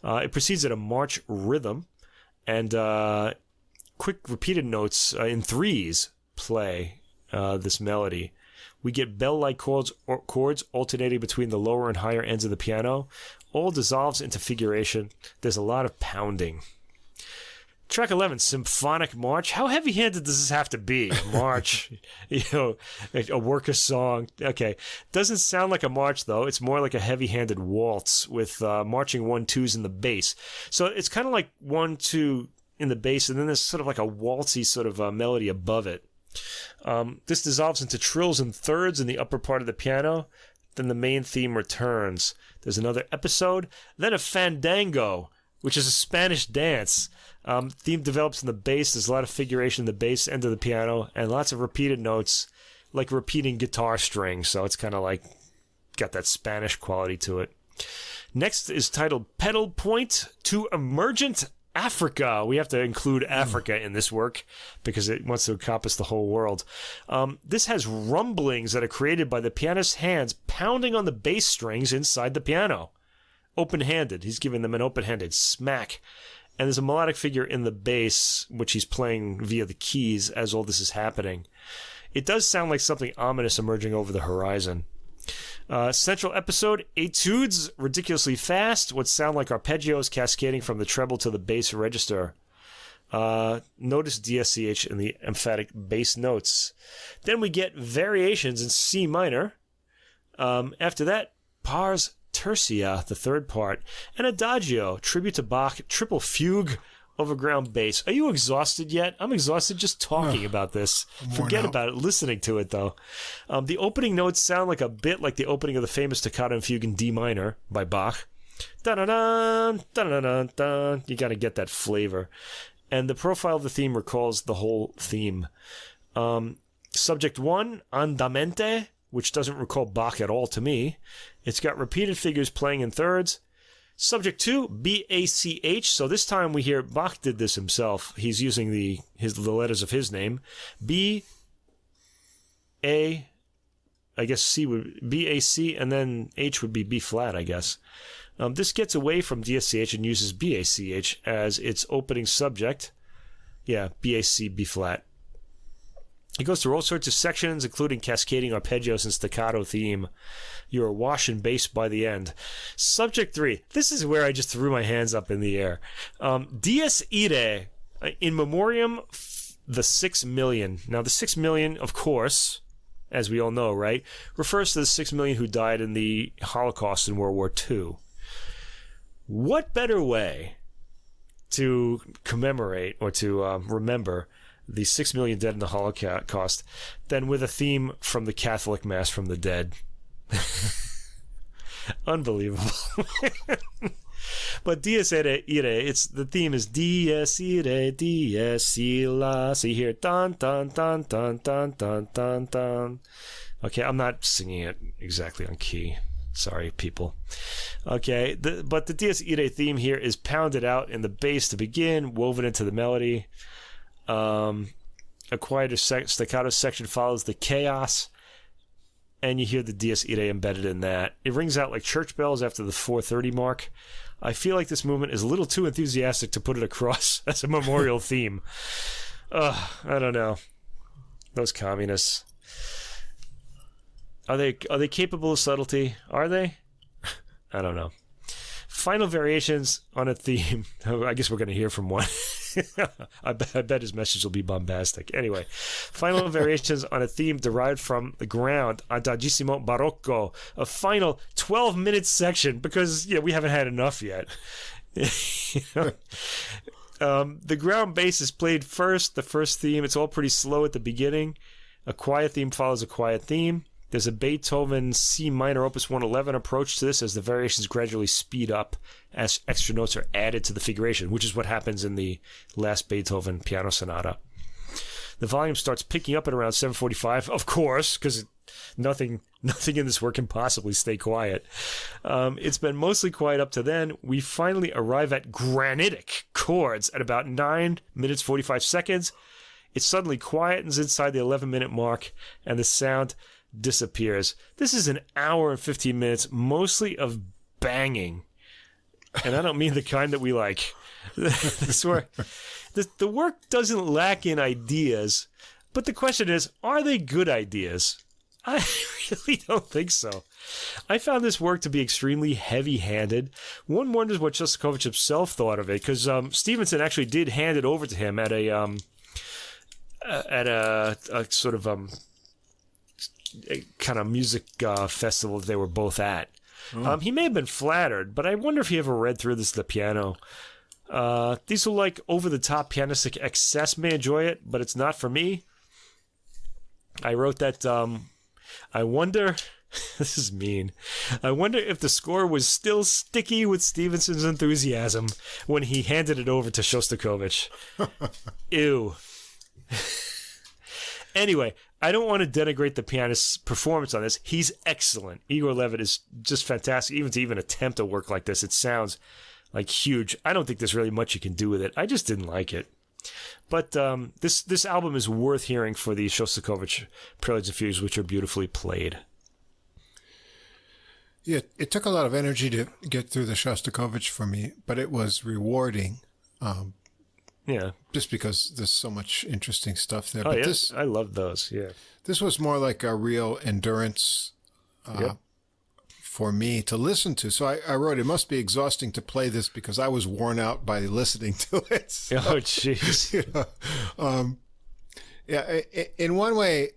It proceeds at a march rhythm, and quick repeated notes in threes play this melody. We get bell-like chords alternating between the lower and higher ends of the piano. All dissolves into figuration. There's a lot of pounding. Track 11, Symphonic March. How heavy-handed does this have to be? March, a workers' song. Okay, doesn't sound like a march though. It's more like a heavy-handed waltz with marching 1/2s in the bass. So it's kind of like 1/2 in the bass, and then there's sort of like a waltzy sort of melody above it. This dissolves into trills and thirds in the upper part of the piano. Then the main theme returns. There's another episode. Then a fandango, which is a Spanish dance. Theme develops in the bass. There's a lot of figuration in the bass end of the piano and lots of repeated notes, like repeating guitar strings. So it's kind of like got that Spanish quality to it. Next is titled Pedal Point to Emergent Africa. We have to include Africa in this work because it wants to encompass the whole world. This has rumblings that are created by the pianist's hands pounding on the bass strings inside the piano. Open-handed. He's giving them an open-handed smack. And there's a melodic figure in the bass, which he's playing via the keys as all this is happening. It does sound like something ominous emerging over the horizon. Central episode, etudes, ridiculously fast, what sound like arpeggios cascading from the treble to the bass register. Notice DSCH in the emphatic bass notes. Then we get variations in C minor. After that, Pars Tertia, the third part, and Adagio, tribute to Bach, triple fugue over ground bass. Are you exhausted yet? I'm exhausted just talking about this. Forget about it, listening to it, though. The opening notes sound like a bit like the opening of the famous Toccata and Fugue in D minor by Bach. Da-da-dun, da-da-dun, dun. You got to get that flavor. And the profile of the theme recalls the whole theme. Subject 1, Andamente, which doesn't recall Bach at all to me. It's got repeated figures playing in thirds. Subject 2, BACH. So this time we hear Bach did this himself. He's using the letters of his name. B, A, I guess C would BAC, and then H would be B flat, I guess. This gets away from DSCH and uses BACH as its opening subject. Yeah, BAC, B flat. It goes through all sorts of sections, including cascading arpeggios and staccato theme. You're awash in bass by the end. Subject 3. This is where I just threw my hands up in the air. Dies Irae, in memoriam, the 6 million. Now, the 6 million, of course, as we all know, right, refers to the 6 million who died in the Holocaust in World War II. What better way to commemorate or to remember the 6 million dead in the Holocaust than with a theme from the Catholic Mass from the Dead? Unbelievable. But Dies Irae, the theme is Dies Irae, Dies Illa. See here, dun dun dun dun dun dun dun dun. Okay, I'm not singing it exactly on key. Sorry, people. Okay, but the Dies Irae theme here is pounded out in the bass to begin, woven into the melody. A quieter staccato section follows the chaos, and you hear the Dies Irae embedded in that. It rings out like church bells after the 4:30 mark. I feel like this movement is a little too enthusiastic to put it across as a memorial theme. I don't know. Those communists. Are they capable of subtlety? Are they? I don't know. Final variations on a theme. I guess we're going to hear from one. I bet his message will be bombastic. Anyway, final variations on a theme derived from the ground, Adagissimo Barocco, a final 12-minute section, because we haven't had enough yet. The ground bass is played first, the first theme. It's all pretty slow at the beginning. A quiet theme follows a quiet theme. There's a Beethoven C minor opus 111 approach to this as the variations gradually speed up as extra notes are added to the figuration, which is what happens in the last Beethoven piano sonata. The volume starts picking up at around 7:45, of course, because nothing in this work can possibly stay quiet. It's been mostly quiet up to then. We finally arrive at granitic chords at about 9 minutes 45 seconds. It suddenly quietens inside the 11-minute mark, and the sound disappears. This is an hour and 15 minutes, mostly of banging. And I don't mean the kind that we like. The work doesn't lack in ideas, but the question is, are they good ideas? I really don't think so. I found this work to be extremely heavy-handed. One wonders what Shostakovich himself thought of it, because Stevenson actually did hand it over to him at a sort of a kind of music festival that they were both at. He may have been flattered, but I wonder if he ever read through this at the piano. These are like over-the-top pianistic excess. May enjoy it, but it's not for me. I wrote that, I wonder, this is mean, I wonder if the score was still sticky with Stevenson's enthusiasm when he handed it over to Shostakovich. Ew. Anyway, I don't want to denigrate the pianist's performance on this. He's excellent. Igor Levit is just fantastic. Even to attempt a work like this, it sounds like huge. I don't think there's really much you can do with it. I just didn't like it. But this album is worth hearing for the Shostakovich Preludes and Fugues, which are beautifully played. Yeah, it took a lot of energy to get through the Shostakovich for me, but it was rewarding. Yeah, just because there's so much interesting stuff there. Oh, but yeah, I love those. Yeah, this was more like a real endurance for me to listen to. So I wrote, it must be exhausting to play this because I was worn out by listening to it. So, oh, jeez. In one way,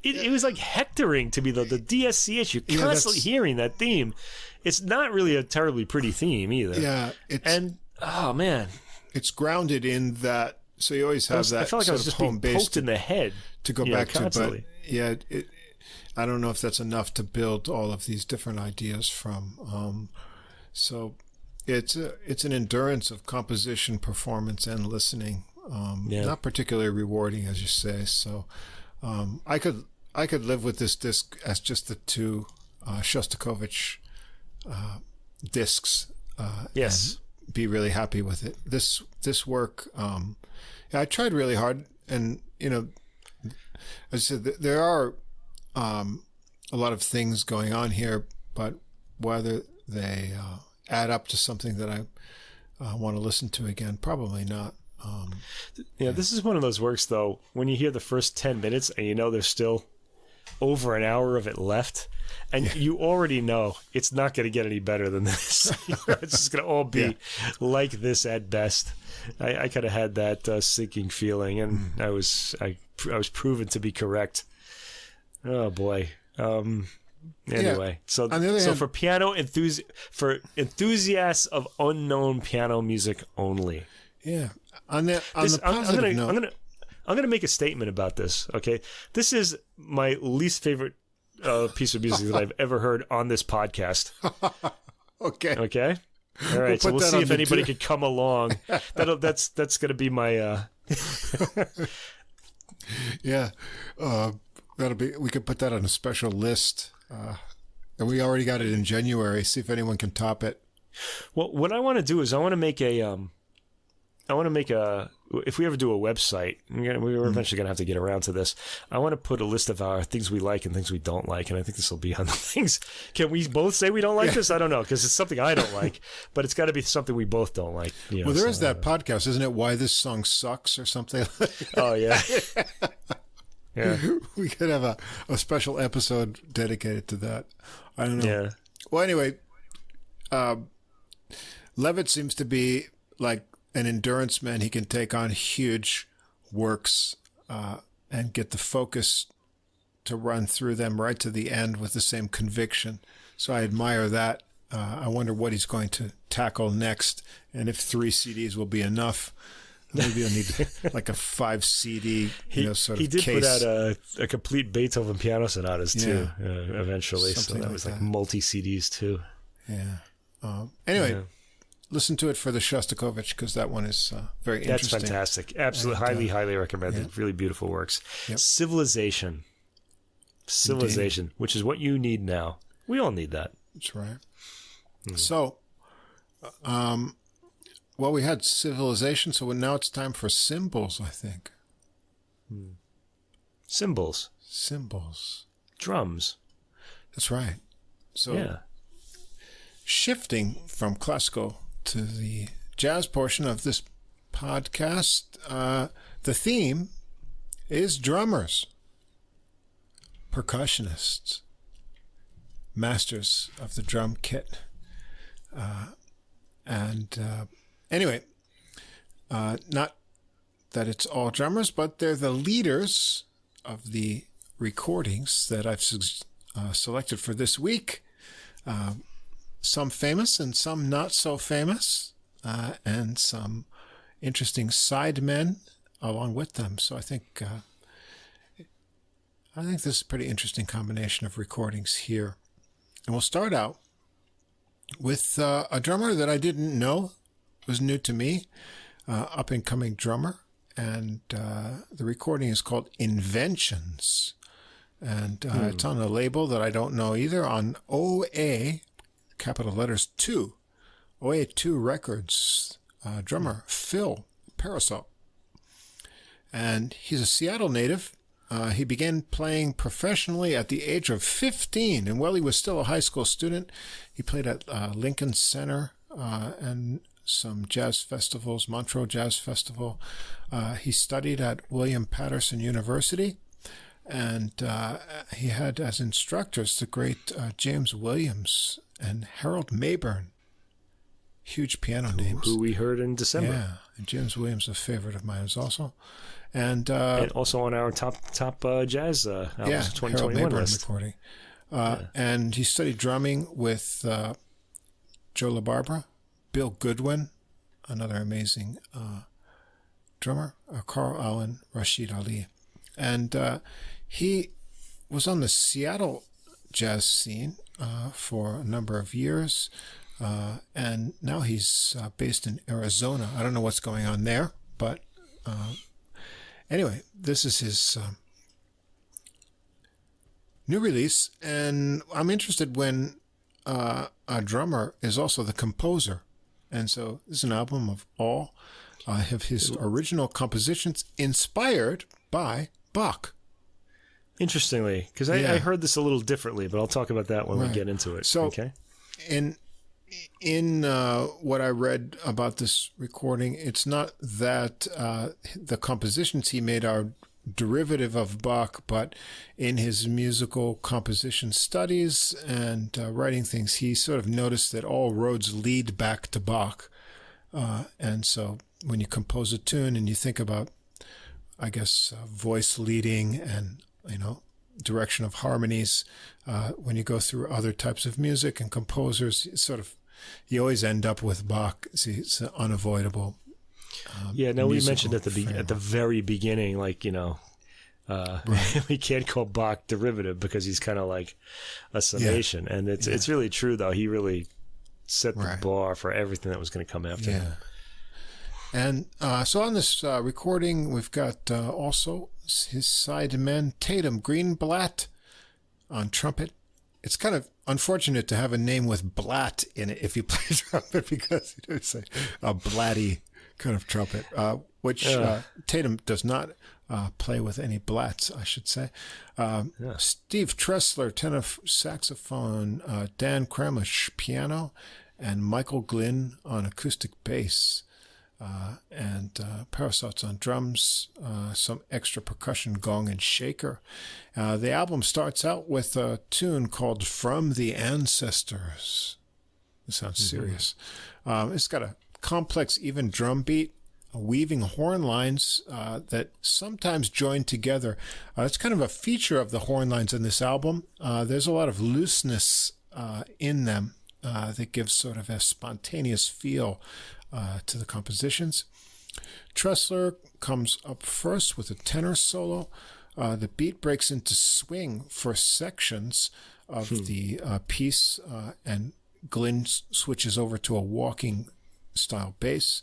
it was like hectoring to me, though. The DSCH, you're constantly hearing that theme. It's not really a terribly pretty theme either. Yeah, oh man. It's grounded in that, so you always have that. I felt like I was just being poked in the head to go back constantly. But yeah, I don't know if that's enough to build all of these different ideas from. So it's an endurance of composition, performance, and listening. Not particularly rewarding, as you say. So I could live with this disc as just the two Shostakovich discs. Yes. Be really happy with it. This work, I tried really hard, and as I said, there are a lot of things going on here, but whether they add up to something that I want to listen to again, probably not. This is one of those works, though, when you hear the first 10 minutes and there's still over an hour of it left, and you already know it's not going to get any better than this. It's just going to all be like this at best. I kind of had that sinking feeling, and I was proven to be correct. Oh boy. Anyway, so for piano enthusiasts of unknown piano music only. Yeah. On the positive note, I'm going to make a statement about this, okay? This is my least favorite piece of music that I've ever heard on this podcast. Okay. Okay? All right, so we'll see if anybody could come along. That's going to be my... Yeah. We could put that on a special list. And we already got it in January. See if anyone can top it. Well, what I want to do is I want to make if we ever do a website, we're eventually going to have to get around to this. I want to put a list of our things we like and things we don't like, and I think this will be on the things. Can we both say we don't like this? I don't know, because it's something I don't like, but it's got to be something we both don't like. Well, there is that podcast, isn't it? Why This Song Sucks or something. Oh, yeah. Yeah. We could have a special episode dedicated to that. I don't know. Yeah. Well, anyway, Levit seems to be like an endurance man. He can take on huge works and get the focus to run through them right to the end with the same conviction. So I admire that. I wonder what he's going to tackle next, and if 3 CDs will be enough. Maybe you'll need like a 5 CD, sort of. He did case. put out a complete Beethoven piano sonatas too, eventually. Something so that was like multi CDs too. Yeah. Anyway, listen to it for the Shostakovich, because that one is very interesting. That's fantastic. Absolutely, highly recommended. Yeah. Really beautiful works. Yep. Civilization, Indeed. Which is what you need now. We all need that. That's right. So, well, we had Civilization, so now it's time for Cymbals, I think. Cymbals. Drums. That's right. So, shifting from classical to the jazz portion of this podcast, the theme is drummers, percussionists, masters of the drum kit. Anyway, not that it's all drummers, but they're the leaders of the recordings that I've selected for this week. Some famous and some not so famous, and some interesting sidemen along with them. So I think this is a pretty interesting combination of recordings here. And we'll start out with a drummer that I didn't know, was new to me, up-and-coming drummer, and the recording is called Inventions. And it's on a label that I don't know either, on OA, capital letters 2, OA2 Records, drummer Phil Parisot. And he's a Seattle native. He began playing professionally at the age of 15, and while he was still a high school student, he played at Lincoln Center and some jazz festivals, Montreux Jazz Festival. He studied at William Patterson University, and he had as instructors the great James Williams and Harold Mayburn, huge piano names. Who we heard in December. Yeah, and James Williams, a favorite of mine, is also. And also on our top jazz albums of 2021 list. Recording. And he studied drumming with Joe LaBarbera, Bill Goodwin, another amazing drummer, Carl Allen, Rashid Ali. And he was on the Seattle jazz scene for a number of years. And now he's based in Arizona. I don't know what's going on there, but anyway, this is his new release. And I'm interested when a drummer is also the composer. And so this is an album of all of his original compositions inspired by Bach. Interestingly, because I heard this a little differently, but I'll talk about that when we get into it. So, okay. In what I read about this recording, it's not that the compositions he made are derivative of Bach, but in his musical composition studies and writing things, he sort of noticed that all roads lead back to Bach. And so when you compose a tune and you think about, I guess, voice leading and, direction of harmonies, when you go through other types of music and composers, you always end up with Bach. See, it's unavoidable. We mentioned at the very beginning, we can't call Bach derivative because he's kind of like a summation, and it's really true though. He really set the bar for everything that was going to come after him. And so on this recording, we've got also his sideman Tatum Greenblatt on trumpet. It's kind of unfortunate to have a name with Blatt in it if you play trumpet, because it's a blatty kind of trumpet, which Tatum does not play with any Blatts, I should say. Steve Tressler, tenor saxophone, Dan Kramlich, piano, and Michael Glynn on acoustic bass. And Parisot's on drums, some extra percussion, gong, and shaker. The album starts out with a tune called From the Ancestors. It sounds serious. It's got a complex, even drum beat, weaving horn lines that sometimes join together. It's kind of a feature of the horn lines in this album. There's a lot of looseness in them that gives sort of a spontaneous feel to the compositions. Tressler comes up first with a tenor solo. The beat breaks into swing for sections of the piece, and Glynn switches over to a walking style bass.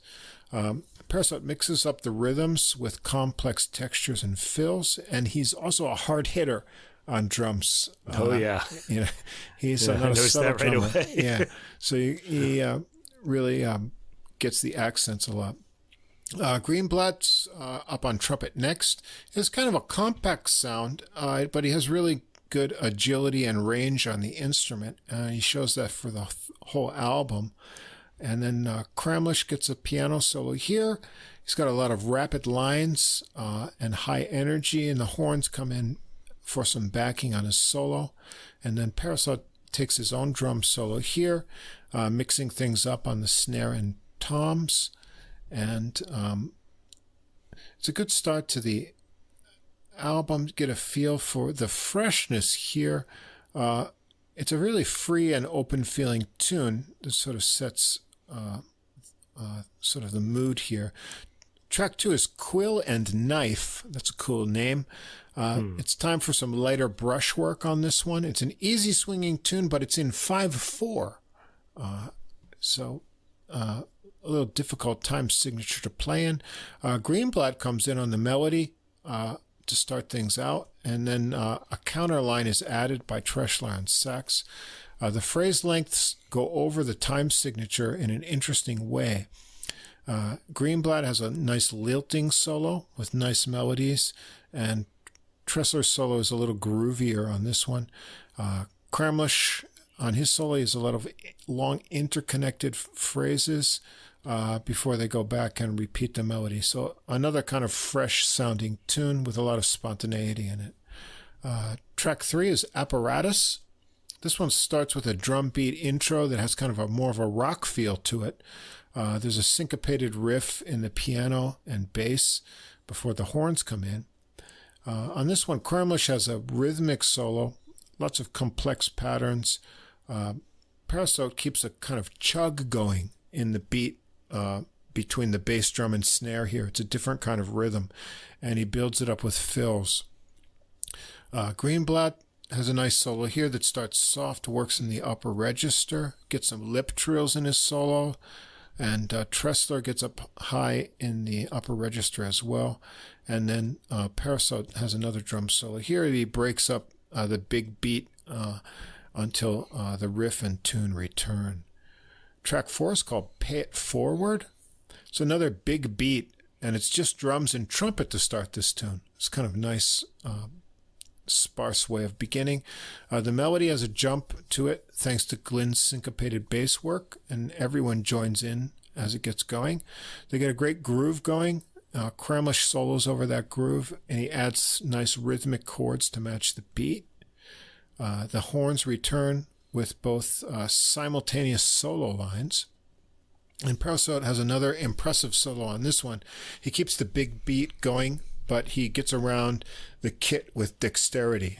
Parisot mixes up the rhythms with complex textures and fills, and he's also a hard hitter on drums. He's not a subtle drummer. So he really gets the accents a lot. Greenblatt's up on trumpet next. It's kind of a compact sound, but he has really good agility and range on the instrument. He shows that for the whole album. And then Kramlich gets a piano solo here. He's got a lot of rapid lines and high energy, and the horns come in for some backing on his solo. And then Parisot takes his own drum solo here, mixing things up on the snare and toms. And it's a good start to the album. Get a feel for the freshness here. It's a really free and open feeling tune that sort of sets sort of the mood here. Track 2 is Quill and Knife. That's a cool name. It's time for some lighter brushwork on this one. It's an easy swinging tune, but it's in 5/4. So a little difficult time signature to play in. Greenblatt comes in on the melody to start things out, and then a counter line is added by Treschler on sax. The phrase lengths go over the time signature in an interesting way. Greenblatt has a nice lilting solo with nice melodies, and Treschler's solo is a little groovier on this one. Kramlich on his solo is a lot of long interconnected phrases before they go back and repeat the melody. So another kind of fresh sounding tune with a lot of spontaneity in it. Track 3 is Apparatus. This one starts with a drum beat intro that has kind of more of a rock feel to it. There's a syncopated riff in the piano and bass before the horns come in. On this one, Kramlich has a rhythmic solo, lots of complex patterns. Parisot keeps a kind of chug going in the beat between the bass drum and snare here. It's a different kind of rhythm, and he builds it up with fills. Greenblatt has a nice solo here that starts soft, works in the upper register, gets some lip trills in his solo, and Treschler gets up high in the upper register as well. And then Parisot has another drum solo here. He breaks up the big beat until the riff and tune return. Track 4 is called Pay It Forward. It's another big beat, and it's just drums and trumpet to start this tune. It's kind of nice, sparse way of beginning. The melody has a jump to it thanks to Glyn's syncopated bass work, and everyone joins in as it gets going. They get a great groove going. Kramlich solos over that groove, and he adds nice rhythmic chords to match the beat. The horns return with both simultaneous solo lines. And Parisot has another impressive solo on this one. He keeps the big beat going, but he gets around the kit with dexterity.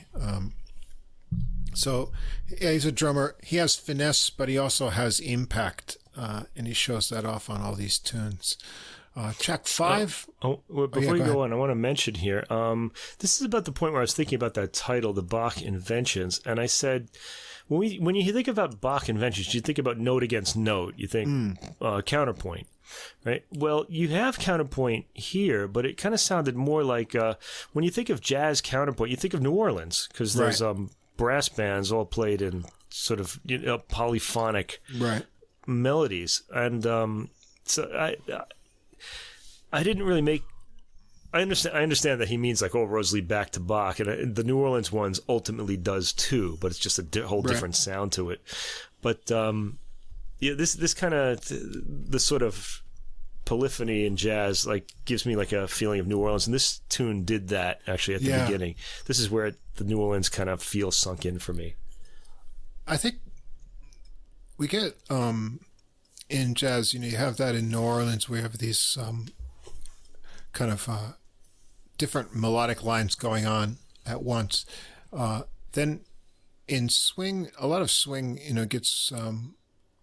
So yeah, he's a drummer. He has finesse, but he also has impact, and he shows that off on all these tunes. Track 5. Before you go on, I want to mention here, this is about the point where I was thinking about that title, the Bach Inventions, and I said, when you think about Bach Inventions, you think about note against note. You think counterpoint, right? Well, you have counterpoint here, but it kind of sounded more like when you think of jazz counterpoint, you think of New Orleans, because there's brass bands all played in sort of polyphonic melodies, and so I didn't really make. I understand that he means like, Rosalie back to Bach, and the New Orleans ones ultimately does too, but it's just a whole different sound to it. But this kind of the sort of polyphony in jazz like gives me like a feeling of New Orleans, and this tune did that actually at the beginning. This is where the New Orleans kind of feel sunk in for me. I think we get in jazz, you have that in New Orleans. We have these kind of different melodic lines going on at once. Then in swing, a lot of swing, gets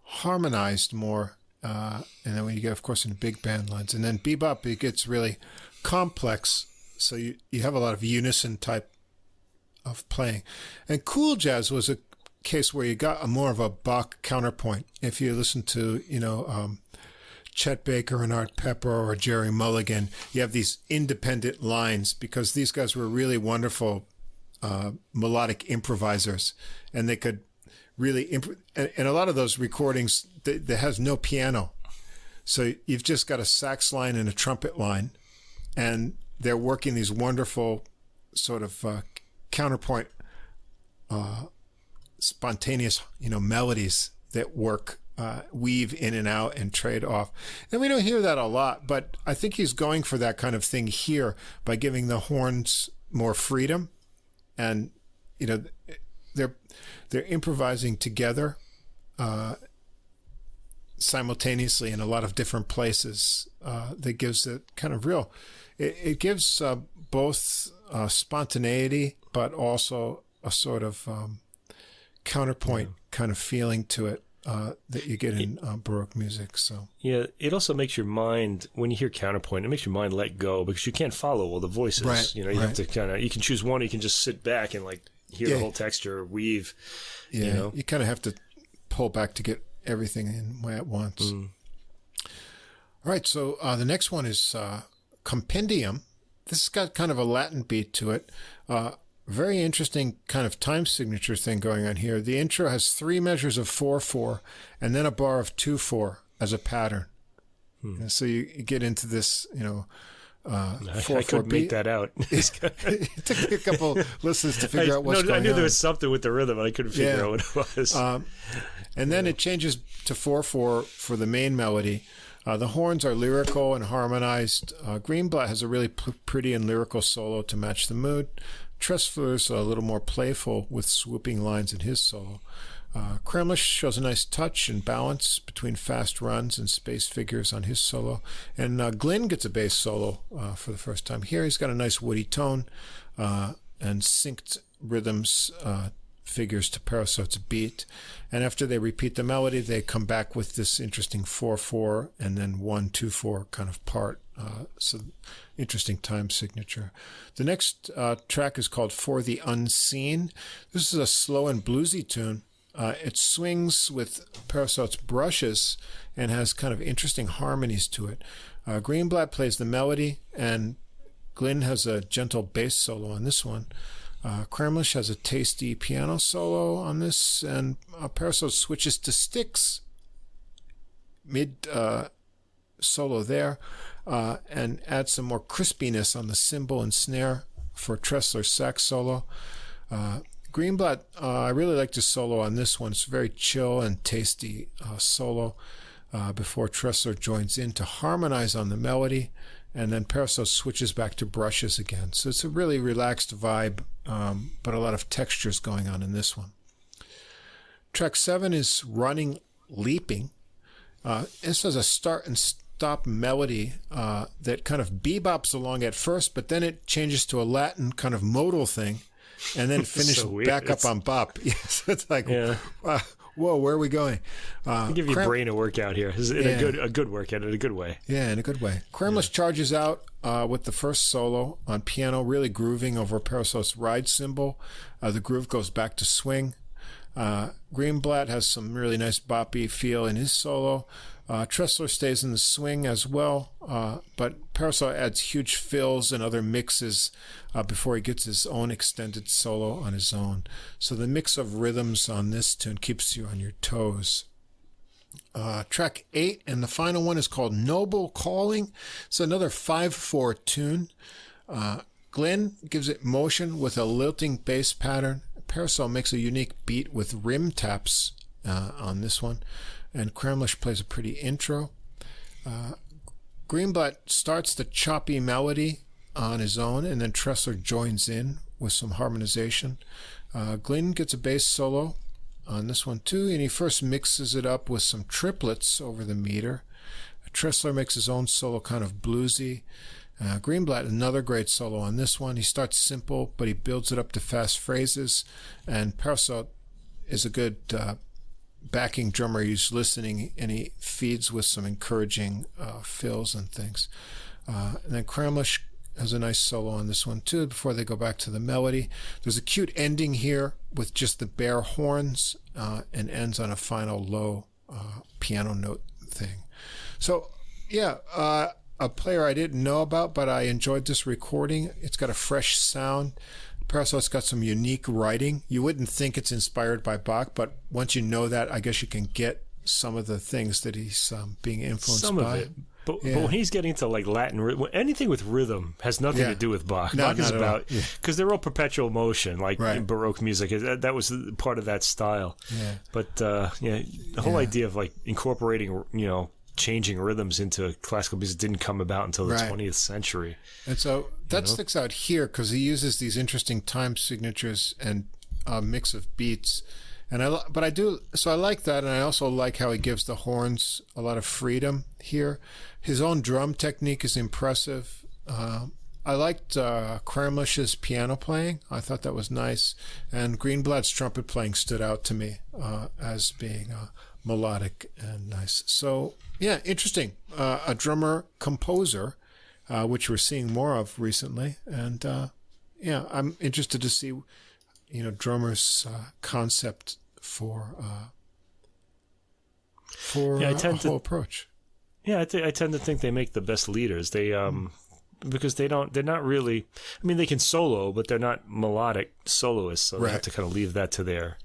harmonized more. And then when you get, of course, in big band lines. And then bebop, it gets really complex. So you have a lot of unison type of playing. And cool jazz was a case where you got more of a Bach counterpoint. If you listen to, Chet Baker and Art Pepper or Jerry Mulligan, you have these independent lines because these guys were really wonderful melodic improvisers, and they could really and a lot of those recordings that has no piano, so you've just got a sax line and a trumpet line, and they're working these wonderful sort of counterpoint spontaneous melodies that work, weave in and out and trade off. And we don't hear that a lot, but I think he's going for that kind of thing here by giving the horns more freedom, and they're improvising together simultaneously in a lot of different places. That gives it kind of real. It gives both spontaneity, but also a sort of counterpoint kind of feeling to it. That you get in Baroque music. So yeah, it also makes your mind, when you hear counterpoint, it makes your mind let go because you can't follow all the voices. You have to you can choose one, or you can just sit back and like hear the whole texture weave. You kind of have to pull back to get everything in at once. All right, so the next one is Compendium. This has got kind of a Latin beat to it. Very interesting kind of time signature thing going on here. The intro has 3 measures of 4/4 and then a bar of 2/4 as a pattern. And so you get into this, I couldn't make that out. It took me a couple listens to figure out what's going on. I knew there was something with the rhythm, but I couldn't figure out what it was. And then it changes to 4/4 for the main melody. The horns are lyrical and harmonized. Greenblatt has a really pretty and lyrical solo to match the mood. Tressler's a little more playful with swooping lines in his solo. Kremlish shows a nice touch and balance between fast runs and space figures on his solo. And Glynn gets a bass solo for the first time here. He's got a nice woody tone and synced rhythms, figures to Parisot's beat. And after they repeat the melody, they come back with this interesting 4/4 and then 1/2/4 kind of part. So interesting time signature. The next track is called For the Unseen. This is a slow and bluesy tune. It swings with Parisot's brushes and has kind of interesting harmonies to it. Greenblatt plays the melody, and Glynn has a gentle bass solo on this one. Kremlish has a tasty piano solo on this, and Parisot switches to sticks mid solo there, and adds some more crispiness on the cymbal and snare for Tressler's sax solo. Greenblatt, I really liked his solo on this one. It's a very chill and tasty solo before Tressler joins in to harmonize on the melody, and then Parisot switches back to brushes again. So it's a really relaxed vibe, but a lot of textures going on in this one. Track 7 is Running Leaping. This has a start and stop melody that kind of bebops along at first, but then it changes to a Latin kind of modal thing, and then finish so back up on bop. Yes, it's like, whoa, where are we going? Give your brain a workout here. A good workout in a good way. Yeah, in a good way. Kremlish charges out with the first solo on piano, really grooving over Parisot's ride cymbal. The groove goes back to swing. Greenblatt has some really nice boppy feel in his solo. Tressler stays in the swing as well, but Parisot adds huge fills and other mixes before he gets his own extended solo on his own. So the mix of rhythms on this tune keeps you on your toes. Track 8 and the final one is called Noble Calling. It's another 5/4 tune. Glynn gives it motion with a lilting bass pattern. Parisot makes a unique beat with rim taps on this one, and Kremlish plays a pretty intro. Greenblatt starts the choppy melody on his own, and then Tressler joins in with some harmonization. Glynn gets a bass solo on this one too, and he first mixes it up with some triplets over the meter. Tressler makes his own solo kind of bluesy. Greenblatt, another great solo on this one. He starts simple, but he builds it up to fast phrases, and Parisot is a good backing drummer. He's listening, and he feeds with some encouraging fills and things. And then Kremlish has a nice solo on this one too before they go back to the melody. There's a cute ending here with just the bare horns and ends on a final low piano note thing. So, yeah, a player I didn't know about, but I enjoyed this recording. It's got a fresh sound. Parisot's got some unique writing. You wouldn't think it's inspired by Bach, but once you know that, I guess you can get some of the things that he's being influenced by. Some of it. But when he's getting into like Latin, anything with rhythm has nothing to do with Bach. No, Bach is about, because they're all perpetual motion, like in Baroque music. That was part of that style. Yeah. But the whole idea of like incorporating, changing rhythms into classical music didn't come about until the 20th century. And so that sticks out here because he uses these interesting time signatures and a mix of beats. And I like that, and I also like how he gives the horns a lot of freedom here. His own drum technique is impressive. I liked Kremlish's piano playing. I thought that was nice. And Greenblatt's trumpet playing stood out to me as being melodic and nice. So, yeah, interesting. A drummer-composer, which we're seeing more of recently. And, I'm interested to see, drummers' concept for a whole approach. Yeah, I tend to think they make the best leaders. They because they're not really. I mean, they can solo, but they're not melodic soloists, so they have to kind of leave that to their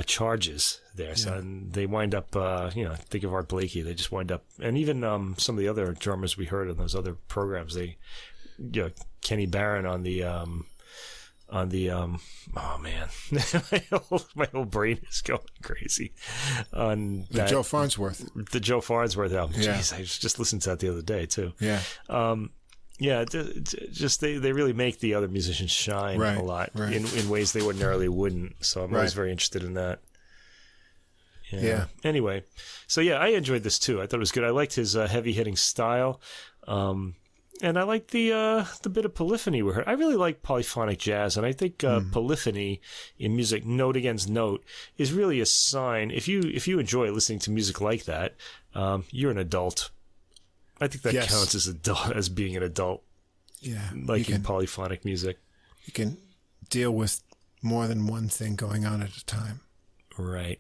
charges there. Yeah. So they wind up, think of Art Blakey. They just wind up, and even some of the other drummers we heard in those other programs. Kenny Barron on the oh man, my whole brain is going crazy on the Joe Farnsworth album. Yeah. Jeez, I just listened to that the other day too. Yeah. Just they really make the other musicians shine a lot in ways they ordinarily wouldn't. So I'm always very interested in that. Yeah. Anyway, so I enjoyed this too. I thought it was good. I liked his heavy hitting style. And I like the bit of polyphony we heard. I really like polyphonic jazz, and I think polyphony in music, note against note, is really a sign. If you enjoy listening to music like that, you're an adult. I think that counts as being an adult. Yeah, liking polyphonic music. You can deal with more than one thing going on at a time. Right.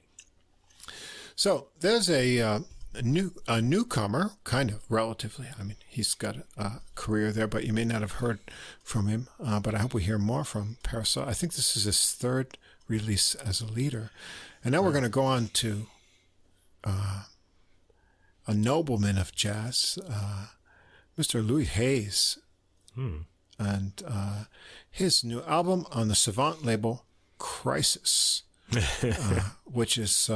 So there's a newcomer, kind of, relatively. I mean, he's got a career there, but you may not have heard from him. But I hope we hear more from Parisot. I think this is his third release as a leader. And now we're going to go on to a nobleman of jazz, Mr. Louis Hayes. And his new album on the Savant label, Crisis, which is...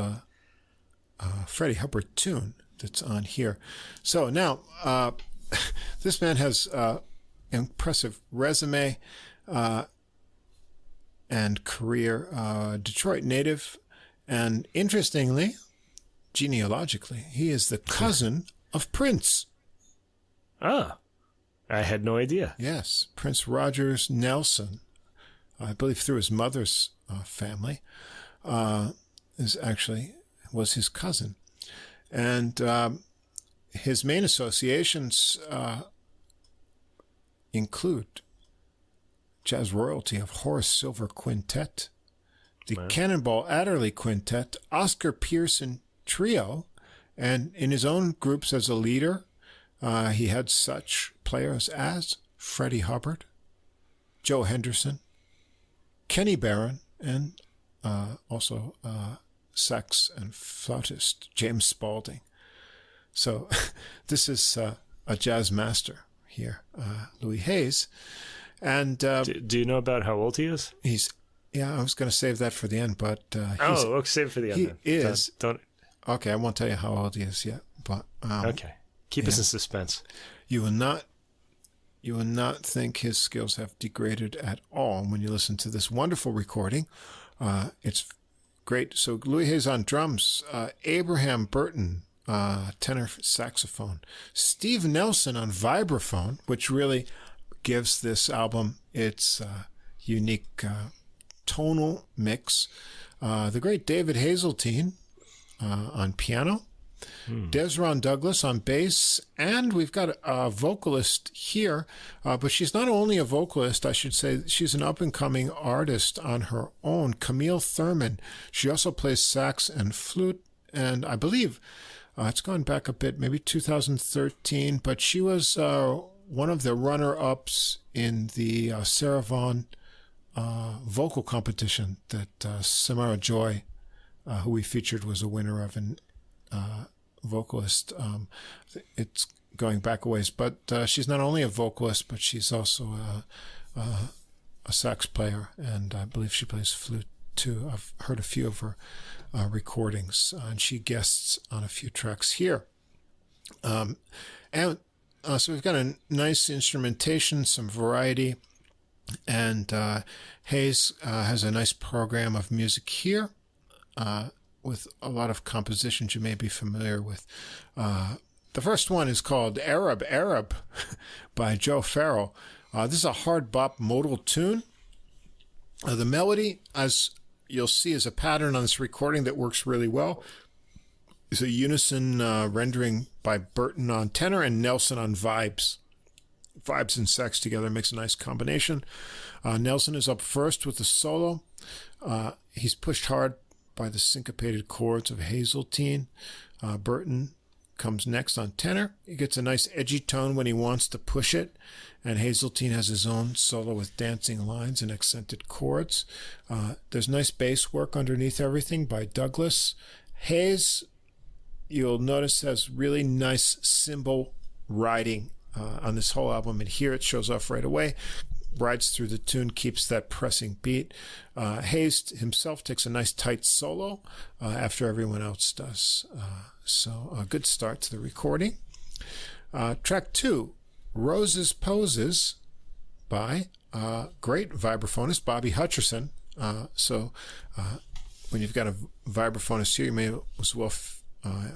Freddie Hubbard tune that's on here. So now, this man has impressive resume and career. Detroit native, and interestingly, genealogically, he is the cousin of Prince. Ah, I had no idea. Yes, Prince Rogers Nelson, I believe through his mother's family, was his cousin. And his main associations include jazz royalty of Horace Silver Quintet, the Cannonball Adderley Quintet, Oscar Pearson Trio, and in his own groups as a leader, he had such players as Freddie Hubbard, Joe Henderson, Kenny Barron, and also sax and flautist James Spaulding. So this is a jazz master here, Louis Hayes. And do you know about how old he is? I was going to save that for the end, but save it for the end. He is. Don't. Okay, I won't tell you how old he is yet, but okay, keep us in suspense. You will not think his skills have degraded at all when you listen to this wonderful recording. It's great. So Louis Hayes on drums, Abraham Burton, tenor saxophone, Steve Nelson on vibraphone, which really gives this album its unique tonal mix. The great David Hazeltine on piano, Desron Douglas on bass, and we've got a vocalist here, but she's not only a vocalist, I should say, she's an up-and-coming artist on her own, Camille Thurman. She also plays sax and flute, and I believe it's gone back a bit, maybe 2013, but she was one of the runner-ups in the Sarah Vaughan vocal competition that Samara Joy, who we featured, was a winner of, and vocalist. It's going back a ways, but she's not only a vocalist, but she's also a sax player, and I believe she plays flute too. I've heard a few of her recordings, and she guests on a few tracks here. So we've got a nice instrumentation, some variety, and Hayes has a nice program of music here, with a lot of compositions you may be familiar with. The first one is called Arab by Joe Farrell. This is a hard bop modal tune. The melody, as you'll see, is a pattern on this recording that works really well. It's a unison rendering by Burton on tenor and Nelson on vibes. Vibes and sax together makes a nice combination. Nelson is up first with the solo. He's pushed hard by the syncopated chords of Hazeltine. Burton comes next on tenor. He gets a nice edgy tone when he wants to push it. And Hazeltine has his own solo with dancing lines and accented chords. There's nice bass work underneath everything by Douglas. Hayes, you'll notice, has really nice cymbal riding on this whole album. And here it shows off right away. Rides through the tune, keeps that pressing beat. Hayes himself takes a nice tight solo after everyone else does. So a good start to the recording. Track 2, Roses Poses by great vibraphonist Bobby Hutcherson. So when you've got a vibraphonist here, you may as well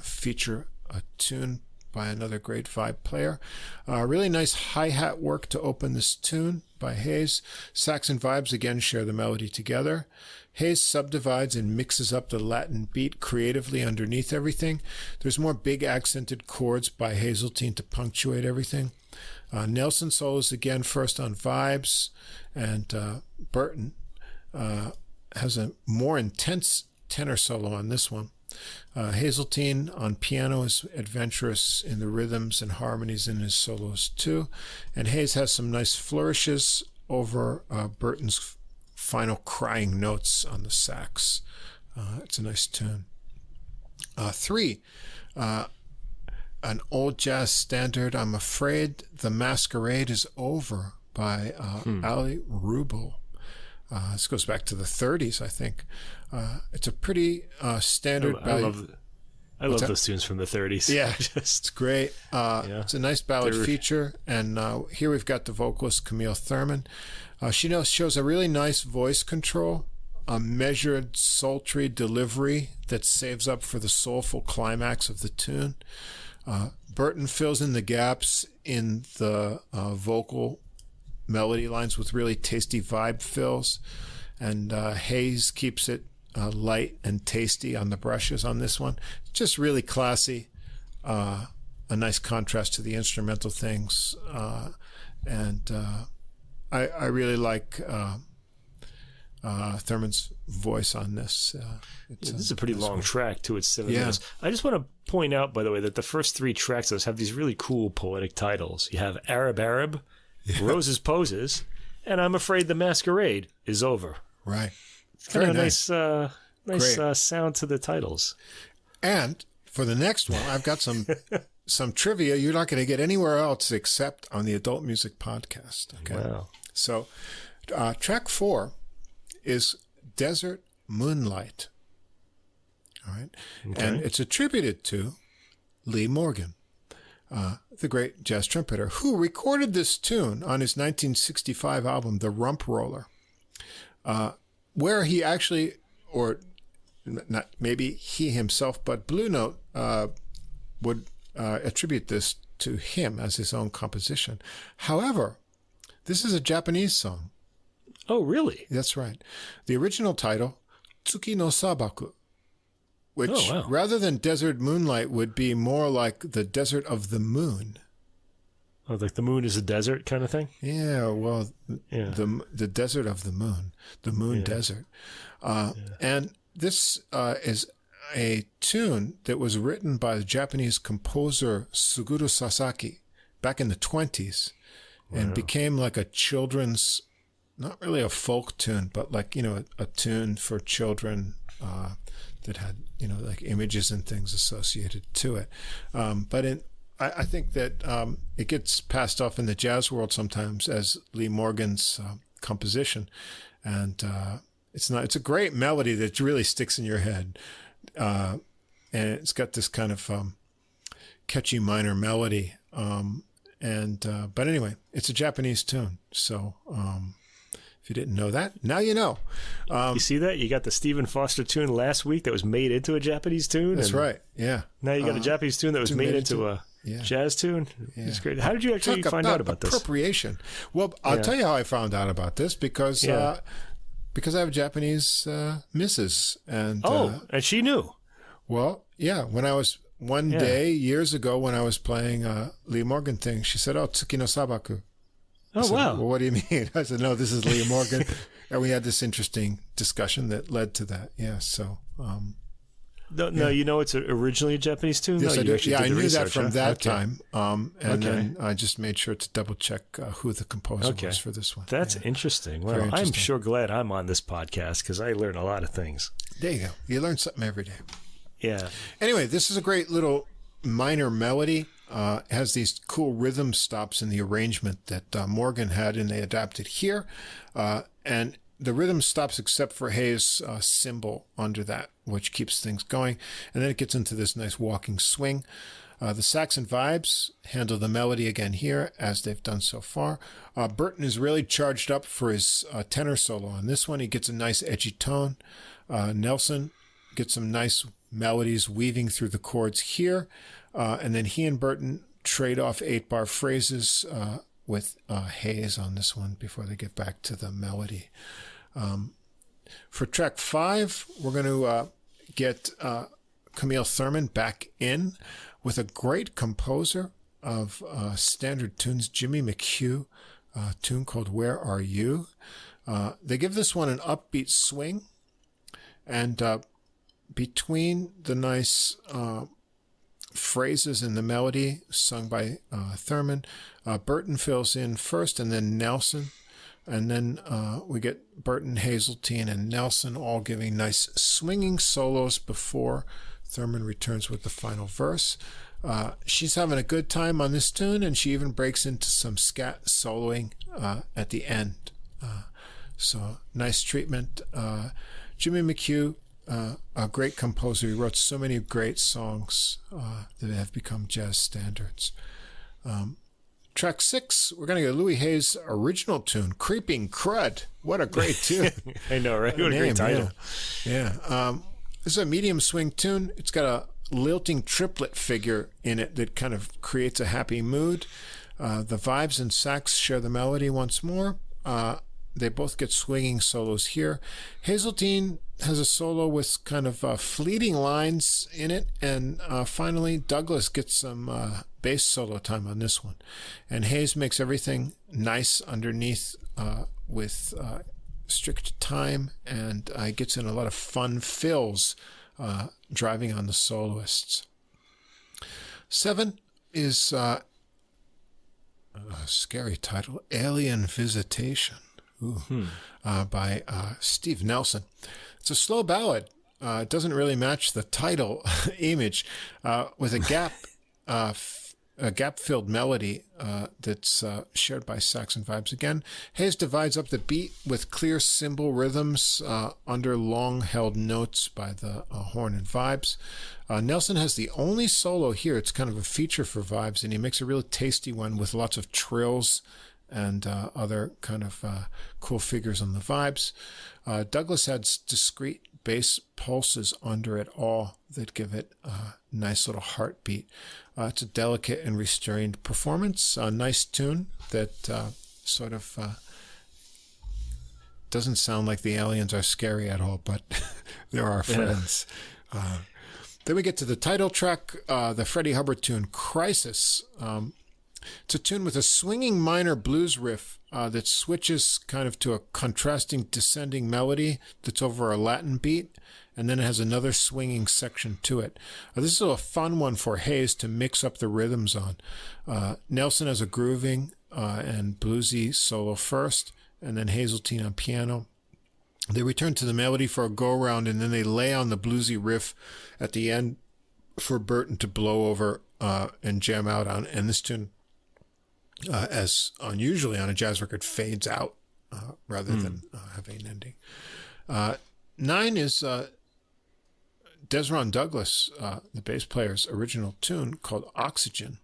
feature a tune by another great vibe player. Really nice hi-hat work to open this tune by Hayes. Sax and vibes again share the melody together. Hayes subdivides and mixes up the Latin beat creatively underneath everything. There's more big accented chords by Hazeltine to punctuate everything. Nelson solos again first on vibes, and Burton has a more intense tenor solo on this one. Hazeltine on piano is adventurous in the rhythms and harmonies in his solos too. And Hayes has some nice flourishes over Burton's final crying notes on the sax. It's a nice tune. 3, an old jazz standard, I'm afraid the Masquerade is Over by Ali Rubel. This goes back to the 30s, I think. It's a pretty standard. I love those tunes from the 30s. Yeah, it's great. It's a nice ballad feature. And here we've got the vocalist Camille Thurman. She shows a really nice voice control, a measured, sultry delivery that saves up for the soulful climax of the tune. Burton fills in the gaps in the vocal melody lines with really tasty vibe fills, and Hayes keeps it light and tasty on the brushes on this one. Just really classy, a nice contrast to the instrumental things, and I really like Thurman's voice on this. This is a pretty long track too. It's 7 minutes. I just want to point out, by the way, that the first 3 tracks of this have these really cool poetic titles. You have Arab, Roses Poses, and I'm Afraid the Masquerade is Over. Right. It's kind of nice sound to the titles. And for the next one, I've got some trivia you're not going to get anywhere else except on the Adult Music Podcast. Okay. Wow. So track 4 is Desert Moonlight. All right. Okay. And it's attributed to Lee Morgan, the great jazz trumpeter, who recorded this tune on his 1965 album, The Rump Roller, where he actually, or not maybe he himself, but Blue Note would attribute this to him as his own composition. However, this is a Japanese song. Oh, really? That's right. The original title, Tsuki no Sabaku, which rather than Desert Moonlight would be more like the Desert of the Moon. Oh, like the moon is a desert kind of thing? Yeah, well, the desert of the moon desert. And this is a tune that was written by the Japanese composer Suguru Sasaki back in the 20s and became like a children's, not really a folk tune, but like, a tune for children that had, like images and things associated to it. But I think that it gets passed off in the jazz world sometimes as Lee Morgan's composition. And it's a great melody that really sticks in your head. And it's got this kind of catchy minor melody. But anyway, it's a Japanese tune. So if you didn't know that, now you know. You see that? You got the Stephen Foster tune last week that was made into a Japanese tune. That's right. Yeah. Now you got a Japanese tune that was made into a jazz tune. Yeah. It's great. How did you actually find out about this? Appropriation. Well, I'll tell you how I found out about this because I have a Japanese missus. And and she knew. Well, yeah. When I was one day years ago when I was playing a Lee Morgan thing, she said, Tsuki no Sabaku. Oh, said, wow. Well, what do you mean? I said, no, this is Lee Morgan. And we had this interesting discussion that led to that. Yeah. So, No, you know it's originally a Japanese tune? Yes, no, I do. Yeah, I knew that from that okay. time. And then I just made sure to double check who the composer was for this one. That's interesting. Well, I'm sure glad I'm on this podcast because I learn a lot of things. There you go. You learn something every day. Yeah. Anyway, this is a great little minor melody. It has these cool rhythm stops in the arrangement that Morgan had, and they adapted here. And the rhythm stops except for Hayes' cymbal under that, which keeps things going. And then it gets into this nice walking swing. The sax and vibes handle the melody again here, as they've done so far. Burton is really charged up for his tenor solo. On this one, he gets a nice edgy tone. Nelson gets some nice melodies weaving through the chords here. And then he and Burton trade off 8-bar phrases with Hayes on this one before they get back to the melody. For track 5, we're going to get Camille Thurman back in with a great composer of standard tunes, Jimmy McHugh, a tune called Where Are You? They give this one an upbeat swing, and between the nice phrases in the melody sung by Thurman, Burton fills in first, and then Nelson. And then we get Burton, Hazeltine, and Nelson all giving nice swinging solos before Thurman returns with the final verse. She's having a good time on this tune, and she even breaks into some scat soloing at the end. So nice treatment. Jimmy McHugh, a great composer. He wrote so many great songs that have become jazz standards. Track 6, we're going to get Louis Hayes' original tune, Creeping Crud. What a great tune. I know, right? What a great title. Yeah. This is a medium swing tune. It's got a lilting triplet figure in it that kind of creates a happy mood. The vibes and sax share the melody once more. They both get swinging solos here. Hazeltine has a solo with kind of fleeting lines in it. And finally, Douglas gets some bass solo time on this one. And Hayes makes everything nice underneath with strict time, and gets in a lot of fun fills driving on the soloists. 7 is a scary title, Alien Visitation. By Steve Nelson. It's a slow ballad. It doesn't really match the title image, with a gap-filled melody that's shared by sax and vibes again. Hayes divides up the beat with clear cymbal rhythms under long-held notes by the horn and vibes. Nelson has the only solo here. It's kind of a feature for vibes, and he makes a really tasty one with lots of trills and other kind of cool figures on the vibes. Douglas adds discrete bass pulses under it all that give it a nice little heartbeat. It's a delicate and restrained performance, a nice tune that sort of doesn't sound like the aliens are scary at all, but they're our friends. Then we get to the title track, the Freddie Hubbard tune, Crisis. It's a tune with a swinging minor blues riff that switches kind of to a contrasting descending melody that's over a Latin beat, and then it has another swinging section to it. This is a fun one for Hayes to mix up the rhythms on. Nelson has a grooving and bluesy solo first, and then Hazeltine on piano. They return to the melody for a go-around, and then they lay on the bluesy riff at the end for Burton to blow over and jam out on. And this tune, as unusually on a jazz record, fades out rather than having an ending. 9 is Desron Douglas, the bass player's original tune called Oxygen.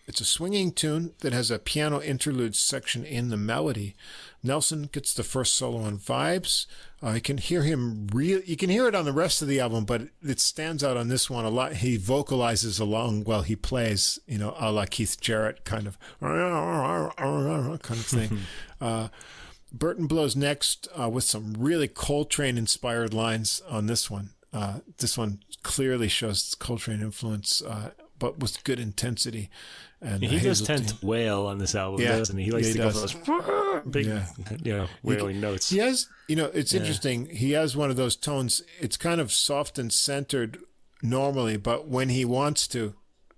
It's a swinging tune that has a piano interlude section in the melody. Nelson gets the first solo on vibes. You can hear him you can hear it on the rest of the album, but it stands out on this one a lot. He vocalizes along while he plays, a la Keith Jarrett kind of thing. Burton blows next with some really Coltrane-inspired lines on this one. This one clearly shows Coltrane influence, but with good intensity. And he does tend to wail on this album, doesn't he? He likes to go for those big, wailing notes. He has, it's interesting. He has one of those tones. It's kind of soft and centered normally, but when he wants to,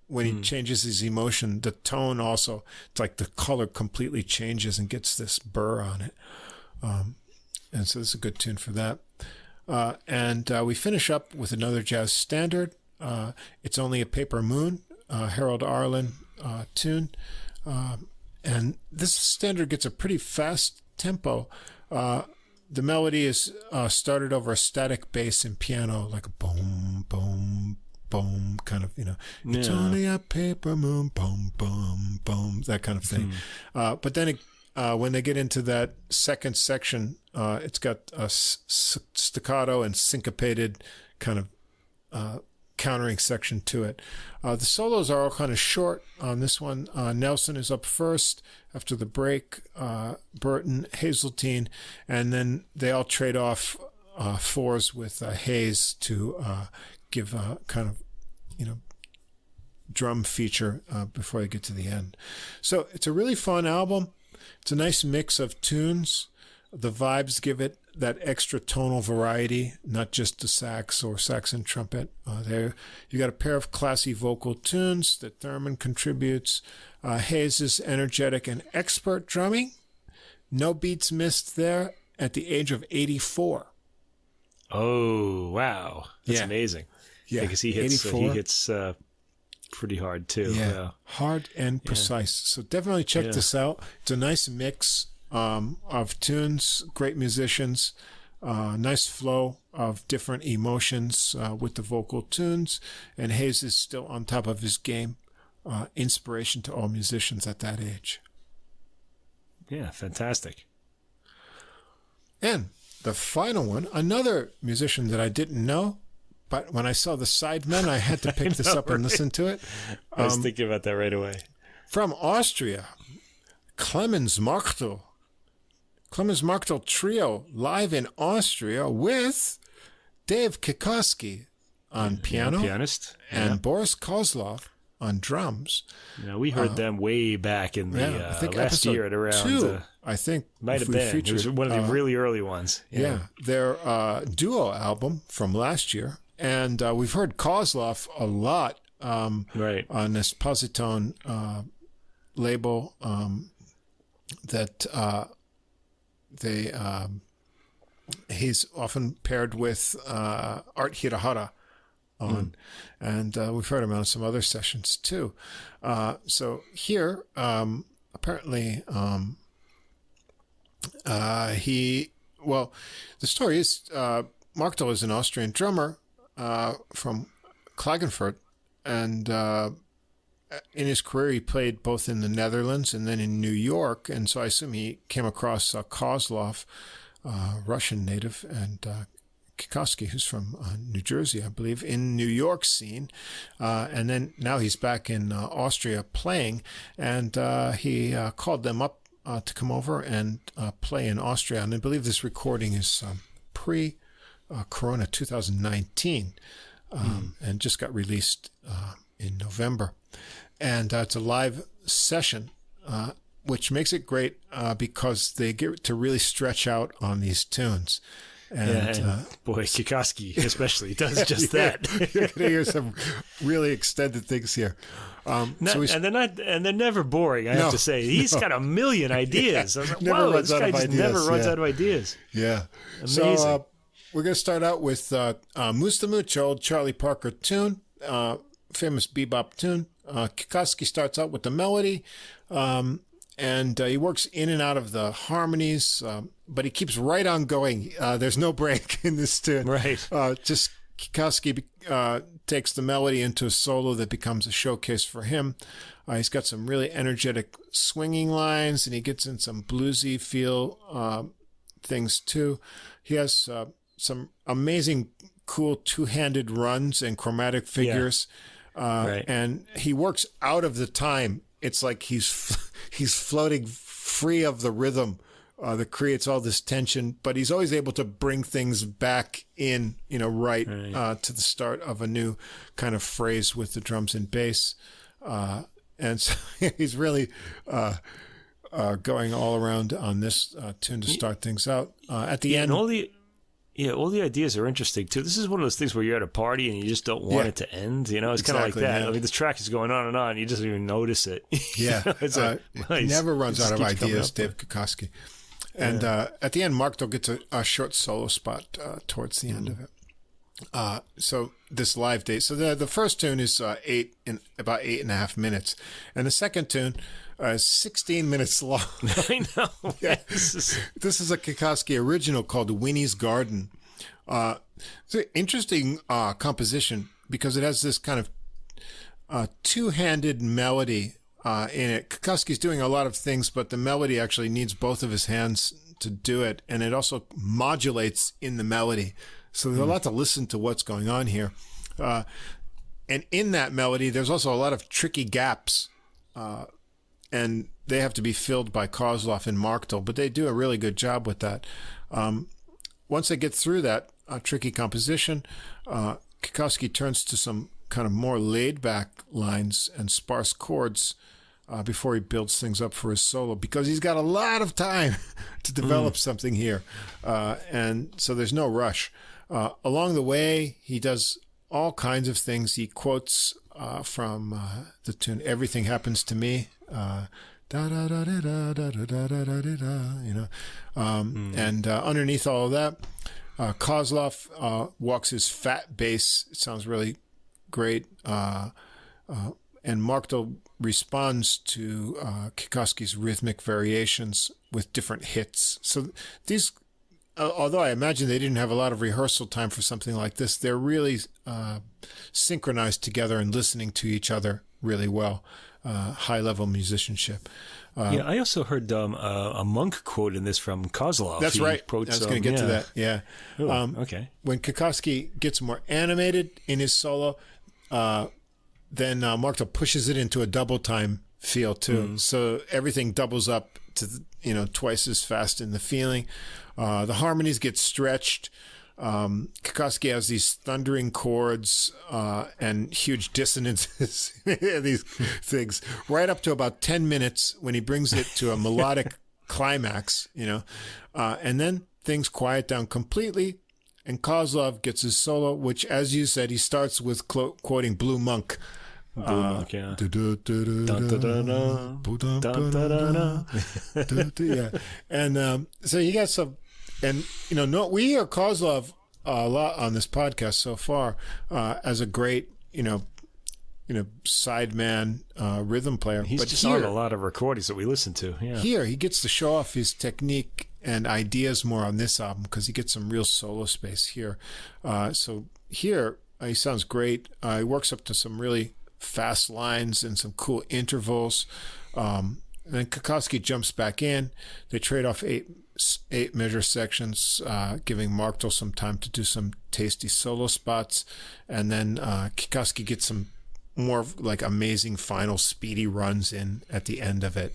when he changes his emotion, the tone also, it's like the color completely changes and gets this burr on it. And so this is a good tune for that. And we finish up with another jazz standard. It's Only a Paper Moon, Harold Arlen tune. And this standard gets a pretty fast tempo. The melody is started over a static bass and piano, like a boom, boom, boom, kind of, it's only a paper moon, boom, boom, boom, that kind of thing. But then when they get into that second section, it's got a staccato and syncopated kind of countering section to it. The solos are all kind of short on this one. Nelson is up first after the break, Burton, Hazeltine, and then they all trade off fours with Hayes to give a kind of, drum feature before they get to the end. So it's a really fun album. It's a nice mix of tunes. The vibes give it that extra tonal variety, not just the sax or sax and trumpet. There, you got a pair of classy vocal tunes that Thurman contributes. Hayes' energetic and expert drumming. No beats missed there at the age of 84. Oh, wow. That's amazing. Yeah, because he hits pretty hard too. Yeah, hard and precise. So definitely check this out. It's a nice mix of tunes, great musicians, nice flow of different emotions with the vocal tunes, and Hayes is still on top of his game. Inspiration to all musicians at that age. Yeah, fantastic. And the final one, another musician that I didn't know, but when I saw the Sidemen, I had to pick this up and listen to it. I was thinking about that right away. From Austria, Klemens Marko. Klemens Marko Trio, live in Austria with Dave Kikoski on piano, pianist, and Boris Kozlov on drums. We heard them way back in the I think last year at around 2, I think might have been. It was one of the really early ones. Their duo album from last year, and we've heard Kozlov a lot on this Positone label that he's often paired with Art Hirahara on, and we've heard him on some other sessions too. So here, apparently, the story is Markto is an Austrian drummer from Klagenfurt, and in his career he played both in the Netherlands and then in New York, and so I assume he came across Kozlov, Russian native, and Kikoski, who's from New Jersey, I believe, in New York scene, and then now he's back in Austria playing, and he called them up to come over and play in Austria, and I believe this recording is pre-Corona 2019, and just got released in November, and it's a live session, which makes it great because they get to really stretch out on these tunes. And boy, Kikoski especially does just that. You're going to hear some really extended things here. And they're never boring, I have to say. He's got a million ideas. I was like, whoa, this guy just never runs out of ideas. Yeah. Amazing. So we're going to start out with Musta Mucho, old Charlie Parker tune, famous bebop tune. Kikoski starts out with the melody, and he works in and out of the harmonies, but he keeps right on going. There's no break in this tune. Right. Just Kikoski takes the melody into a solo that becomes a showcase for him. He's got some really energetic swinging lines, and he gets in some bluesy feel things too. He has some amazing, cool two-handed runs and chromatic figures. And he works out of the time. It's like he's floating free of the rhythm that creates all this tension, but he's always able to bring things back in, right. To the start of a new kind of phrase with the drums and bass. And so he's really going all around on this tune to start things out. At the end, all the ideas are interesting too. This is one of those things where you're at a party and you just don't want it to end. It's kind of like that. Yeah. I mean, this track is going on and on. You just don't even notice it. Yeah, he never runs out of ideas, Dave Kikoski. And at the end, Marko gets a short solo spot towards the end of it. So this live date. So the first tune is about 8.5 minutes, and the second tune is 16 minutes long. I know. Yeah. This is a Kikoski original called Winnie's Garden. It's an interesting composition because it has this kind of two-handed melody in it. Kikoski's doing a lot of things, but the melody actually needs both of his hands to do it, and it also modulates in the melody. So there's a lot to listen to what's going on here. And in that melody, there's also a lot of tricky gaps, and they have to be filled by Kozlov and Marko, but they do a really good job with that. Once they get through that tricky composition, Kikoski turns to some kind of more laid-back lines and sparse chords before he builds things up for his solo, because he's got a lot of time to develop something here. And so there's no rush. Along the way, he does all kinds of things. He quotes from the tune "Everything Happens to Me," and underneath all of that, Kozlov walks his fat bass. It sounds really great, and Marko responds to Kikoski's rhythmic variations with different hits. So these. Although I imagine they didn't have a lot of rehearsal time for something like this, they're really synchronized together and listening to each other really well. High-level musicianship. I also heard a monk quote in this from Kozlov. That's right. I was going to get to that. Yeah. Ooh, okay. When Kikoski gets more animated in his solo, then Marko pushes it into a double time feel too. So everything doubles up to twice as fast in the feeling. The harmonies get stretched. Kikoski has these thundering chords and huge dissonances. These things right up to about 10 minutes when he brings it to a melodic climax. And then things quiet down completely, and Kozlov gets his solo, which, as you said, he starts with quoting Blue Monk. Yeah. And so you got some, and we hear Kozlov a lot on this podcast so far as a great sideman rhythm player. He's just on a lot of recordings that we listen to. Yeah. Here he gets to show off his technique and ideas more on this album because he gets some real solo space here. So here he sounds great. He works up to some really fast lines and some cool intervals. And then Kikoski jumps back in. They trade off eight measure sections, giving Marko some time to do some tasty solo spots. And then Kikoski gets some more like amazing final speedy runs in at the end of it.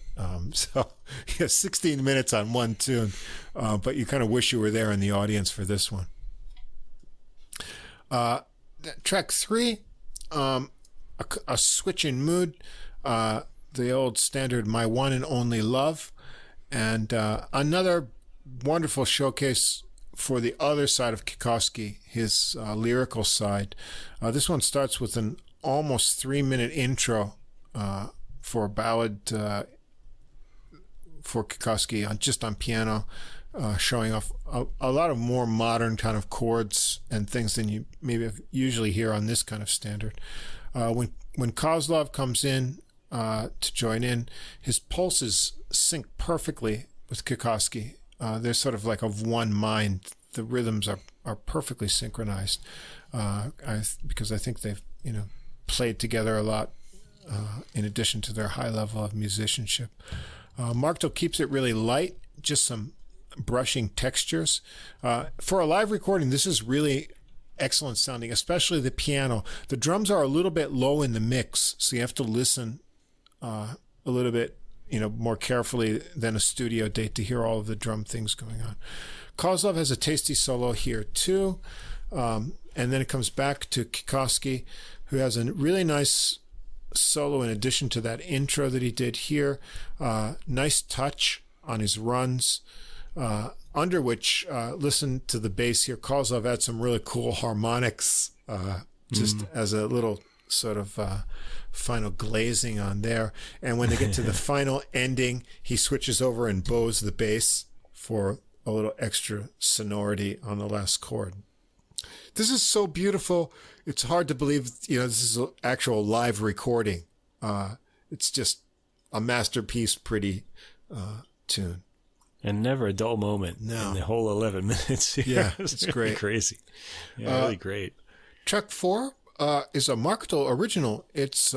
So 16 minutes on one tune, but you kind of wish you were there in the audience for this one. Track 3, a switch in mood, the old standard "My One and Only Love," and another wonderful showcase for the other side of Kikoski, his lyrical side. This one starts with an almost 3-minute intro for a ballad for Kikoski just on piano, showing off a lot of more modern kind of chords and things than you maybe usually hear on this kind of standard. When Kozlov comes in to join in, his pulses sync perfectly with Kikoski. They're sort of like of one mind. The rhythms are perfectly synchronized because I think they've played together a lot in addition to their high level of musicianship. Marko keeps it really light, just some brushing textures. For a live recording, this is really excellent sounding, especially the piano. The drums are a little bit low in the mix, so you have to listen a little bit more carefully than a studio date to hear all of the drum things going on. Kozlov has a tasty solo here too. And then it comes back to Kikoski, who has a really nice solo in addition to that intro that he did here. Nice touch on his runs, under which, listen to the bass here. Kozlov had some really cool harmonics, just as a little sort of final glazing on there. And when they get to the final ending, he switches over and bows the bass for a little extra sonority on the last chord. This is so beautiful. It's hard to believe, this is an actual live recording. It's just a masterpiece, pretty tune. And never a dull moment in the whole 11 minutes. Yeah, it's really great. Crazy. Yeah, really great. Track 4 is a Marko original. It's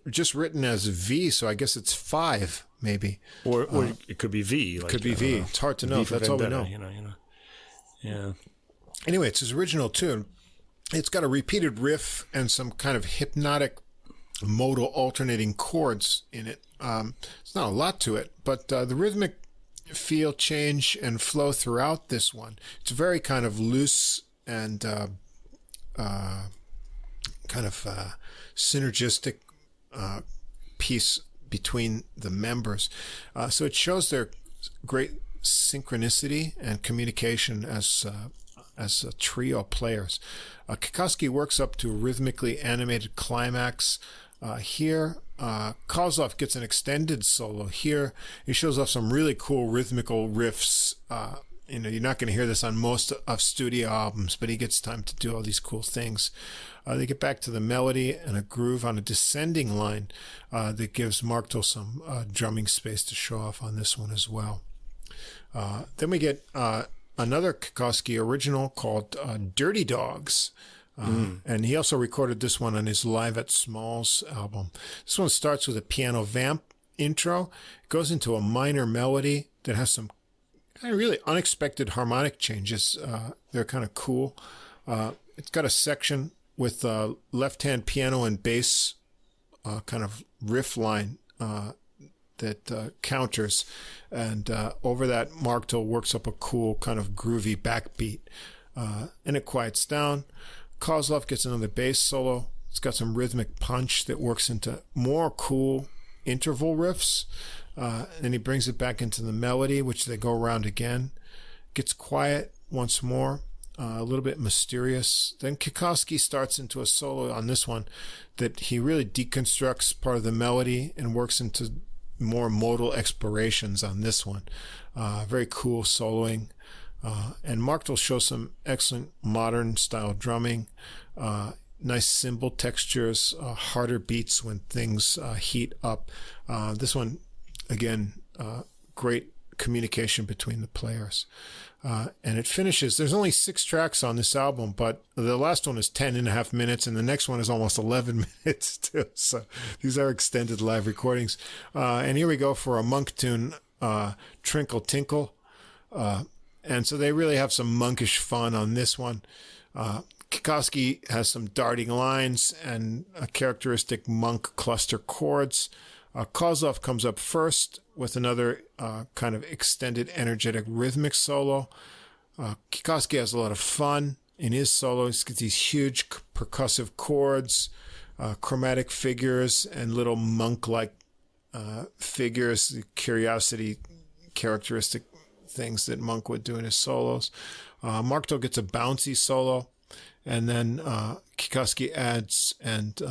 just written as V, so I guess it's 5, maybe. Or it could be V. Could be V. It's hard to know. That's all we know. Yeah. Anyway, it's his original tune. It's got a repeated riff and some kind of hypnotic modal alternating chords in it. It's not a lot to it, but the rhythmic feel, change, and flow throughout this one. It's very kind of loose and kind of synergistic piece between the members. So it shows their great synchronicity and communication as a trio of players. Kikoski works up to a rhythmically animated climax here. Kozlov gets an extended solo here. He shows off some really cool rhythmical riffs. You're not going to hear this on most of studio albums, but he gets time to do all these cool things. They get back to the melody and a groove on a descending line that gives Marko some drumming space to show off on this one as well. Then we get another Kikoski original called Dirty Dogs. And he also recorded this one on his Live at Smalls album. This one starts with a piano vamp intro. It goes into a minor melody that has some kind of really unexpected harmonic changes. They're kind of cool. It's got a section with left-hand piano and bass kind of riff line that counters. And over that, Marko works up a cool kind of groovy backbeat. And it quiets down. Kozlov gets another bass solo. It's got some rhythmic punch that works into more cool interval riffs. Then he brings it back into the melody, which they go around again. Gets quiet once more, a little bit mysterious. Then Kikoski starts into a solo on this one that he really deconstructs part of the melody and works into more modal explorations on this one. Very cool soloing. And Marko shows some excellent modern style drumming, nice cymbal textures, harder beats when things heat up. This one, again, great communication between the players. And it finishes, there's only 6 tracks on this album, but the last one is 10.5 minutes, and the next one is almost 11 minutes too. So these are extended live recordings. And here we go for a monk tune, Trinkle Tinkle. And so they really have some monkish fun on this one. Kikoski has some darting lines and a characteristic monk cluster chords. Kozlov comes up first with another kind of extended, energetic, rhythmic solo. Kikoski has a lot of fun in his solo. He's got these huge percussive chords, chromatic figures, and little monk-like figures, the curiosity characteristic things that Monk would do in his solos. Marko gets a bouncy solo, and then Kikoski adds, and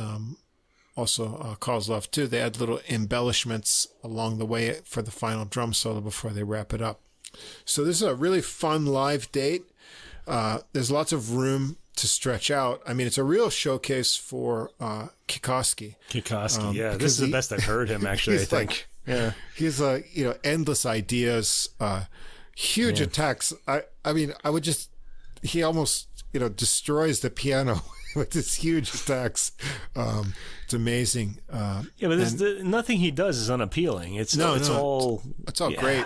also Kozlov too, they add little embellishments along the way for the final drum solo before they wrap it up. So this is a really fun live date. There's lots of room to stretch out. I mean, it's a real showcase for Kikoski. Yeah. This is the best I've heard him, actually, I think. Yeah. He's, endless ideas, huge attacks. I mean, he almost, destroys the piano with his huge attacks. It's amazing. But nothing he does is unappealing. It's all great.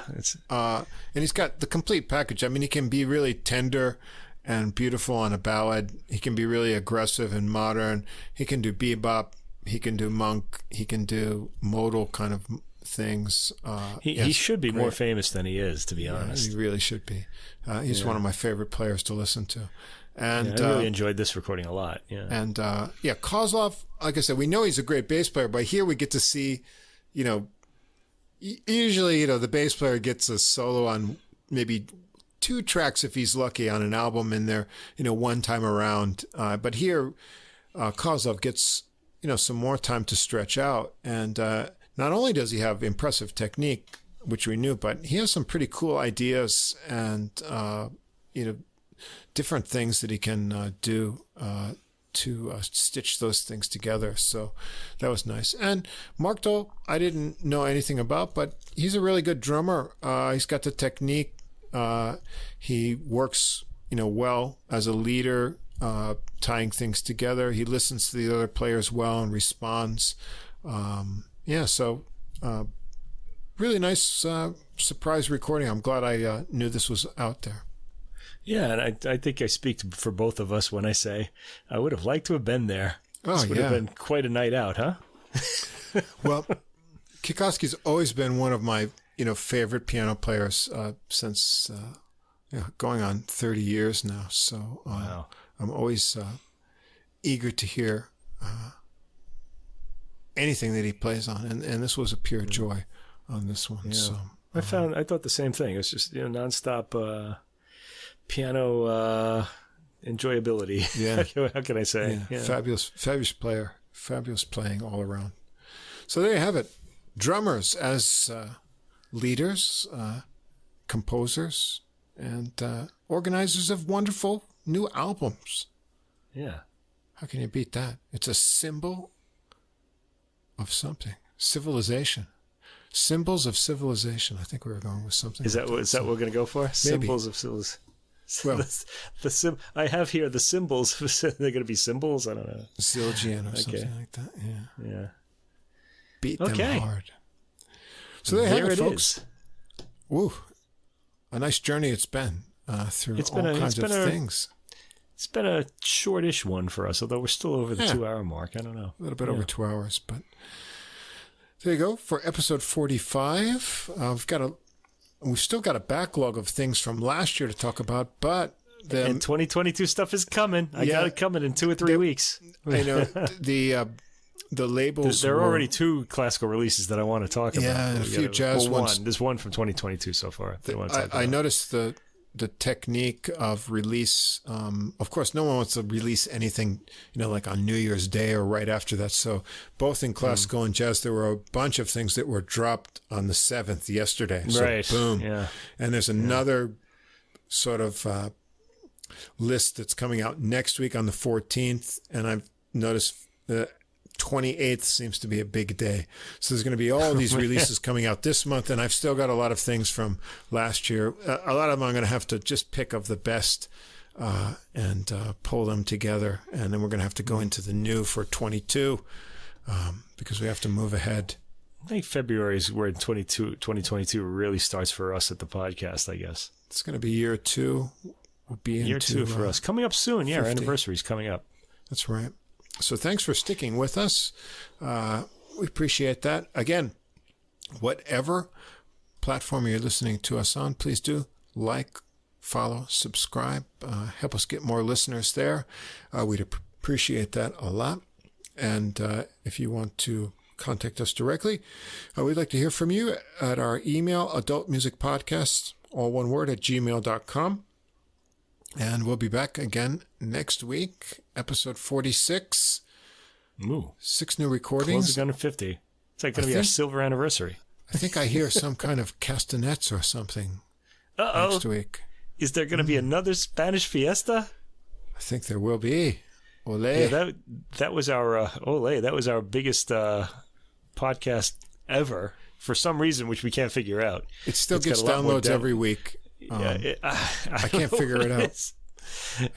And he's got the complete package. I mean, he can be really tender and beautiful on a ballad. He can be really aggressive and modern. He can do bebop. He can do monk. He can do modal kind of things. He should be more famous than he is, to be honest. He really should be. He's one of my favorite players to listen to. And I really enjoyed this recording a lot. Yeah. And Kozlov, like I said, we know he's a great bass player, but here we get to see, usually, the bass player gets a solo on maybe 2 tracks if he's lucky on an album in there, one time around. But here, Kozlov gets, some more time to stretch out. And not only does he have impressive technique, which we knew, but he has some pretty cool ideas and, different things that he can do to stitch those things together. So that was nice. And Marko, I didn't know anything about, but he's a really good drummer. He's got the technique. He works, well as a leader, tying things together. He listens to the other players well and responds. So really nice surprise recording. I'm glad I knew this was out there. Yeah, and I think I speak for both of us when I say I would have liked to have been there. This would have been quite a night out, huh? Well, Kikoski's always been one of my, favorite piano players since going on 30 years now. So wow. I'm always eager to hear anything that he plays on, and this was a pure joy on this one. Yeah. So I thought the same thing. It's just nonstop piano enjoyability. Yeah. How can I say? Yeah. Fabulous player. Fabulous playing all around. So there you have it. Drummers as leaders, composers, and organizers of wonderful new albums. Yeah. How can you beat that? It's a symbol of something. Civilization. Symbols of civilization. I think we were going with something. Is that what we're going to go for? Maybe. Symbols of civilization. Well, I have here the symbols. They're going to be symbols. I don't know. Zildjian or something like that. Yeah. Beat them hard. So there you have it, folks. Woo! A nice journey it's been through all kinds of things. It's been a shortish one for us, although we're still over the 2-hour mark. I don't know. A little bit over 2 hours, but there you go for episode 45. We've still got a backlog of things from last year to talk about, but and 2022 stuff is coming. I got it coming in 2 or 3 weeks. I know the labels. There are already 2 classical releases that I want to talk about. Yeah, a few jazz ones. There's one from 2022 so far. I noticed the technique of release. Of course, no one wants to release anything, like on New Year's Day or right after that. So both in classical and jazz, there were a bunch of things that were dropped on the 7th yesterday. So right. Boom. Yeah. And there's another sort of list that's coming out next week on the 14th. And I've noticed 28th seems to be a big day. So there's going to be all these releases coming out this month, and I've still got a lot of things from last year. A lot of them I'm going to have to just pick of the best and pull them together, and then we're going to have to go into the new for 22 because we have to move ahead. I think February is where 2022 really starts for us at the podcast, I guess. It's going to be year 2. We'll be year 2 for us. Coming up soon. Yeah, 50. Our anniversary's coming up. That's right. So thanks for sticking with us. We appreciate that. Again, whatever platform you're listening to us on, please do like, follow, subscribe. Help us get more listeners there. We'd appreciate that a lot. And if you want to contact us directly, we'd like to hear from you at our email, adultmusicpodcasts, all one word, @gmail.com. And we'll be back again next week, episode 46. Ooh. 6 new recordings. Closing on 50. It's like going to be our silver anniversary. I think I hear some kind of castanets or something next week. Is there going to be another Spanish fiesta? I think there will be. Ole. Yeah, that was our Ole. That was our biggest podcast ever for some reason, which we can't figure out. It still gets downloads every week. I can't figure it out.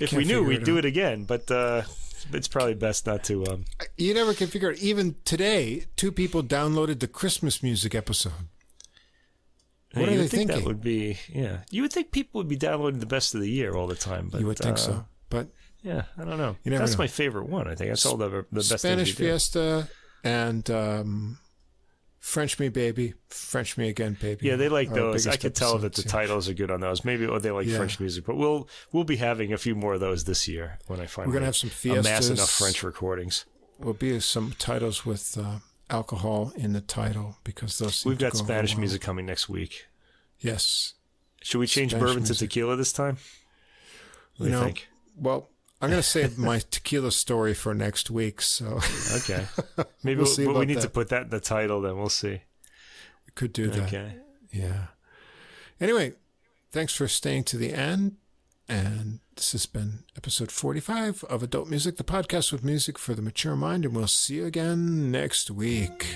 If we knew, we'd do it again, but it's probably best not to. You never can figure it. Even today, 2 people downloaded the Christmas music episode. What are they thinking? That would be, you would think people would be downloading the best of the year all the time. But, you would think so, but yeah, I don't know. That's my favorite one. I think that's all the best. Spanish Fiesta and French Me Baby, French Me Again Baby. Yeah, they like are those. I biggest could tell that the episodes, titles are good on those. Maybe they like French music, but we'll be having a few more of those this year when I finally We're gonna have some fiestas. amass enough French recordings. Will be some titles with alcohol in the title because those. We've got Spanish music coming next week. Yes. Should we change Spanish bourbon music. to tequila this time? What do you think? Well, I'm going to save my tequila story for next week. So okay, maybe We'll see we about need that. to put that in the title. Then we'll see. we could do that. Okay. Yeah. Anyway, thanks for staying to the end. And this has been episode 45 of Adult Music, the podcast with music for the mature mind. And we'll see you again next week.